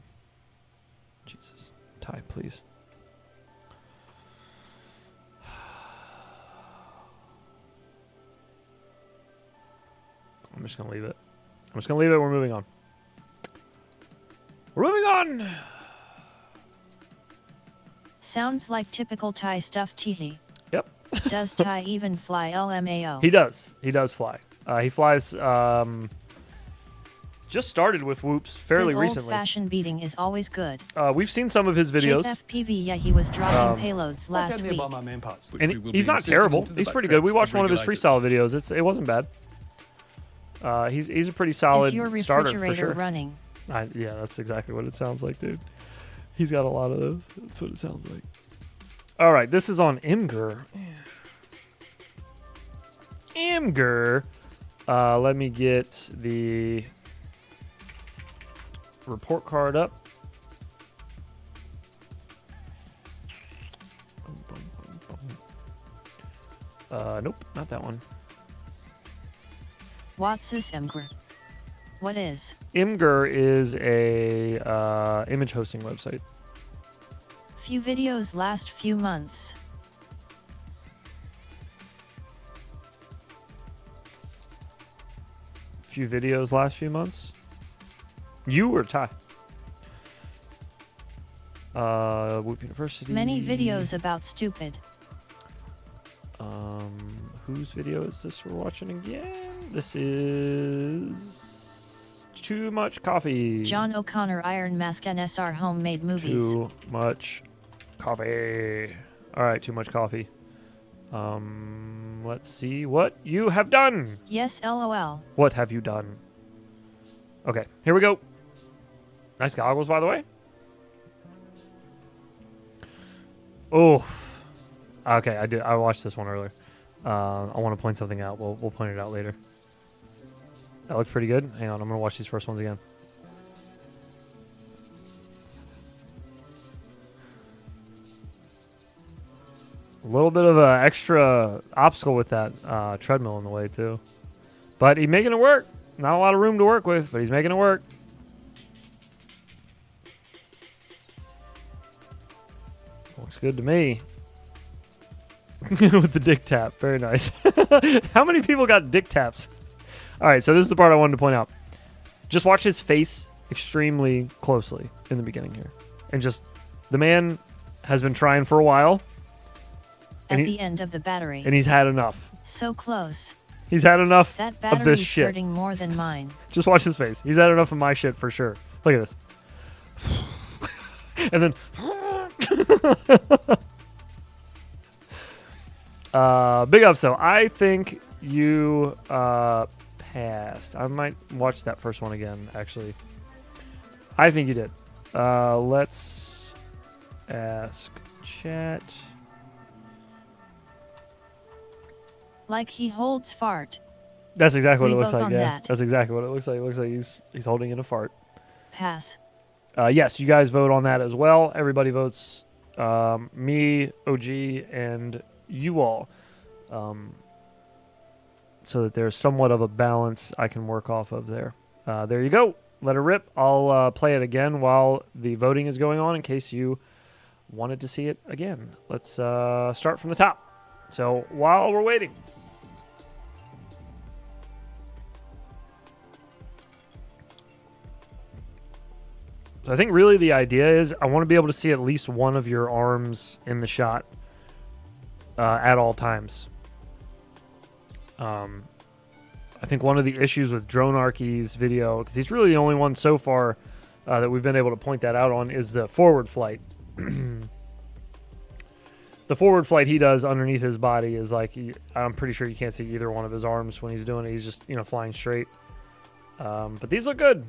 Jesus. Ty, please. I'm just gonna leave it. I'm just gonna leave it. We're moving on. We're moving on. Sounds like typical Thai stuff, Teehee. Yep. Does Thai even fly LMAO? He does. He does fly. He flies. Just started with whoops fairly good recently. Old-fashioned beating is always good. We've seen some of his videos. Jake FPV, yeah, he was dropping payloads last week. And he's not terrible. He's pretty good. We watched one of his freestyle videos. It wasn't bad. He's a pretty solid is your starter for refrigerator sure. running? Yeah, that's exactly what it sounds like, dude. He's got a lot of those. That's what it sounds like. All right, this is on Imgur. Imgur. Let me get the report card up. Nope, not that one. What's this Imgur? What is? Imgur is a image hosting website. Few videos last few months. Few videos last few months. You or Ty? Whoop University. Many videos about stupid. Whose video is this we're watching again? This is Too Much Coffee. John O'Connor Iron Mask NSR homemade movies. Too much coffee. All right, Too Much Coffee. Let's see what you have done. Yes, LOL. What have you done? Okay, here we go. Nice goggles, by the way. Oh, okay. I watched this one earlier. I want to point something out. We'll point it out later. That looks pretty good. Hang on, I'm gonna watch these first ones again. A little bit of an extra obstacle with that treadmill in the way too, but he's making it work. Not a lot of room to work with, but he's making it work. Looks good to me. With the dick tap. Very nice. How many people got dick taps? All right, so this is the part I wanted to point out. Just watch his face extremely closely in the beginning here. And just, the man has been trying for a while. At the end of the battery. And he's had enough. So close. He's had enough that of this shit. Hurting more than mine. Just watch his face. He's had enough of my shit for sure. Look at this. And then... big up, so I think you passed. I might watch that first one again, actually. I think you did. Let's ask chat. Like he holds fart. That's exactly what it looks vote like, on yeah. that. That's exactly what it looks like. It looks like he's holding in a fart. Pass. Yes, you guys vote on that as well. Everybody votes me, OG, and you all. So that there's somewhat of a balance I can work off of there. There you go. Let her rip. I'll play it again while the voting is going on in case you wanted to see it again. Let's start from the top. So while we're waiting. So I think really the idea is I want to be able to see at least one of your arms in the shot at all times. I think one of the issues with Dronarchy's video, because he's really the only one so far that we've been able to point that out on, is the forward flight. The forward flight he does underneath his body is like, I'm pretty sure you can't see either one of his arms when he's doing it. He's just, flying straight. But these look good.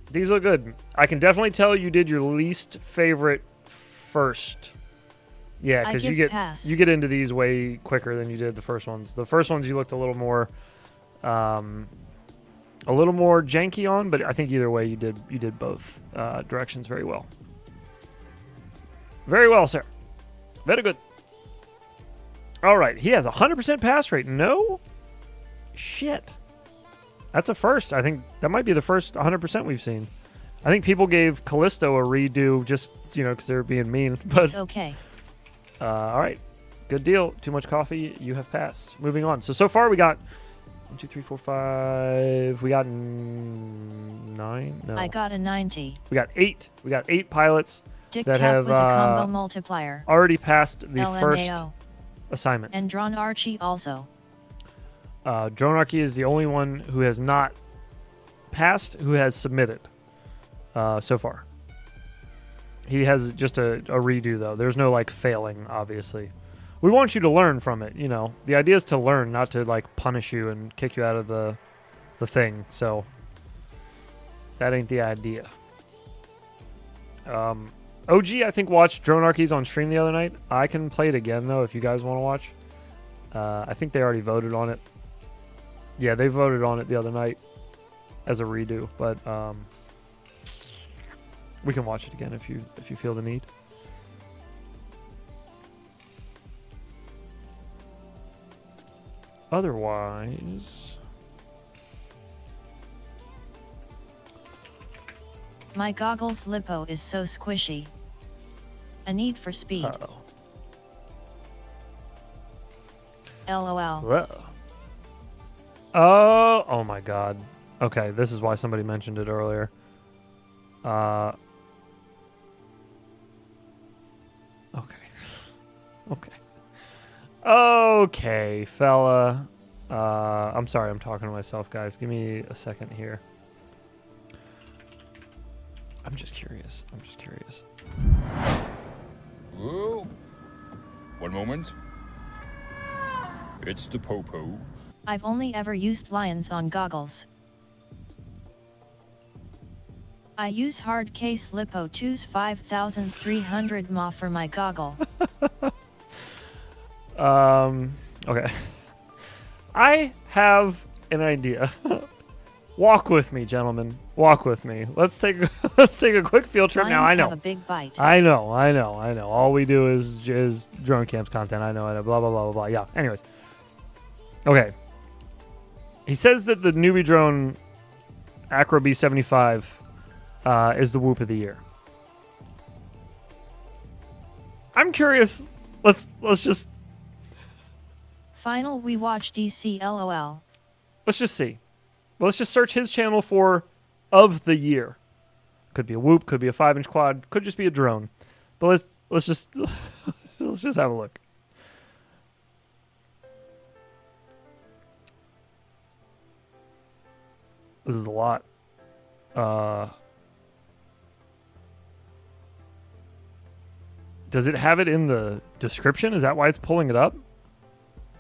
These look good. I can definitely tell you did your least favorite first. Yeah, because you get into these way quicker than you did the first ones. The first ones you looked a little more janky on, but I think either way you did both directions very well. Very well, sir. Very good. All right, he has 100% pass rate. No shit. That's a first. I think that might be the first 100% we've seen. I think people gave Callisto a redo just, because they were being mean. But it's okay. All right. Good deal. Too much coffee. You have passed. Moving on. So far we got 1, 2, 3, 4, 5. We got 9. No, I got a 90. we got 8. We got 8 pilots Dick that Tap have was a combo multiplier. already passed the first LMAO. assignment. And Drawn Archie also. Dronarchy is the only one who has not passed, who has submitted so far. He has just a redo, though. There's no, like, failing, obviously. We want you to learn from it, you know. The idea is to learn, not to, like, punish you and kick you out of the thing. So, that ain't the idea. OG, I think, watched Dronarchy's on stream the other night. I can play it again, though, if you guys want to watch. I think they already voted on it. Yeah, they voted on it the other night as a redo, but we can watch it again if you feel the need. Otherwise, My goggles lipo is so squishy. A need for speed. LOL. Whoa. Oh my god. Okay, this is why somebody mentioned it earlier. Okay. Okay, fella. I'm sorry, I'm talking to myself, guys. Give me a second here. I'm just curious. Whoa. One moment. It's the Popo. I've only ever used lions on goggles. I use hard case Lipo 2's 5300 mAh for my goggle. Okay. I have an idea. Walk with me, gentlemen. Walk with me. Let's take a quick field trip. Lions now I know. have a big bite. I know. All we do is drone camps content. I know. Blah blah blah blah blah. Yeah. Anyways. Okay. He says that the newbie drone Acro B75 is the whoop of the year. I'm curious. Let's just Final we watch DC LOL. let's just see. Let's just search his channel for of the year. Could be a whoop, could be a 5-inch quad, could just be a drone. But let's just let's just have a look. This is a lot. Does it have it in the description? Is that why it's pulling it up?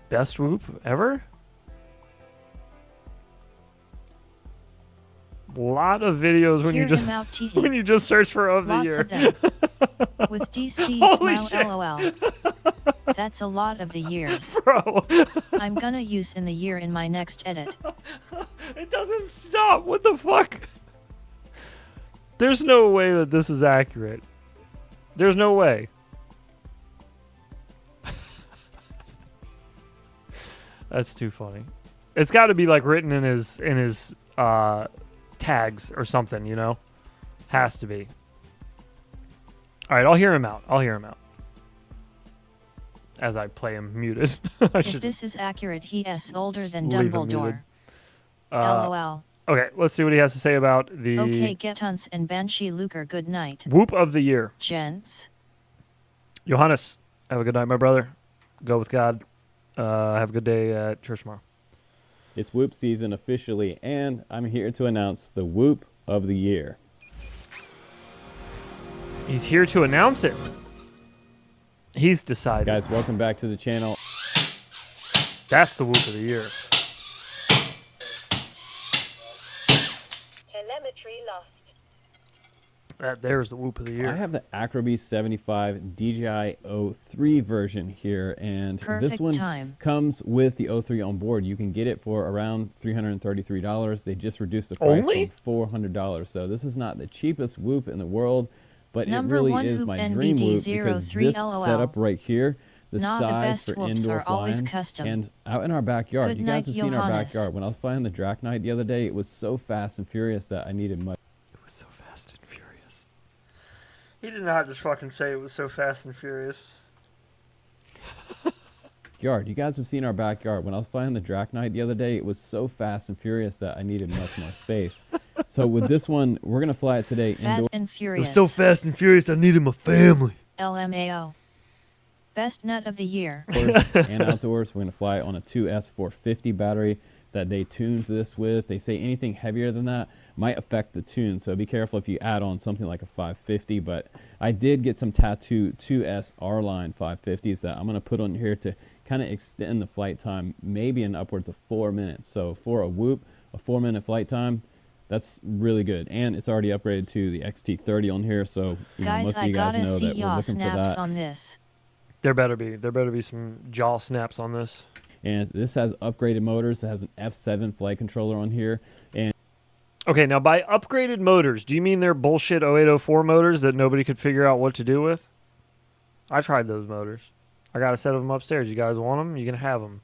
Best whoop ever? A lot of videos when Hear you just him out, teehee. when you just search for of the Lots year. of them. With DC Holy smile shit. LOL. That's a lot of the years. Bro. I'm gonna use in the year in my next edit. It doesn't stop. What the fuck? There's no way that this is accurate. There's no way. That's too funny. It's got to be like written in his tags or something, you know? Has to be. All right, I'll hear him out. As I play him muted. If this is accurate, he is older than leave him muted. Dumbledore. LOL. Okay, let's see what he has to say about the Okay, Get Hunts and Banshee Luker, good night. whoop of the year. Gents. Johannes, have a good night, my brother. Go with God. Have a good day at church tomorrow. It's whoop season officially, and I'm here to announce the whoop of the year. He's here to announce it. He's decided. Guys, welcome back to the channel. That's the whoop of the year. Telemetry lost. There's the whoop of the year. I have the Acro B75 DJI O3 version here, and this Perfect one time. comes with the O3 on board. You can get it for around $333. They just reduced the price Only? from $400. So this is not the cheapest whoop in the world, but Number it really one is whoop my dream whoop because NBD03 this LOL. setup right here, the Nah, the size best for whoops indoor are always flying, custom. and out in our backyard. Good You guys night, have seen our Johannes. backyard. When I was flying the Drac Knight the other day, it was so fast and furious that I needed much. It was so fast and furious. He did not just fucking say it was so fast and furious. backyard. You guys have seen our backyard. When I was flying the Draknite the other day, it was so fast and furious that I needed much more space. So with this one, we're going to fly it today indoors. And Furious. It was so fast and furious, I needed my family. LMAO. Best nut of the year. And outdoors, we're going to fly it on a 2S450 battery that they tuned this with. They say anything heavier than that might affect the tune, so be careful if you add on something like a 550. But I did get some Tattoo 2S R-Line 550s that I'm going to put on here to kind of extend the flight time, maybe in upwards of 4 minutes. So for a Whoop, a 4-minute flight time, that's really good. And it's already upgraded to the XT30 on here, so most of you guys know that we're looking for that. On this. There better be some jaw snaps on this. And this has upgraded motors. It has an F7 flight controller on here. And okay, now by upgraded motors, do you mean they're bullshit 0804 motors that nobody could figure out what to do with? I tried those motors. I got a set of them upstairs. You guys want them? You can have them.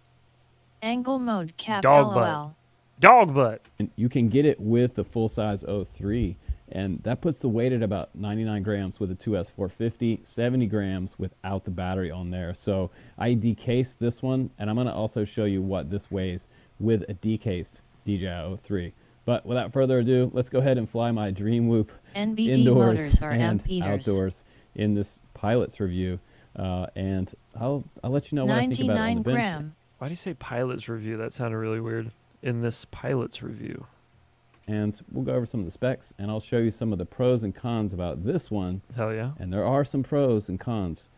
Angle mode cap Dog LOL. butt. Dog butt. And you can get it with the full-size 03. And that puts the weight at about 99 grams with a 2S450, 70 grams without the battery on there. So I decased this one, and I'm going to also show you what this weighs with a decased DJI 03. But without further ado, let's go ahead and fly my Dream Whoop NBD indoors motors are and amperes. outdoors in this pilot's review. And I'll let you know what I think about it on the bench. gram. Why do you say pilot's review? That sounded really weird. In this pilot's review. And we'll go over some of the specs, and I'll show you some of the pros and cons about this one. Hell yeah. And there are some pros and cons.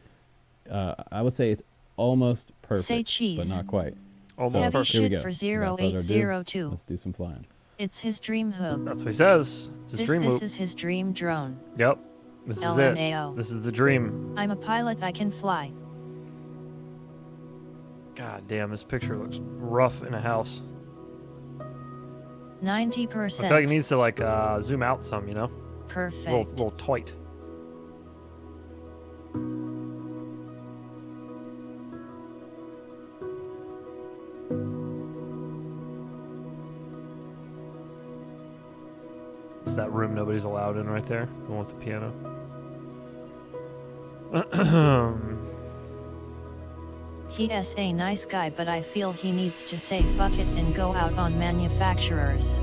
I would say it's almost perfect, Say cheese. but not quite. Almost So, Heavy perfect. here we shit go. for Without further ado, 0802. let's do some flying. It's his dream hoop. That's what he says. It's his dream This whoop. is his dream drone. Yep. This is LMAO. it. This is the dream. I'm a pilot, I can fly. God damn, this picture looks rough in a house. 90%. I feel like it needs to like zoom out some, you know? Perfect. Little tight. It's that room nobody's allowed in right there. The one with the piano. He is a nice guy, but I feel he needs to say fuck it and go out on manufacturers.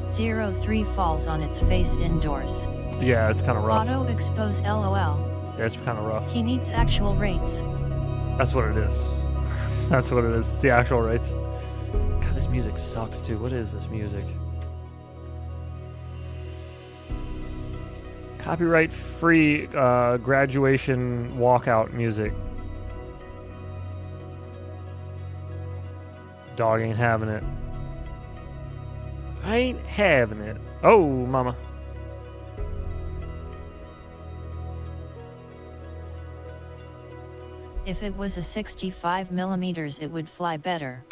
03 falls on its face indoors. Yeah, it's kind of rough. Auto expose LOL. Yeah, it's kind of rough. He needs actual rates. That's what it is. That's what it is. It's the actual rates. God, this music sucks too. What is this music? Copyright free graduation walkout music. Dog ain't having it. I ain't having it. Oh, mama. If it was a 65 millimeters, it would fly better.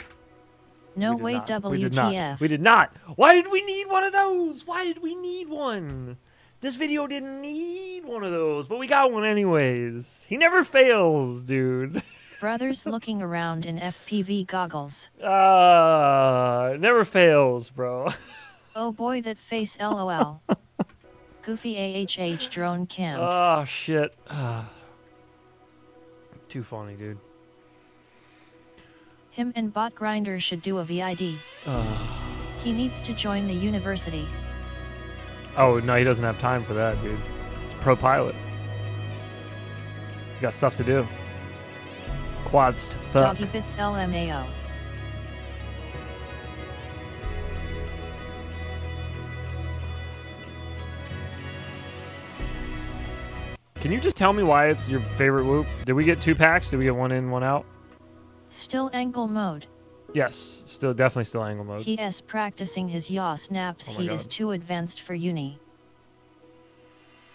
No way, We did not. WTF. We did not. Why did we need one of those? Why did we need one? This video didn't need one of those, but we got one anyways. He never fails, dude. Brothers looking around in FPV goggles. It never fails, bro. Oh boy, that face LOL. Goofy AHH drone cams. Oh, shit. Too funny, dude. Him and Bot Grinder should do a VID. He needs to join the university. Oh, no, he doesn't have time for that, dude. He's a pro pilot. He's got stuff to do. Quads to fuck. Doggy Bits LMAO. Can you just tell me why it's your favorite Whoop? Did we get 2 packs? Did we get one in, one out? Still angle mode. Yes, definitely still angle mode. He is practicing his yaw snaps. Oh my He God. is too advanced for uni.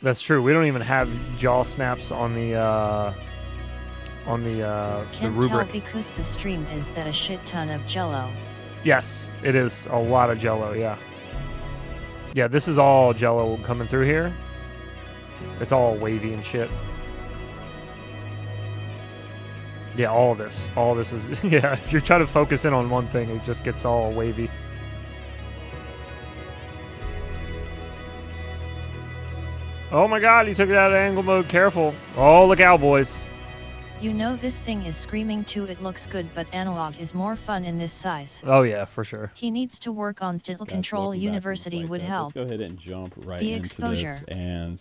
That's true. We don't even have jaw snaps on the Can't rubric. tell because the stream is that a shit ton of jello. Yes, it is a lot of jello, yeah. Yeah, this is all jello coming through here. It's all wavy and shit. Yeah, all this is, yeah, if you're trying to focus in on one thing, it just gets all wavy. Oh my God, he took it out of angle mode, careful. Oh, look out, boys. You know this thing is screaming too. It looks good, but analog is more fun in this size. Oh yeah, for sure. He needs to work on Title Control. welcome back to the University Flight would Test. help. Let's go ahead and jump right The into exposure. this, and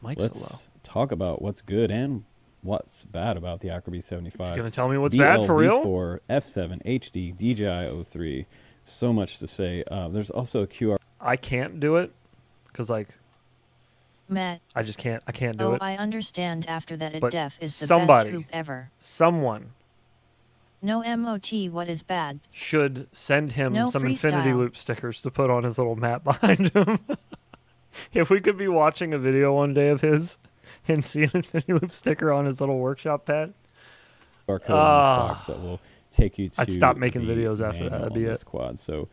mic's let's so low. talk about what's good and what's bad about the Acroby 75. You gonna tell me what's bad for real? For F7 HD DJI 03. So much to say. There's also a QR. I can't do it because like Matt. I just can't. I can't do Oh, it. I understand. After that, But def is the somebody, best hoop ever. Someone No MOT. What is bad? should send him No some Infinity freestyle. Loop stickers to put on his little map behind him. If we could be watching a video one day of his and see an Infinity Loop sticker on his little workshop pad. QR code in this box that will take you to. I'd stop making the videos after that. manual That'd be on it. this quad. So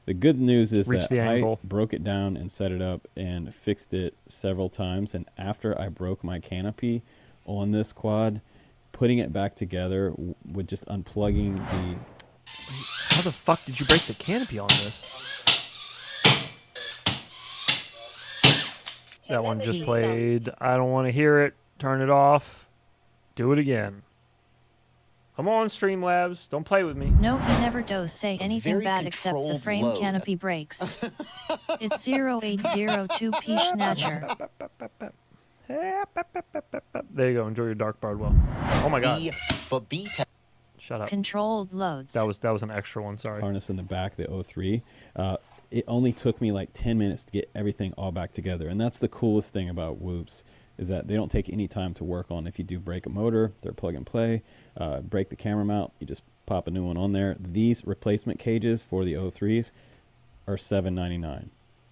the good news is Reach that the I angle. broke it down and set it up and fixed it several times. And after I broke my canopy on this quad, putting it back together with just unplugging the. How the fuck did you break the canopy on this? That one just played. I don't want to hear it. Turn it off. Do it again. Come on, Streamlabs. Don't play with me. No, he never does say anything very bad except the controlled frame load. canopy breaks. It's 0802P Schnatcher. There you go. Enjoy your dark Bardwell. Oh my god. Shut up. Controlled loads. That was an extra one. Sorry. Harness in the back, the 03. It only took me like 10 minutes to get everything all back together. And that's the coolest thing about Whoops, is that they don't take any time to work on. If you do break a motor, they're plug and play. Break the camera mount, you just pop a new one on there. These replacement cages for the 03s are $7.99.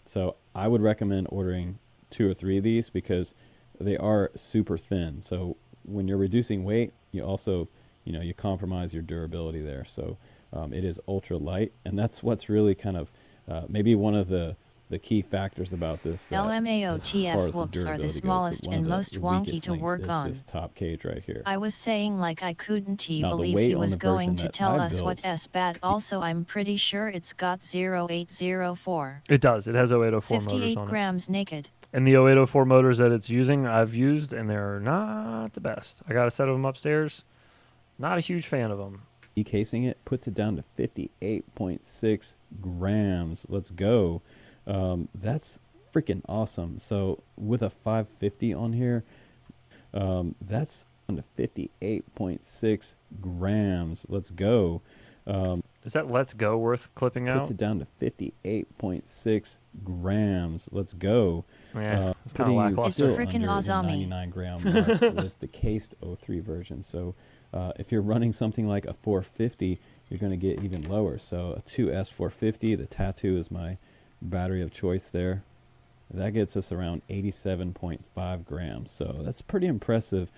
So I would recommend ordering 2 or 3 of these because they are super thin. So when you're reducing weight, you also, you compromise your durability there. So it is ultra light, and that's what's really kind of maybe one of the key factors about this. LMAOTF whoops are the smallest and most wonky to work on. This top cage right here. I was saying like I couldn't Now, the believe weight he on was the going version to that tell I us built- what S bad. Also, I'm pretty sure it's got 0804. It does. It has 0804 motors 58 on it. grams naked. And the 0804 motors that it's using, I've used, and they're not the best. I got a set of them upstairs. Not a huge fan of them. Decasing it puts it down to 58.6 grams. Let's go. That's freaking awesome. So with a 550 on here, that's down to 58.6 grams. Let's go. Is that Let's Go worth clipping out? Puts it down to 58.6 grams. Let's go. Yeah, it's kinda putting you lackluster. still It's frickin' under the Azami. 99 gram mark with the cased 03 version. So if you're running something like a 450, you're going to get even lower. So a 2S 450, the Tattoo is my battery of choice there. That gets us around 87.5 grams. So that's pretty impressive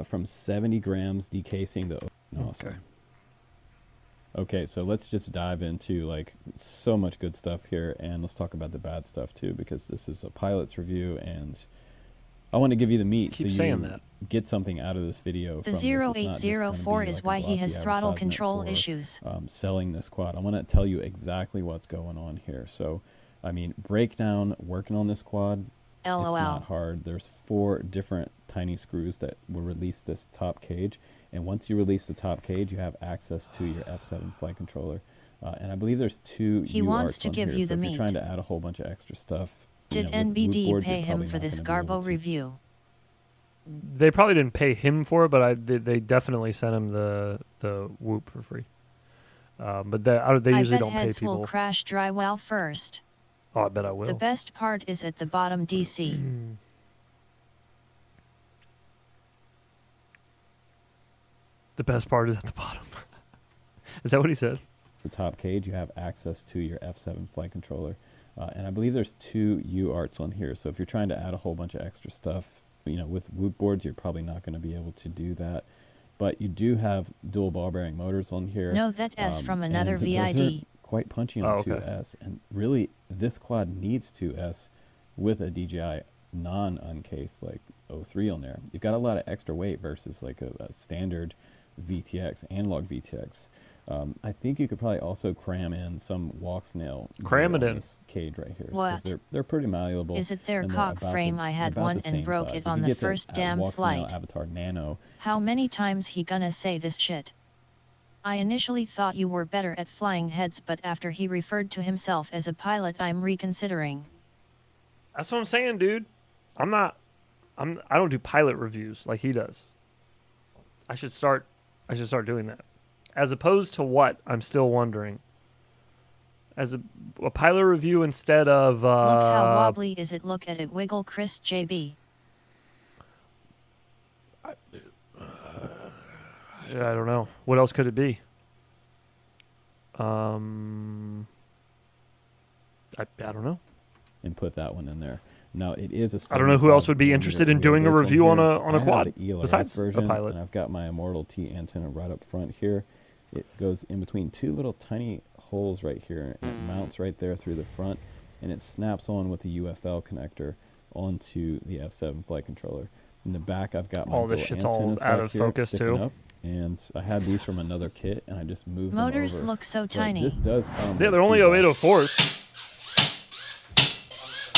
from 70 grams decasing to awesome. Okay. Okay, so let's just dive into like so much good stuff here, and let's talk about the bad stuff too, because this is a pilot's review, and I want to give you the meat Keep so saying you that. get something out of this video. The from this. It's not just gonna be 0804 is like a why he glossy has throttle advertisement control for, issues. selling this quad. I want to tell you exactly what's going on here. So, I mean, breakdown working on this quad. LOL. It's not hard. There's 4 different tiny screws that will release this top cage. And once you release the top cage, you have access to your F7 flight controller. And I believe there's 2 He UARTs wants to on give here. you So the if meat. you're trying to add a whole bunch of extra stuff, Did with root NBD boards, pay you're him probably for not this gonna be able Garbo to. review? They probably didn't pay him for it, but they definitely sent him the Whoop for free. But they I usually bet don't pay heads will people. crash drywall first. Oh, I bet I will. The best part is at the bottom DC. The best part is at the bottom. Is that what he said? The top cage, you have access to your F7 flight controller. And I believe there's 2 UARTs on here. So if you're trying to add a whole bunch of extra stuff, with Whoop boards, you're probably not going to be able to do that. But you do have dual ball bearing motors on here. No, that S from and another those are VID. quite punchy on Oh, okay. 2S. And really, this quad needs 2S with a DJI non-uncased like 03 on there. You've got a lot of extra weight versus like a standard VTX, analog VTX. I think you could probably also cram in some walk snail. Cram it gear on in. this cage right here. What? They're pretty malleable. Is it their and they're cock about frame? the- I had about one the and same broke size. it If on you the get first damn walk snail flight. Avatar Nano. How many times he gonna say this shit? I initially thought you were better at flying heads, but after he referred to himself as a pilot, I'm reconsidering. That's what I'm saying, dude. I don't do pilot reviews like he does. I should start doing that. As opposed to what? I'm still wondering. As a pilot review instead of Look how wobbly is it? Look at it wiggle, Chris JB. I don't know. What else could it be? I don't know. And put that one in there. Now it is a. I don't know who else would be 75 interested in millimeter doing a wheelbase review on here. a I have quad the ELRS besides a version, pilot. And I've got my Immortal T antenna right up front here. It goes in between two little tiny holes right here. It mounts right there through the front, and it snaps on with the UFL connector onto the F7 flight controller. In the back, I've got my All this dual shit's all antennas out back of here focus, sticking too. up, and I had these from another kit, and I just moved Motors them over. look so But tiny. This does come Yeah, with they're only two 0804s.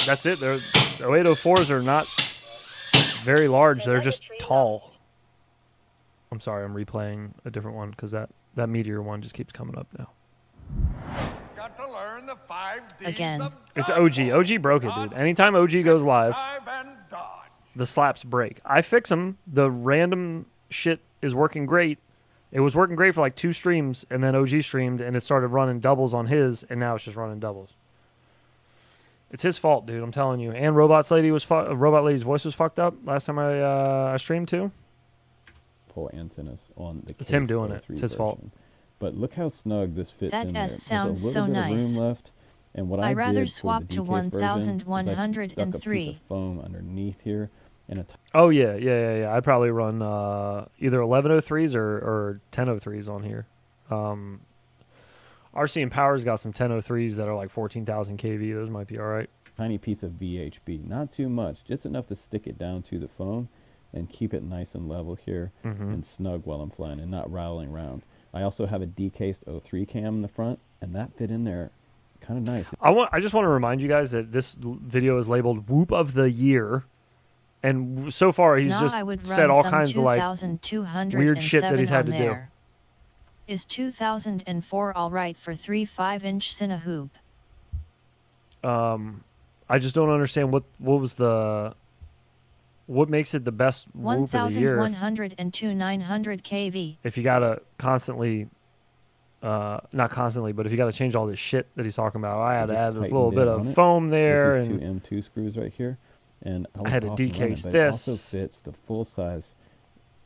That's it. They're 0804s are not very large. They're just tall. I'm sorry, I'm replaying a different one because that Meteor one just keeps coming up now. Got to learn the 5 Ds Again. of It's OG. OG broke it, dude. Anytime OG goes live, dive and dodge. the slaps break. I fix them. The random shit is working great. It was working great for like 2 streams, and then OG streamed, and it started running doubles on his, and now it's just running doubles. It's his fault, dude. I'm telling you. And Robot Lady's voice was fucked up last time I streamed too. Pull antennas on the. It's him case doing 03 it. It's his fault. version. But look how snug this fits That in there. S There's sounds a little so bit nice. of room left. And what I I rather did swap for the to DK's version is I stuck a 1103. piece of foam underneath here and a Oh yeah. I'd probably run either 1103s or 1003s on here. RC and Power's got some 1003s that are like 14,000 kV. Those might be all right. tiny piece of VHB, not too much, just enough to stick it down to the foam and keep it nice and level here and snug while I'm flying and not rattling around. I also have a decased 03 cam in the front, and that fit in there kind of nice. I just want to remind you guys that this video is labeled Whoop of the Year, and so far he's just I would said run all some kinds of like 2207 weird shit that he's had to on do. there. Is 2004 all right for 3 5-inch Cine hoop? I just don't understand what makes it the best Whoop of the year. 1102 900 kV. If you gotta constantly, not constantly, but if you gotta change all this shit that he's talking about, I had to just add this tightened little in bit on of it foam there, with these and two M2 screws right here, and I had to off and running, decase but this. It also fits the full size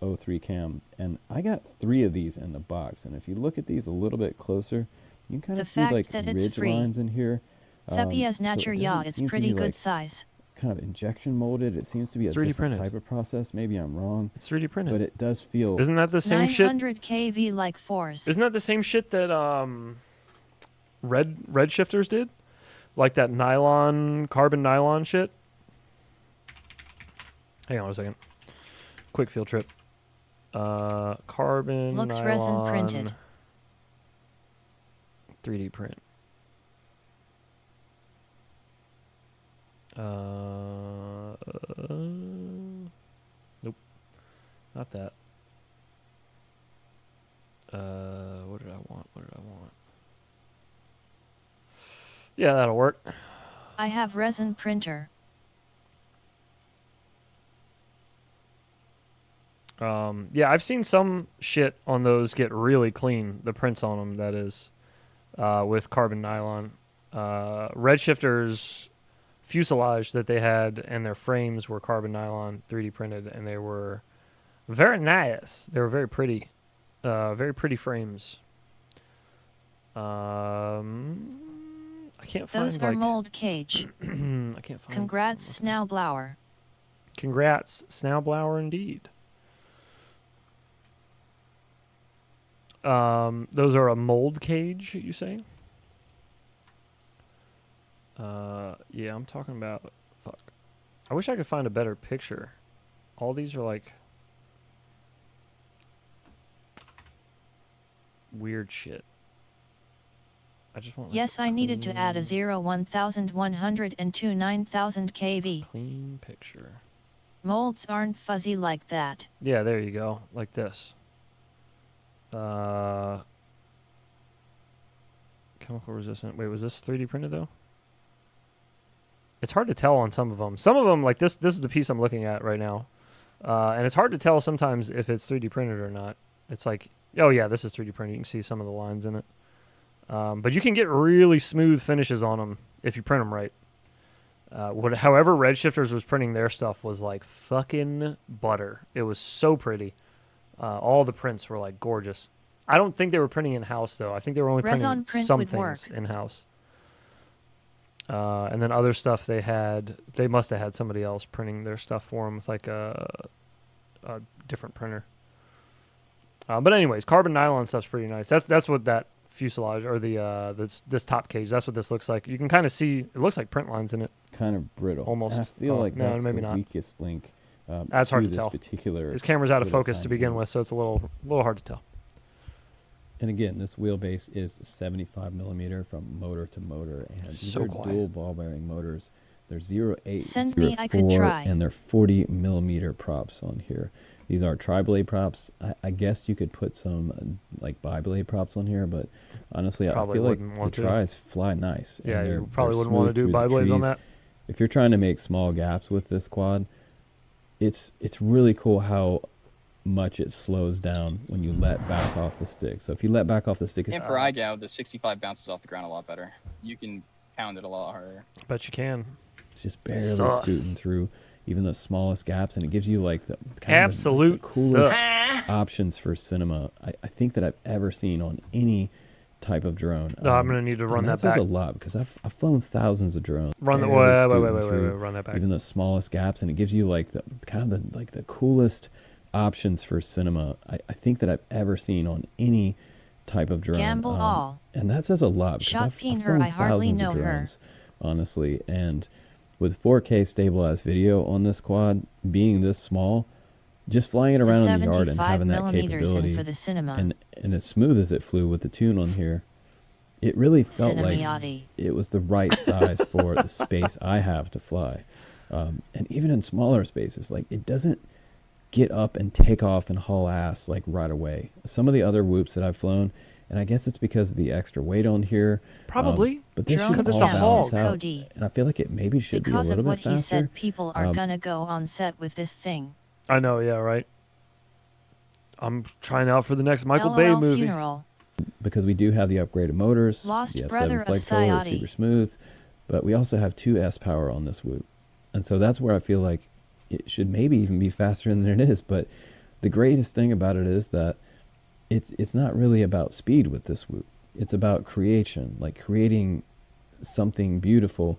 03 cam, and I got 3 of these in the box. And if you look at these a little bit closer, you can kind The of see fact like that it's ridge free. lines in here. Thepias So nature it yaw, doesn't it's seem to pretty be, good like, size. kind of injection molded. It seems to be It's a 3D different printed. type of process. Maybe I'm wrong. It's 3D printed. But it does feel. Isn't that the same shit? 900 kV like force. Isn't that the same shit that red shifters did? Like that carbon nylon shit? Hang on a second. Quick field trip. Carbon Looks nylon resin printed. 3D print. Nope. Not that. What did I want? Yeah, that'll work. I have resin printer. Yeah, I've seen some shit on those get really clean. The prints on them, that is, with carbon nylon. Redshifter's fuselage that they had and their frames were carbon nylon 3D printed, and they were very nice. They were very pretty frames. I can't find Those are like mold cage. I can't find. Congrats, Snowblower. Congrats, Snowblower, indeed. Those are a mold cage, you say? Yeah, I'm talking about. Fuck. I wish I could find a better picture. All these are like. weird shit. I just want. Yes, I needed to add a 0 1102 9000 kV. Clean picture. Molds aren't fuzzy like that. Yeah, there you go, like this. Chemical resistant. Wait, was this 3D printed though? It's hard to tell on some of them. Some of them, like this is the piece I'm looking at right now. And it's hard to tell sometimes if it's 3D printed or not. It's like, oh yeah, this is 3D printed. You can see some of the lines in it. But you can get really smooth finishes on them if you print them right. However, Redshifters was printing their stuff was like fucking butter. It was so pretty. All the prints were like gorgeous. I don't think they were printing in-house though. I think they were only printing some things in-house. And then other stuff they must have had somebody else printing their stuff for them with like a different printer. But anyways, carbon nylon stuff's pretty nice. That's what that fuselage or this top cage. That's what this looks like. You can kind of see it looks like print lines in it. Kind of brittle. Almost. And I feel like no, that's maybe the not. weakest link. That's hard to this tell. Particular His camera's out of little focus to tiny begin wheel. with, so it's a little hard to tell. And again, this wheelbase is 75 millimeter from motor to motor, and these So are quiet. dual ball bearing motors. They're 08, Send me, I could 04, try. and they're 40 millimeter props on here. These are tri-blade props. I guess you could put some like bi-blade props on here, but honestly, Probably I feel like wouldn't the want to. tris fly nice. and Yeah, they're- you probably they're wouldn't want to smooth do through the bi-blades on trees. that. If you're trying to make small gaps with this quad, it's really cool how much it slows down when you let back off the stick. So if you let back off the stick, And for iGow, the 65 bounces off the ground a lot better. You can pound it a lot harder. Bet you can. it's just barely Sus. scooting through even the smallest gaps, and it gives you like the kind Absolute of the coolest sus. options for cinema I think that I've ever seen on any type of drone. No, I'm gonna need to run and that says back. a lot because I've flown thousands of drones. Run the barely wait, scooting through run that back. even the smallest gaps, and it gives you like the kind of the coolest options for cinema I think that I've ever seen on any type of drone. Gamble all. And that says a lot because Shot I've peen her, flown I hardly thousands know of her. drones, honestly. And with 4K stabilized video on this quad being this small, just flying it The around in the yard and 75 having that millimeters in capability, for the cinema. and as smooth as it flew with the tune on here, it really felt like Cinemiotti. it was the right size for the space I have to fly. And even in smaller spaces, like it doesn't get up and take off and haul ass like right away. Some of the other whoops that I've flown, and I guess it's because of the extra weight on here. Probably. But this Drone should Because it's all a balance Cams, out. Cody. And I feel like it maybe should Because be a of little what bit he faster. said, people are Um, gonna go on set with this thing. I know, yeah, right. I'm trying out for the next Michael Bay LOL movie. funeral. because we do have the upgraded motors. Lost the brother F7 of flight controller is Sayati. super smooth, but we also have 2S power on this whoop. And so that's where I feel like it should maybe even be faster than it is. But the greatest thing about it is that it's not really about speed with this whoop. It's about creation, like creating something beautiful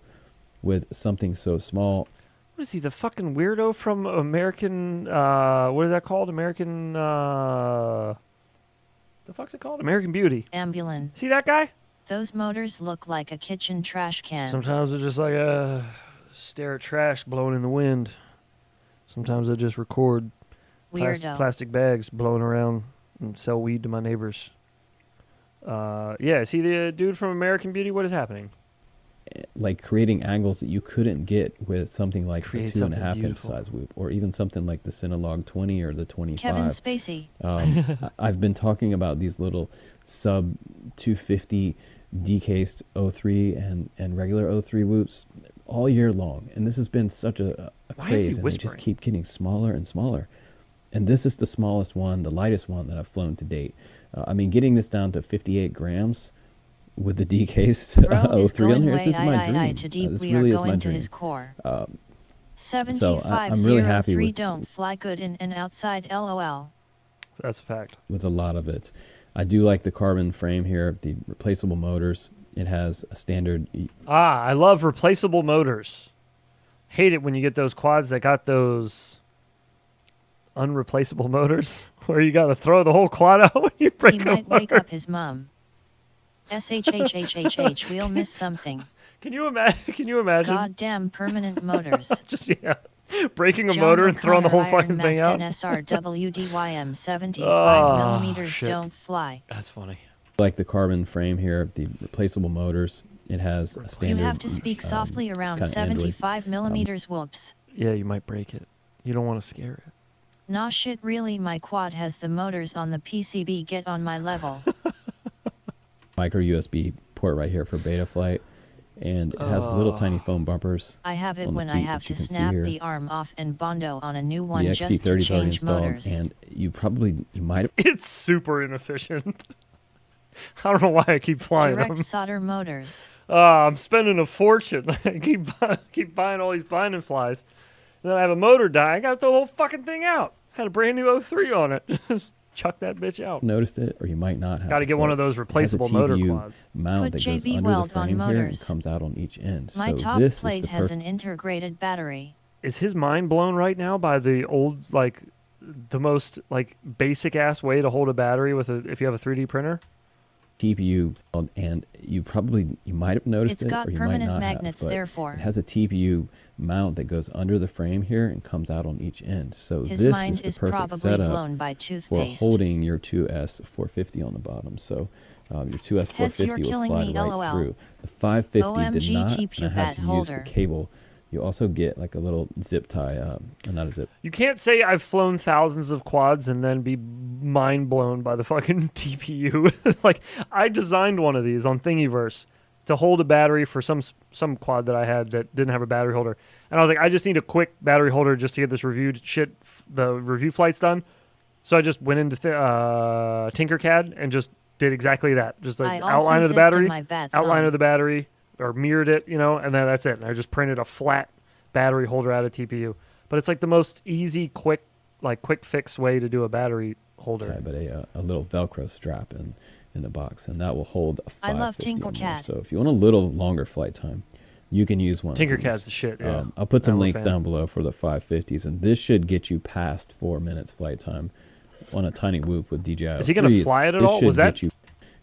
with something so small. What is he, the fucking weirdo from American, what is that called? American, the fuck's it called? American Beauty. Ambulance. See that guy? Those motors look like a kitchen trash can. Sometimes they're just like a stare at trash blowing in the wind. Sometimes I just record Weirdo. plastic bags blowing around and sell weed to my neighbors. Yeah, see the dude from American Beauty? What is happening? Like creating angles that you couldn't get with something like Create the 2.5 something inch beautiful. size whoop, or even something like the Cinelog 20 or the 25. Kevin Spacey. I've been talking about these little sub 250 decased 03 and regular 03 whoops all year long, and this has been such a Why is he craze, and they just whispering? keep getting smaller and smaller. And this is the smallest one, the lightest one that I've flown to date. I mean, getting this down to 58 grams with the decased Bro is 03 on going here, way this is my dream. to deep. This We really are is my going to dream. his core. I'm 7503 really happy with don't fly good in and outside LOL. That's a fact. with a lot of it. I do like the carbon frame here, the replaceable motors. It has a standard. I love replaceable motors. Hate it when you get those quads that got those unreplaceable motors where you got to throw the whole quad out when you break He a might motor. wake up his mom. SHHHHH, we'll miss something. Can you imagine? Goddamn permanent motors. Just yeah. Breaking a motor and throwing the whole fucking thing out. SRWDYM 75 Oh, millimeters shit. don't fly. That's funny. Like the carbon frame here, the replaceable motors, it has a standard. You have to speak softly around kinda Android, 75 millimeters. Whoops. Yeah, you might break it. You don't want to scare it. Nah shit, really, my quad has the motors on the PCB. Get on my level. Micro USB port right here for Betaflight, and it has little tiny foam bumpers. I have it on the when I feet have that you to can see snap here. the arm off and bondo on a new one The just to XT30 is already change installed, motors. and you might. It's super inefficient. I don't know why I keep flying Direct them. solder motors. I'm spending a fortune. I keep buying all these binding flies. And then I have a motor die. I got to throw the whole fucking thing out. Had a brand new 03 on it. Just chuck that bitch out. Noticed it, or you might not have. Got to get one of those replaceable motor quads. Mount Put that goes JB under weld the on frame here and motors. comes out on each end. My so top this plate is the has an integrated battery. Is his mind blown right now by the old, like, the most, like, basic ass way to hold a battery with if you have a 3D printer? TPU, and you might have noticed It's it, got or you might permanent not magnets, have, but therefore. it has a TPU mount that goes under the frame here and comes out on each end. So His this mind is the is perfect probably setup blown by for toothpaste. holding your 2S450 on the bottom. So your Heads, 2S450 you're will killing slide me, right LOL. through. The 550 did OMG not, TPU and I had bat to use the holder. cable. You also get like a little zip tie, not a zip. You can't say I've flown thousands of quads and then be mind blown by the fucking TPU. Like, I designed one of these on Thingiverse to hold a battery for some quad that I had that didn't have a battery holder. And I was like, I just need a quick battery holder just to get this the review flights done. So I just went into Tinkercad and just did exactly that. Just like outline of the battery, outline of the battery, or mirrored it, and then that's it. And I just printed a flat battery holder out of TPU. But it's like the most easy, quick fix way to do a battery holder. Tie, but a little Velcro strap in the box, and that will hold a 550 I love on there. Tinkercad. So if you want a little longer flight time, you can use one. Tinkercad's the shit, yeah. I'll put some I'm a links fan. down below for the 550s, and this should get you past 4 minutes flight time on a tiny whoop with DJI. Is he going to fly it at all? Was that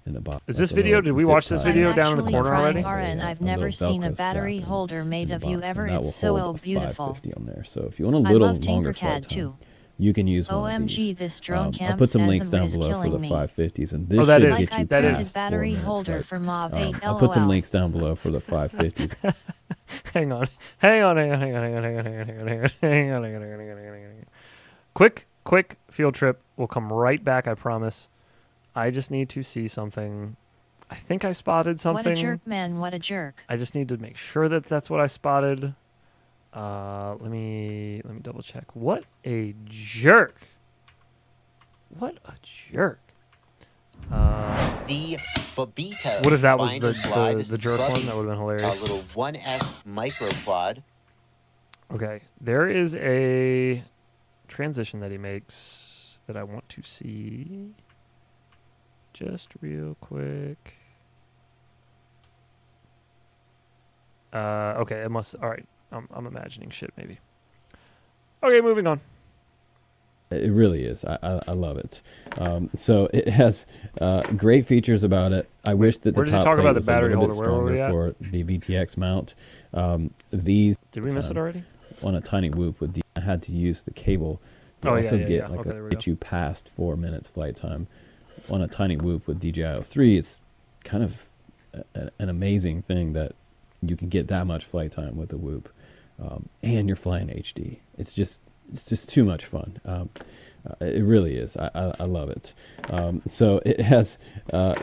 in the box? Is this video? Did we watch this video down in the corner already? RN, I've never seen a battery holder made of you ever. It's so beautiful. On there. So if you want a I little love longer Tinkercad flight time, too. you can use one of OMG, these. this drone I'll cam put some links spasm down is below for the killing me. 550s, and this that should is. get you Like I past printed 4 battery minutes holder flight. for Mauve 8 I'll put some LOL. links down below for the 550s. Hang on. Quick field trip. We'll come right back, I promise. I just need to see something. I think I spotted something. What a jerk, man, what a jerk. I just need to make sure that that's what I spotted. Let me double check. What a jerk. What a jerk. The Babito. What if that was Find and fly the jerk one? That would have been hilarious. A little 1S micro quad. Okay, there is a transition that he makes that I want to see. Just real quick. Okay, it must. All right, I'm imagining shit maybe. Okay, moving on. It really is. I love it. So it has great features about it. I wish that the where did you top talk plate about the was battery a little holder? bit Where were we stronger at? for the VTX mount. These Did we miss it already? On a tiny whoop with I had to use the cable. They Oh, also yeah. get Okay, there we get go. you past 4 minutes flight time on a tiny whoop with DJI 03. It's kind of an amazing thing that you can get that much flight time with a whoop, and you're flying HD. It's just too much fun. It really is. I love it. So it has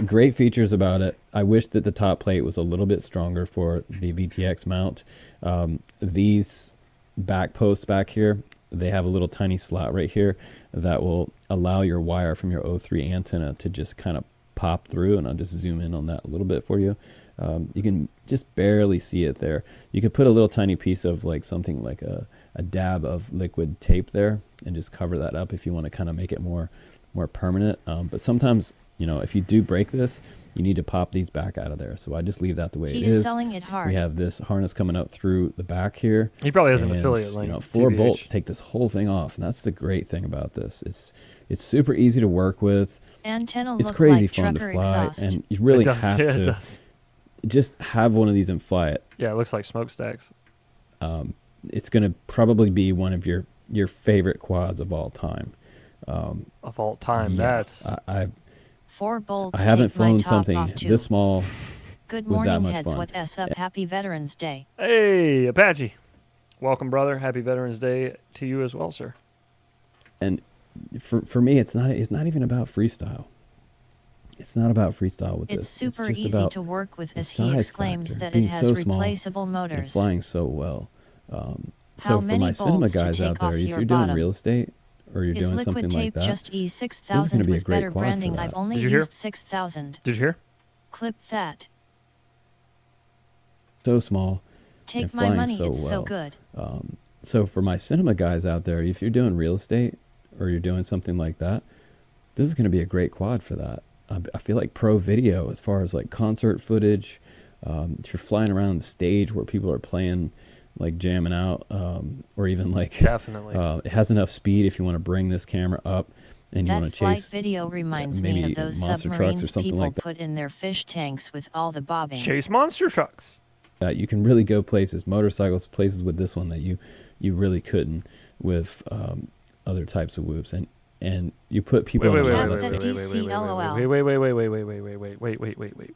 great features about it. I wish that the top plate was a little bit stronger for the VTX mount. These back posts back here, they have a little tiny slot right here that will allow your wire from your O3 antenna to just kind of pop through, and I'll just zoom in on that a little bit for you. You can just barely see it there. You could put a little tiny piece of like something like a dab of liquid tape there and just cover that up if you want to kind of make it more permanent. But sometimes, if you do break this, you need to pop these back out of there. So I just leave that the way it is. He's selling it hard. We have this harness coming out through the back here. He probably has an and, affiliate link. 4 TBH. bolts take this whole thing off, and that's the great thing about this. It's super easy to work with. Antenna It's look crazy like fun to trucker fly, exhaust. and you really It does, have yeah, it to does. just have one of these and fly it. Yeah, it looks like smokestacks. it's going to probably be one of your favorite quads of all time. Of all time, yeah, that's... I 4 bolts. I haven't take my flown top something off too. this small Good with that morning, much heads. fun. What's up? Happy Veterans Day. Hey, Apache. Welcome, brother. Happy Veterans Day to you as well, sir. And for me, it's not even about freestyle. It's not about freestyle with It's this. super it's just easy about to work with, the as he size exclaims factor, that it being has so small replaceable and motors. flying so well. How So for many my cinema bolts to guys out take there, off if your you're doing bottom? real estate or you're Is doing liquid something tape like that, just this is going E6000 to be a with great better quad branding? for that. I've only Did you hear? used 6000. Did you hear? Clip that. So small Take and my flying money, so it's well. so good. So for my cinema guys out there, if you're doing real estate or you're doing something like that, this is going to be a great quad for that. I feel like pro video, as far as like concert footage, if you're flying around the stage where people are playing, like jamming out, or even like Definitely. It has enough speed if you want to bring this camera up and you That want to flight chase video reminds maybe me of those monster trucks submarines or something people like that. put in their fish tanks with all the bobbing. Chase monster trucks. You can really go places, motorcycles, places with this one that you really couldn't with other types of whoops, and you put people Wait. on a lot Wait, less wait, Wait.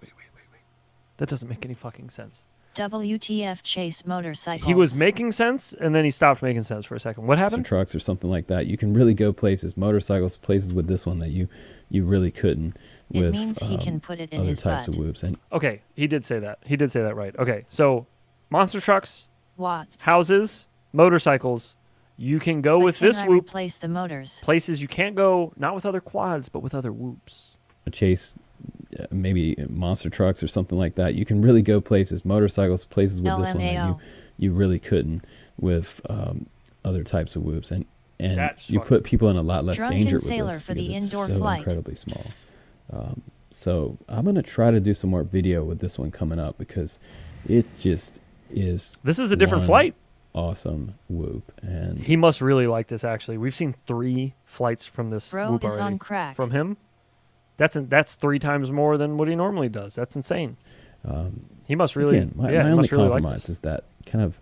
That doesn't make any fucking sense. WTF Chase motorcycles. He was making sense, and then he stopped making sense for a second. What happened? trucks or something like that. You can really go places, motorcycles, places with this one that you really couldn't It with means he can put it in other his types butt. of whoops. And Okay, he did say that. He did say that right. Okay, so monster trucks, What? houses, motorcycles. You can go But with can this I whoop. replace the motors? Places you can't go, not with other quads, but with other whoops. chase maybe monster trucks or something like that. You can really go places, motorcycles, places with this one that LMAO. you really couldn't with other types of whoops. And That's you put people in a lot less Drunken danger with sailor this for because the it's indoor so flight. incredibly small. So I'm going to try to do some more video with this one coming up because it just is. This is a different one flight. Awesome whoop. And He must really like this, actually. We've seen 3 flights from this Bro whoop is already. on crack. From him. That's 3 times more than what he normally does. That's insane. He must really, again, my he only must really like compromise this. is that kind of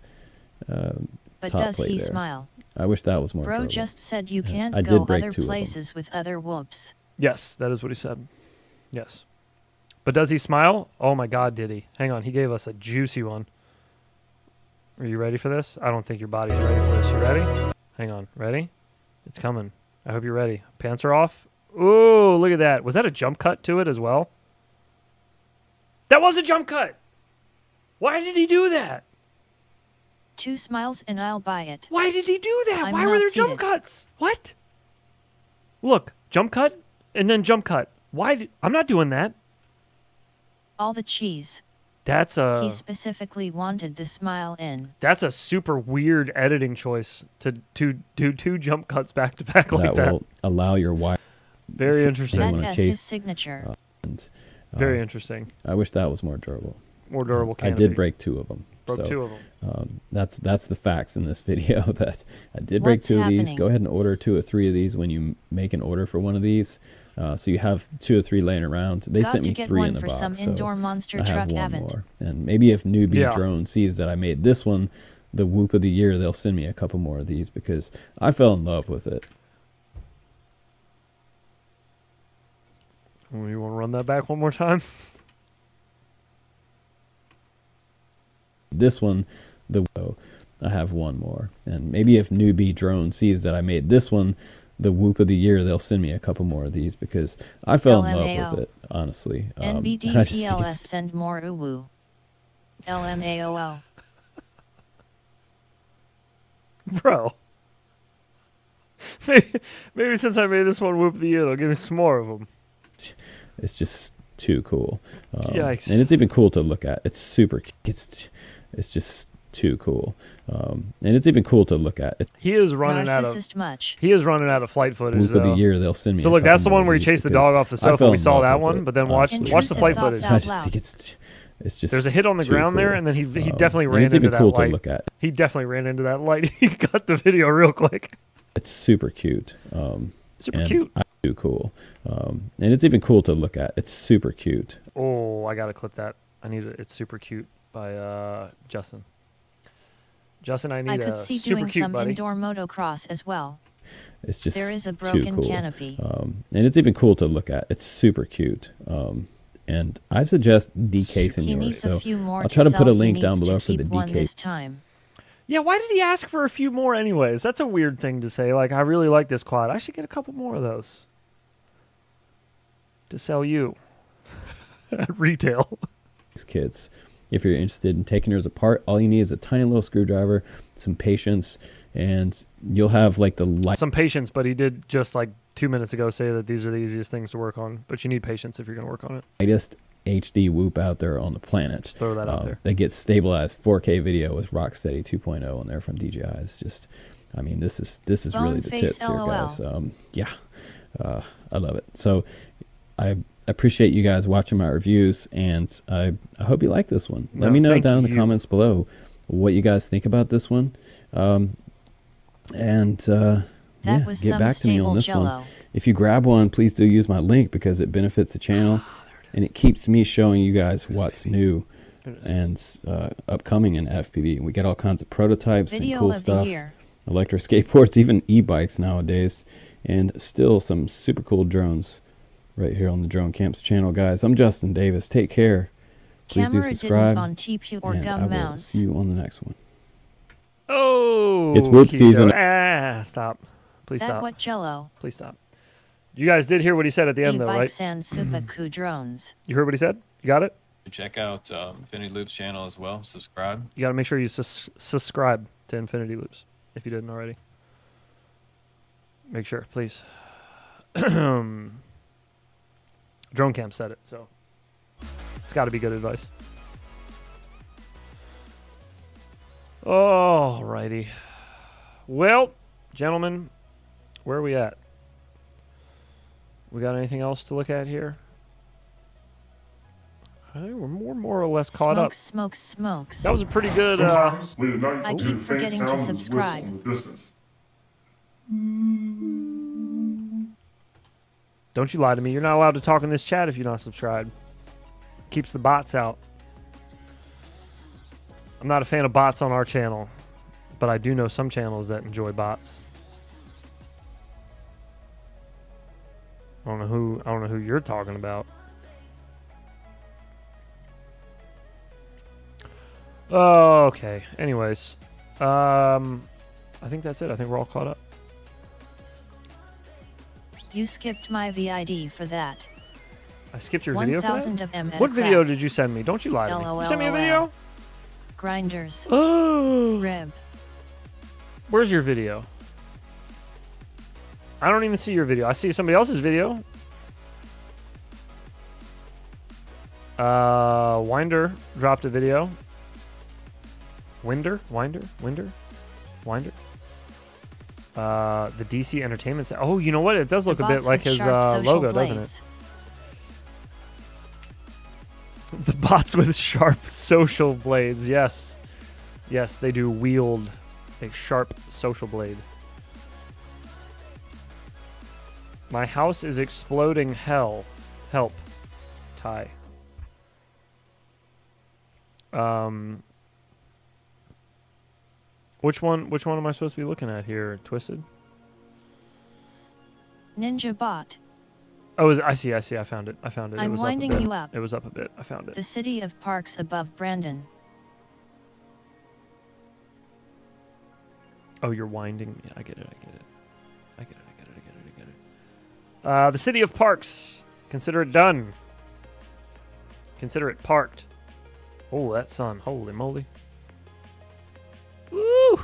But top does plate he there. smile? I wish that was more Bro durable. just said you can't I go did break other 2 of them. places with other whoops. Yes, that is what he said. Yes. But does he smile? Oh my God, did he? Hang on, he gave us a juicy one. Are you ready for this? I don't think your body's ready for this. You ready? Hang on, ready? It's coming. I hope you're ready. Pants are off. Ooh, look at that. Was that a jump cut to it as well? That was a jump cut! Why did he do that? 2 smiles and I'll buy it. Why did he do that? I'm Why not were there seated. jump cuts? What? Look, jump cut and then jump cut. I'm not doing that. All the cheese. That's He specifically wanted the smile in. That's a super weird editing choice to do 2 jump cuts back to back like that. will allow your wire. Very interesting. Wanna That as chase, his signature. Very interesting. I wish that was more durable. More durable I can it did be? break 2 of them. Broke so, 2 of them. That's the facts in this video. That I did break What's 2 of these. happening? Go ahead and order 2 or 3 of these when you make an order for one of these. So you have 2 or 3 laying around. They Got sent to me get 3 one in the for box. some so indoor monster I have truck 1 haven't. more. And maybe if Newbie Yeah. Drone sees that I made this one the whoop of the year, they'll send me a couple more of these because I fell in love with it. You want to run that back one more time? This one, I have 1 more. And maybe if Newbie Drone sees that I made this one the whoop of the year, they'll send me a couple more of these because I fell in LMAO. love with it, honestly. and I just think NBDPLS it's- send more uwu. LMAOO. Bro. Maybe since I made this one whoop of the year, they'll give me some more of them. It's just too cool. Yikes. And it's even cool to look at. It's super. It's just too cool. And it's even cool to look at. It's He is running out of Narcissist much. He is running out of flight footage. whoop of the though. year. They'll send me. So a look, couple that's the more one where he of chased the these dog off the because I sofa. fell We in saw love that with one, it, but then watch honestly. the flight Intrusive footage. thoughts I out just loud. think it's just. There's a hit on the too ground there, cool. and then he definitely and ran it's into even that cool light. to look at. He definitely ran into that light. He got the video real quick. It's super cute. Super and cute. Too cool. And it's even cool to look at. It's super cute. Oh, I gotta clip that. I need it. It's super cute by Justin. Justin, I I need could a see super doing cute some buddy. indoor motocross as well. It's just There is a too broken cool. canopy. And it's even cool to look at. It's super cute. And I suggest decasing He yours. needs So a few more I'll try to put sell. a He link down needs below to for the keep one this decase. time. Yeah, why did he ask for a few more anyways? That's a weird thing to say. Like, I really like this quad. I should get a couple more of those to sell you at retail. These kits, if you're interested in taking yours apart, all you need is a tiny little screwdriver, some patience, and you'll have like the light. Some patience, but he did just like 2 minutes ago say that these are the easiest things to work on. But you need patience if you're going to work on it. Lightest HD whoop out there on the planet. Just throw that out there. They get stabilized 4K video with Rocksteady 2.0 on there from DJI. It's just, I mean, this is really the Boneface tits here, LOL. guys. Yeah, I love it. So I appreciate you guys watching my reviews, and I hope you like this one. Let me know down in the comments below what you guys think about this one. Yeah, get back to me on this one. If you grab one, please do use my link because it benefits the channel. And it keeps me showing you guys what's new and upcoming in FPV. We got all kinds of prototypes and cool stuff. Electric skateboards, even e-bikes nowadays. And still some super cool drones right here on the Drone Camps channel, guys. I'm Justin Davis. Take care. Please do subscribe. On TPU or and gum I will mounts. see you on the next one. Oh, It's whoop season. Stop. Please stop. What Jello? Please stop. You guys did hear what he said at the end, though, right? E-bikes and Supaku drones. You heard what he said? You got it? Check out Infinity Loops channel as well. Subscribe. You got to make sure you subscribe to Infinity Loops if you didn't already. Make sure, please. Drone Camp said it, so it's got to be good advice. Alrighty. Well, gentlemen, where are we at? We got anything else to look at here? I think we're more or less caught up. Smokes. That was a pretty good. I keep forgetting to subscribe. Don't you lie to me. You're not allowed to talk in this chat if you're not subscribed. Keeps the bots out. I'm not a fan of bots on our channel, but I do know some channels that enjoy bots. I don't know who you're talking about. Okay. Anyways, I think that's it. I think we're all caught up. You skipped my VID for that. I skipped your video for that? 1,000 of M at What a video crack. did you send me? Don't you lie to me. You sent me a LOL. video? Grinders. Oh. Rib. Where's your video? I don't even see your video. I see somebody else's video. Winder dropped a video. Winder. The DC Entertainment Center. Oh, you know what? It does look a bit like his logo, doesn't it? The bots with sharp social blades. Yes. Yes, they do wield a sharp social blade. My house is exploding hell. Help. Ty. Which one am I supposed to be looking at here? Twisted? Ninja bot. Oh, I see. I found it. It I'm was winding up a bit. you up. It was up a bit. I found it. The city of parks above Brandon. Oh, you're winding me. I get it. The city of parks. Consider it done. Consider it parked. Oh, that sun. Holy moly. Woo!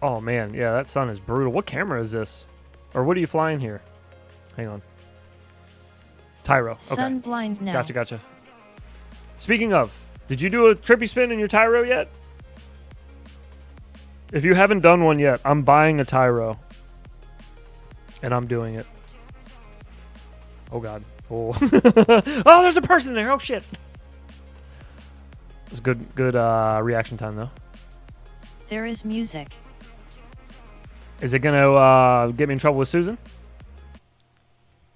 Oh, man. Yeah, that sun is brutal. What camera is this? Or what are you flying here? Hang on. Tyro. Okay. Sun blind now. Gotcha. Speaking of, did you do a trippy spin in your Tyro yet? If you haven't done one yet, I'm buying a Tyro. And I'm doing it. Oh, God. Oh, oh, there's a person there. Oh, shit. It was good reaction time, though. There is music. Is it going to get me in trouble with Susan?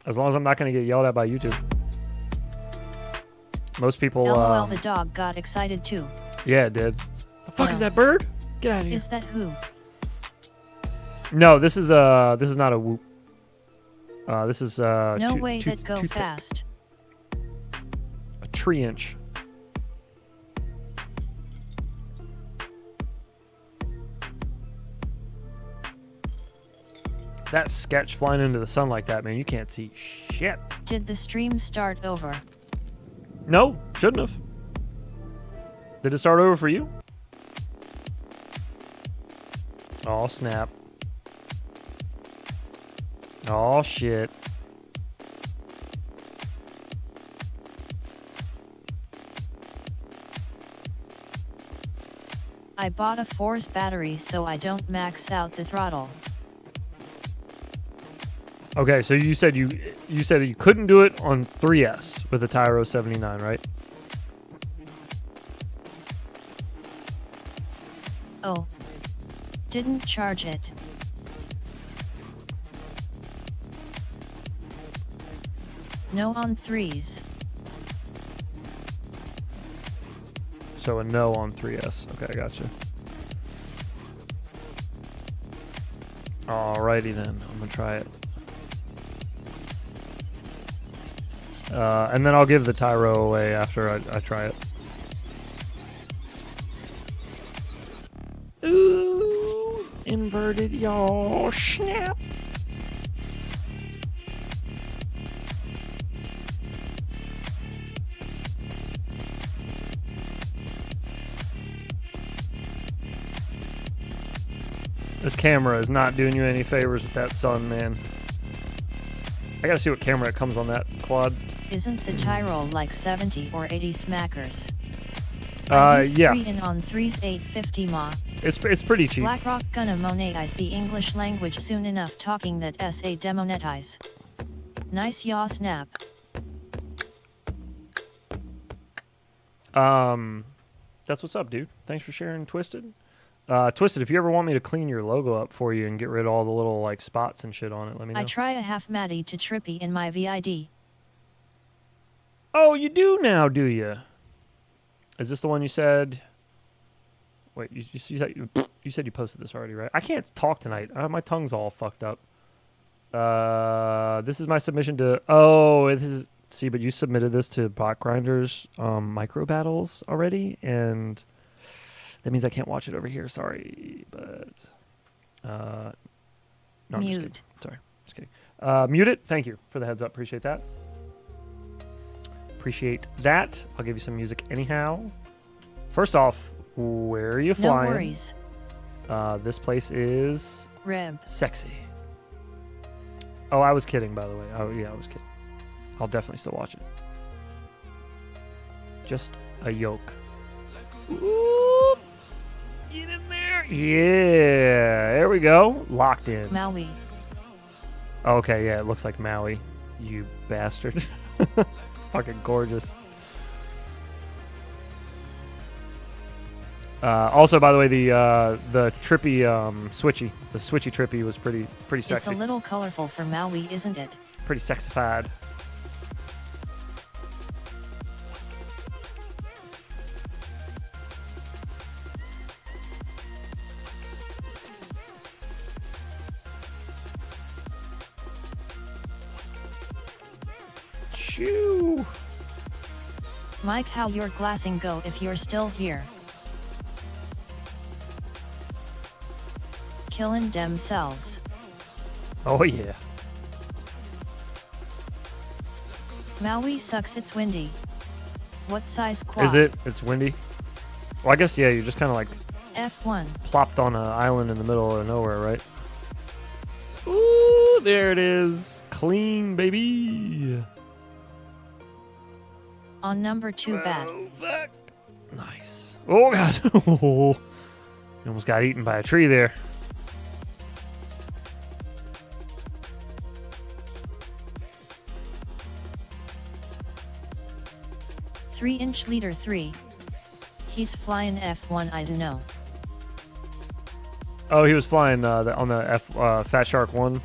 As long as I'm not going to get yelled at by YouTube. Most people. LOL, the dog got excited too. Yeah, it did. The fuck is that bird? Get out of here. Is that who? No, this is not a whoop. This is no way that go fast. A tree inch. That sketch flying into the sun like that, man, you can't see shit. Did the stream start over? No, shouldn't have. Did it start over for you? Oh, snap. Oh, shit. I bought a Force battery so I don't max out the throttle. Okay, so you said you couldn't do it on 3S with a Tyro 79, right? Oh. Didn't charge it. No on 3s. So a no on 3S. Okay, I gotcha. Alrighty then, I'm gonna try it. And then I'll give the Tyro away after I try it. Ooh, inverted, y'all. Snap. This camera is not doing you any favors with that sun, man. I gotta see what camera it comes on that quad. Isn't the Tyro like 70 or 80 smackers? Yeah. 3 in on 3's 850 ma. It's pretty cheap. BlackRock gonna monetize the English language soon enough, talking that SA demonetize. Nice yaw snap. That's what's up, dude. Thanks for sharing, Twisted. Twisted, if you ever want me to clean your logo up for you and get rid of all the little like spots and shit on it, let me know. I try a half Maddie to Trippy in my VID. Oh, you do now, do you? Is this the one you said? Wait, you said you posted this already, right? I can't talk tonight. My tongue's all fucked up. This is my submission to. Oh, this is. See, but you submitted this to Bot Grinders micro battles already, and that means I can't watch it over here. Sorry, but no, I'm just kidding. Sorry, just kidding. Mute it. Thank you for the heads up. Appreciate that. Appreciate that. I'll give you some music anyhow. First off, where are you flying? No worries. This place is Rib. Sexy. Oh, I was kidding, by the way. Oh, yeah, I was kidding. I'll definitely still watch it. Just a yoke. Ooh, get in there. Yeah, there we go. Locked in. Maui. Okay, yeah, it looks like Maui. You bastard. Fucking gorgeous. Also, by the way, the trippy switchy, the switchy trippy was pretty sexy. It's a little colorful for Maui, isn't it? Pretty sexified. Shoo. Mike, how your glassing go if you're still here? Killin' dem cells. Oh yeah. Maui sucks, it's windy. What size quad? Is it? It's windy? Well, I guess, yeah, you're just kind of like F1. plopped on an island in the middle of nowhere, right? Ooh, there it is. Clean, baby. On number 2 bad. Nice. Oh, God. You almost got eaten by a tree there. Three-inch leader 3. He's flying F1, I don't know. Oh, he was flying on the Fat Shark 1.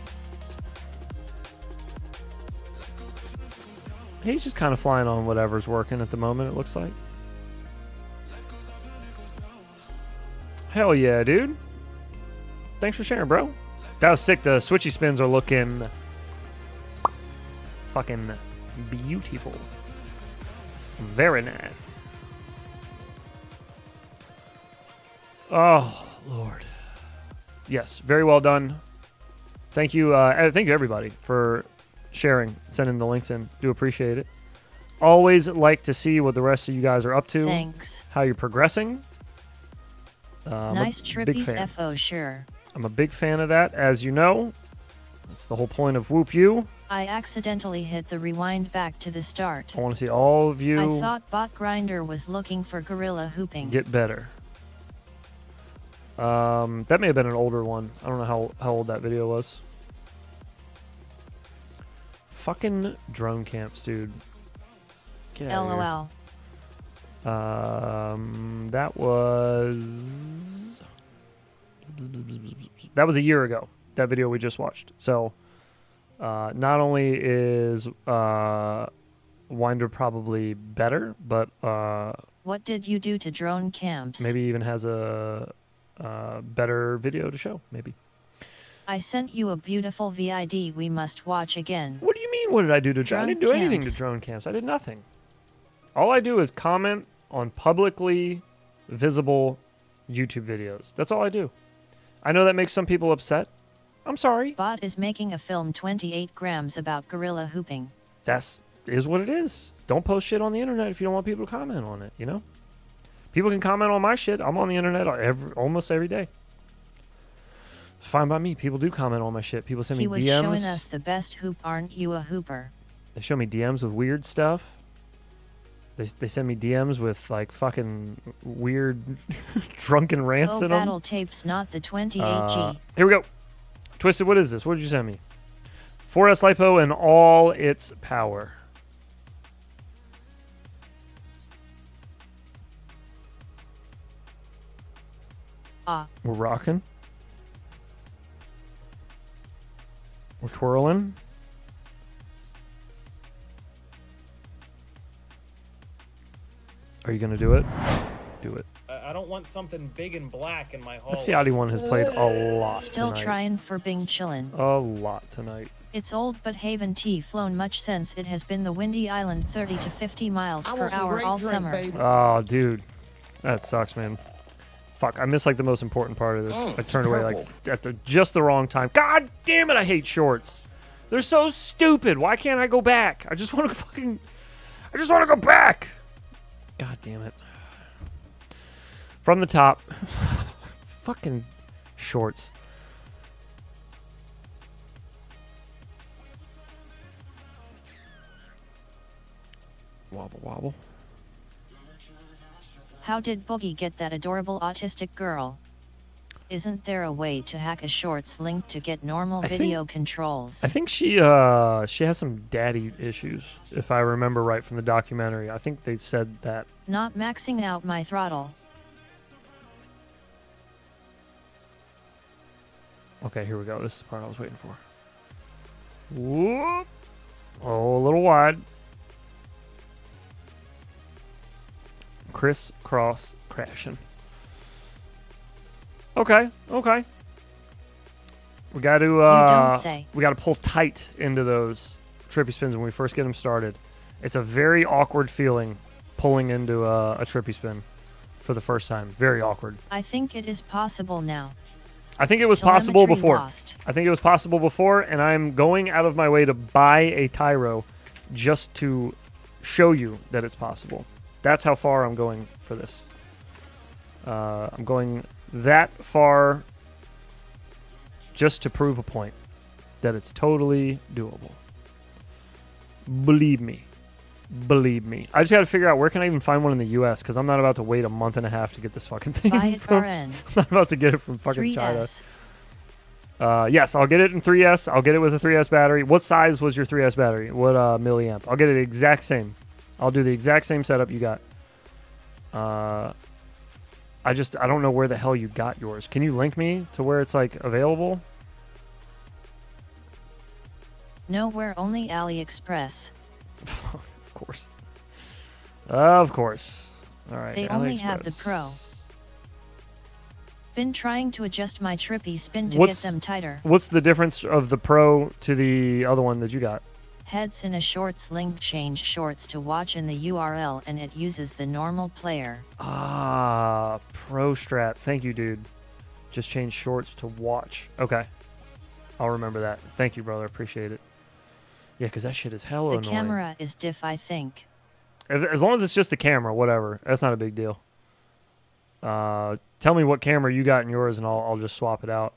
He's just kind of flying on whatever's working at the moment, it looks like. Hell yeah, dude. Thanks for sharing, bro. That was sick. The switchy spins are looking fucking beautiful. Very nice. Oh, Lord. Yes, very well done. Thank you, everybody, for sharing, sending the links in. Do appreciate it. Always like to see what the rest of you guys are up to. Thanks. How you're progressing. Nice trippies, FO, sure. I'm a big fan of that, as you know. That's the whole point of Whoop You. I accidentally hit the rewind back to the start. I want to see all of you I thought Bot Grinder was looking for gorilla hooping. get better. That may have been an older one. I don't know how old that video was. Fucking drone camps, dude. Get out LOL. of here. That was a year ago. That video we just watched. So, not only is Winder probably better, but what did you do to drone camps? maybe even has a better video to show. Maybe. I sent you a beautiful VID we must watch again. What do you mean? What did I do to drone? I didn't do anything to camps. drone camps. I did nothing. All I do is comment on publicly visible YouTube videos. That's all I do. I know that makes some people upset. I'm sorry. Bot is making a film 28 grams about gorilla hooping. Is what it is. Don't post shit on the internet if you don't want people to comment on it, you know? People can comment on my shit. I'm on the internet almost every day. It's fine by me. People do comment on my shit. People send me DMs. He was showing us the best hoop, aren't you a hooper? They show me DMs with weird stuff. They send me DMs with like fucking weird drunken rants in them. battle tapes, not the 28G. Here we go. Twisted, what is this? What did you send me? 4S LiPo in all its power. We're rocking. We're twirling. Are you going to do it? Do it. I don't want something big and black in my hallway. That's the Audi one has played a lot Still tonight. trying for Bing chillin'. A lot tonight. It's old but haven't flown much since it has been the windy island 30 to 50 miles per hour all summer. Oh, dude. That sucks, man. Fuck, I missed like the most important part of this. I turned away like at just the wrong time. God damn it, I hate shorts. They're so stupid. Why can't I go back? I just want to go back. God damn it. From the top. Fucking shorts. Wobble wobble. How did Boogie get that adorable autistic girl? Isn't there a way to hack a shorts link to get normal video controls? I think she has some daddy issues, if I remember right from the documentary. I think they said that. Not maxing out my throttle. Okay, here we go. This is the part I was waiting for. Whoop. Oh, a little wide. Criss-cross crashing. Okay. We got to pull tight into those trippy spins when we first get them started. It's a very awkward feeling pulling into a trippy spin for the first time. Very awkward. I think it is possible now. I think it was possible before. Lost. I think it was possible before, and I'm going out of my way to buy a Tyro just to show you that it's possible. That's how far I'm going for this. I'm going that far just to prove a point that it's totally doable. Believe me. I just got to figure out where can I even find one in the U.S. because I'm not about to wait a month and a half to get this fucking thing. Buy it I'm not about to get it from fucking 3S. China. Yes, I'll get it in 3S. I'll get it with a 3S battery. What size was your 3S battery? What milliamp? I'll get it the exact same. I'll do the exact same setup you got. I don't know where the hell you got yours. Can you link me to where it's like available? Nowhere, only AliExpress. course. Of course. All right. They only have the Pro. Been trying to adjust my trippy spin to get them tighter. What's the difference of the Pro to the other one that you got? Heads in a shorts link, change shorts to watch in the URL, and it uses the normal player. Ah, Pro Strat. Thank you, dude. Just change shorts to watch. Okay. I'll remember that. Thank you, brother. Appreciate it. Yeah, because that shit is hella annoying. The camera is diff, I think. As long as it's just the camera, whatever. That's not a big deal. Tell me what camera you got in yours, and I'll just swap it out.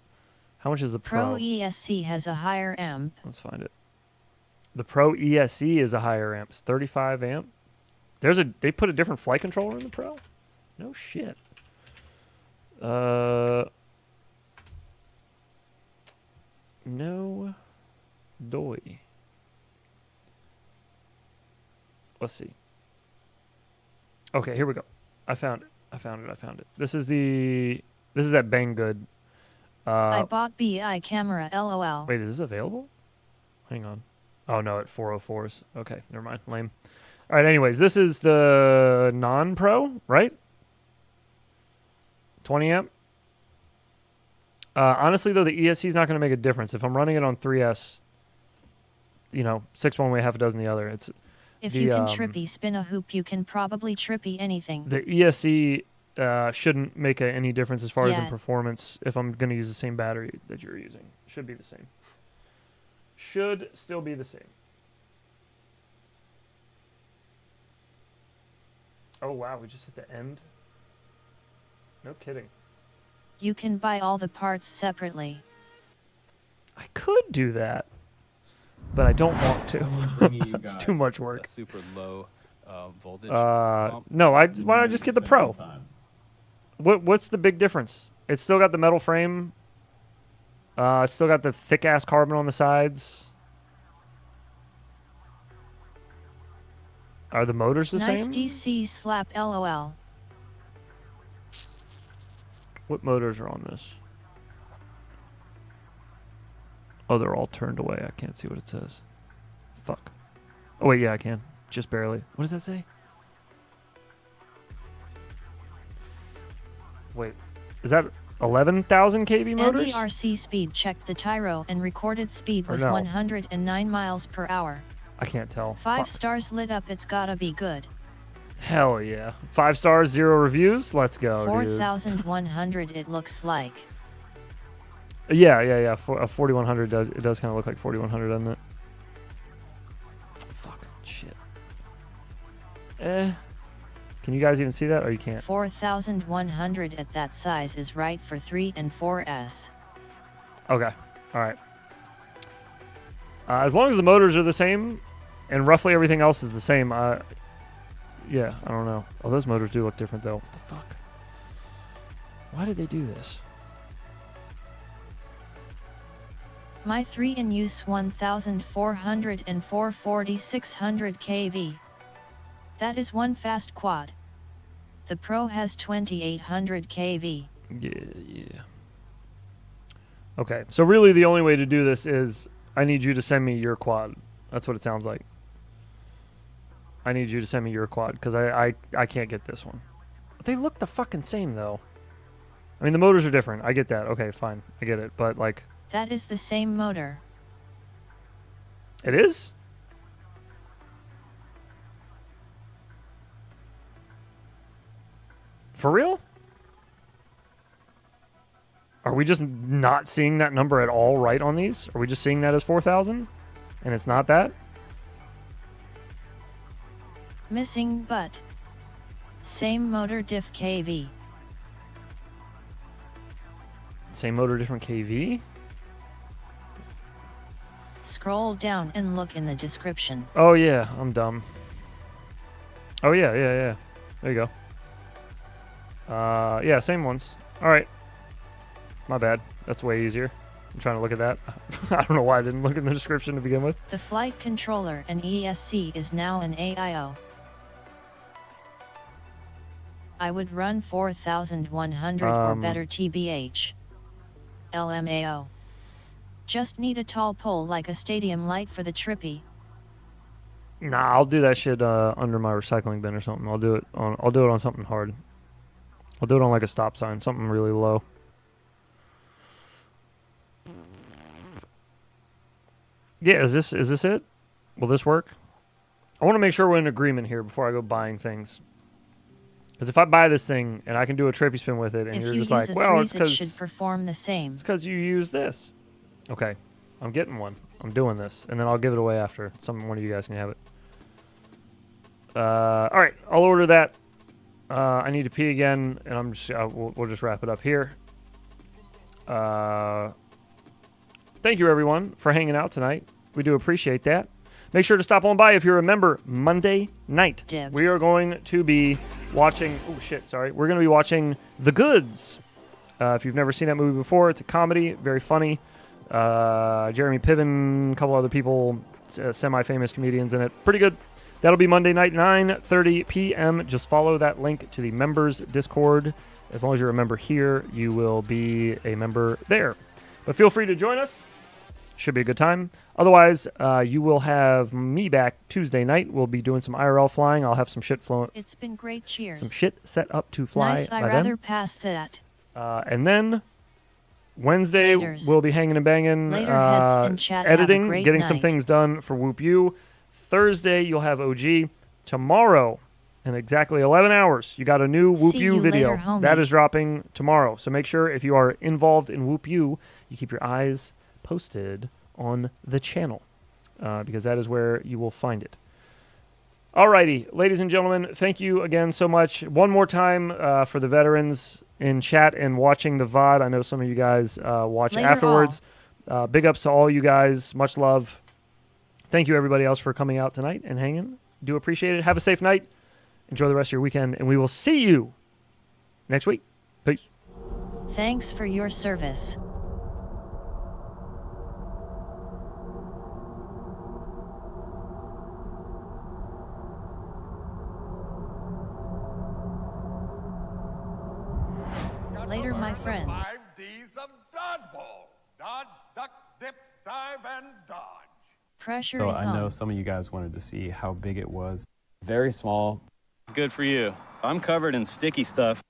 How much is the Pro? Pro ESC has a higher amp. Let's find it. The Pro ESC is a higher amp. It's 35 amp. They put a different flight controller in the Pro? No shit. No doy. Let's see. Okay, here we go. I found it. This is at Banggood. I bought BI camera, LOL. Wait, is this available? Hang on. Oh no, at 404s. Okay, never mind. Lame. All right, anyways, this is the non-pro, right? 20 amp. Honestly, though, the ESC is not going to make a difference. If I'm running it on 3S, 6 one way, half a dozen the other. If you can trippy spin a hoop, you can probably trippy anything. The ESC shouldn't make any difference as far as in performance if I'm going to use the same battery that you're using. Should be the same. Should still be the same. Oh, wow. We just hit the end. No kidding. You can buy all the parts separately. I could do that, but I don't want to. It's too much work. Super low voltage. No, why don't I just get the Pro? What's the big difference? It's still got the metal frame. It's still got the thick ass carbon on the sides. Are the motors the nice same? DC slap, LOL. What motors are on this? Oh, they're all turned away. I can't see what it says. Fuck. Oh, wait, yeah, I can. Just barely. What does that say? Wait. Is that 11,000 kV motors? NDRC speed checked the Tyro and recorded speed was 109 miles per hour. I can't tell. 5 stars lit up, it's gotta be good. Hell yeah. 5 stars, 0 reviews. Let's go, 4,100 it looks like. Yeah. 4,100 does kind of look like 4,100, doesn't it? Fuck. Shit. Can you guys even see that, or you can't? 4,100 at that size is right for 3 and 4S. Okay. All right. As long as the motors are the same, and roughly everything else is the same, yeah, I don't know. Oh, those motors do look different, though. What the fuck? Why did they do this? My 3 in use 1,400 and 440 600 kV. That is one fast quad. The Pro has 2,800 kV. Yeah. Okay, so really the only way to do this is I need you to send me your quad. That's what it sounds like. I need you to send me your quad, because I can't get this one. They look the fucking same, though. I mean, the motors are different. I get that. Okay, fine. I get it. But, like... That is the same motor. It is? For real? Are we just not seeing that number at all right on these? Are we just seeing that as 4,000? And it's not that? Missing but. Same motor, diff kV. Same motor, different kV? Scroll down and look in the description. Oh yeah, I'm dumb. Oh yeah. There you go. Yeah, same ones. Alright. My bad. That's way easier. I'm trying to look at that. I don't know why I didn't look in the description to begin with. The flight controller and ESC is now an AIO. I would run 4,100 or better TBH. LMAO. Just need a tall pole like a stadium light for the trippy. Nah, I'll do that shit under my recycling bin or something. I'll do it on something hard. I'll do it on like a stop sign, something really low. Yeah, is this it? Will this work? I want to make sure we're in agreement here before I go buying things. Because if I buy this thing and I can do a trippy spin with it, and you're just like, well, it's because it should perform the same. It's because you use this. Okay, I'm getting one. I'm doing this, and then I'll give it away after. One of you guys can have it. All right, I'll order that. I need to pee again, and I'm just we'll just wrap it up here. Thank you everyone for hanging out tonight. We do appreciate that. Make sure to stop on by if you're a member Monday night. Dibs. We are going to be watching. Oh shit! Sorry, we're going to be watching The Goods. If you've never seen that movie before, it's a comedy, very funny. Jeremy Piven, a couple other people, semi-famous comedians in it. Pretty good. That'll be Monday night, 9:30 p.m. Just follow that link to the members Discord. As long as you're a member here, you will be a member there. But feel free to join us. Should be a good time. Otherwise, you will have me back Tuesday night. We'll be doing some IRL flying. I'll have some shit flowing. It's been great. Cheers. Some shit set up to fly Nice. by I'd rather then. pass that. And then Wednesday, Laters. we'll be hanging and banging, Later, heads in chat. Have a editing, great getting some night. things done for Whoop U. Thursday, you'll have OG. Tomorrow, in exactly 11 hours, you got a new Whoop See U you video. later, homie. That is dropping tomorrow. So make sure if you are involved in Whoop U, you keep your eyes posted on the channel because that is where you will find it. Alrighty, ladies and gentlemen, thank you again so much. One more time for the veterans in chat and watching the VOD. I know some of you guys watch Later afterwards. Big ups to all you guys. Much love. Thank you, everybody else, for coming out tonight and hanging. Do appreciate it. Have a safe night. Enjoy the rest of your weekend, and we will see you next week. Peace. Thanks for your service. Later, my friends. 5 Ds of dodgeball. Dodge, duck, dip, dive, and dodge. Pressure So is I on. know some of you guys wanted to see how big it was. Very small. Good for you. I'm covered in sticky stuff.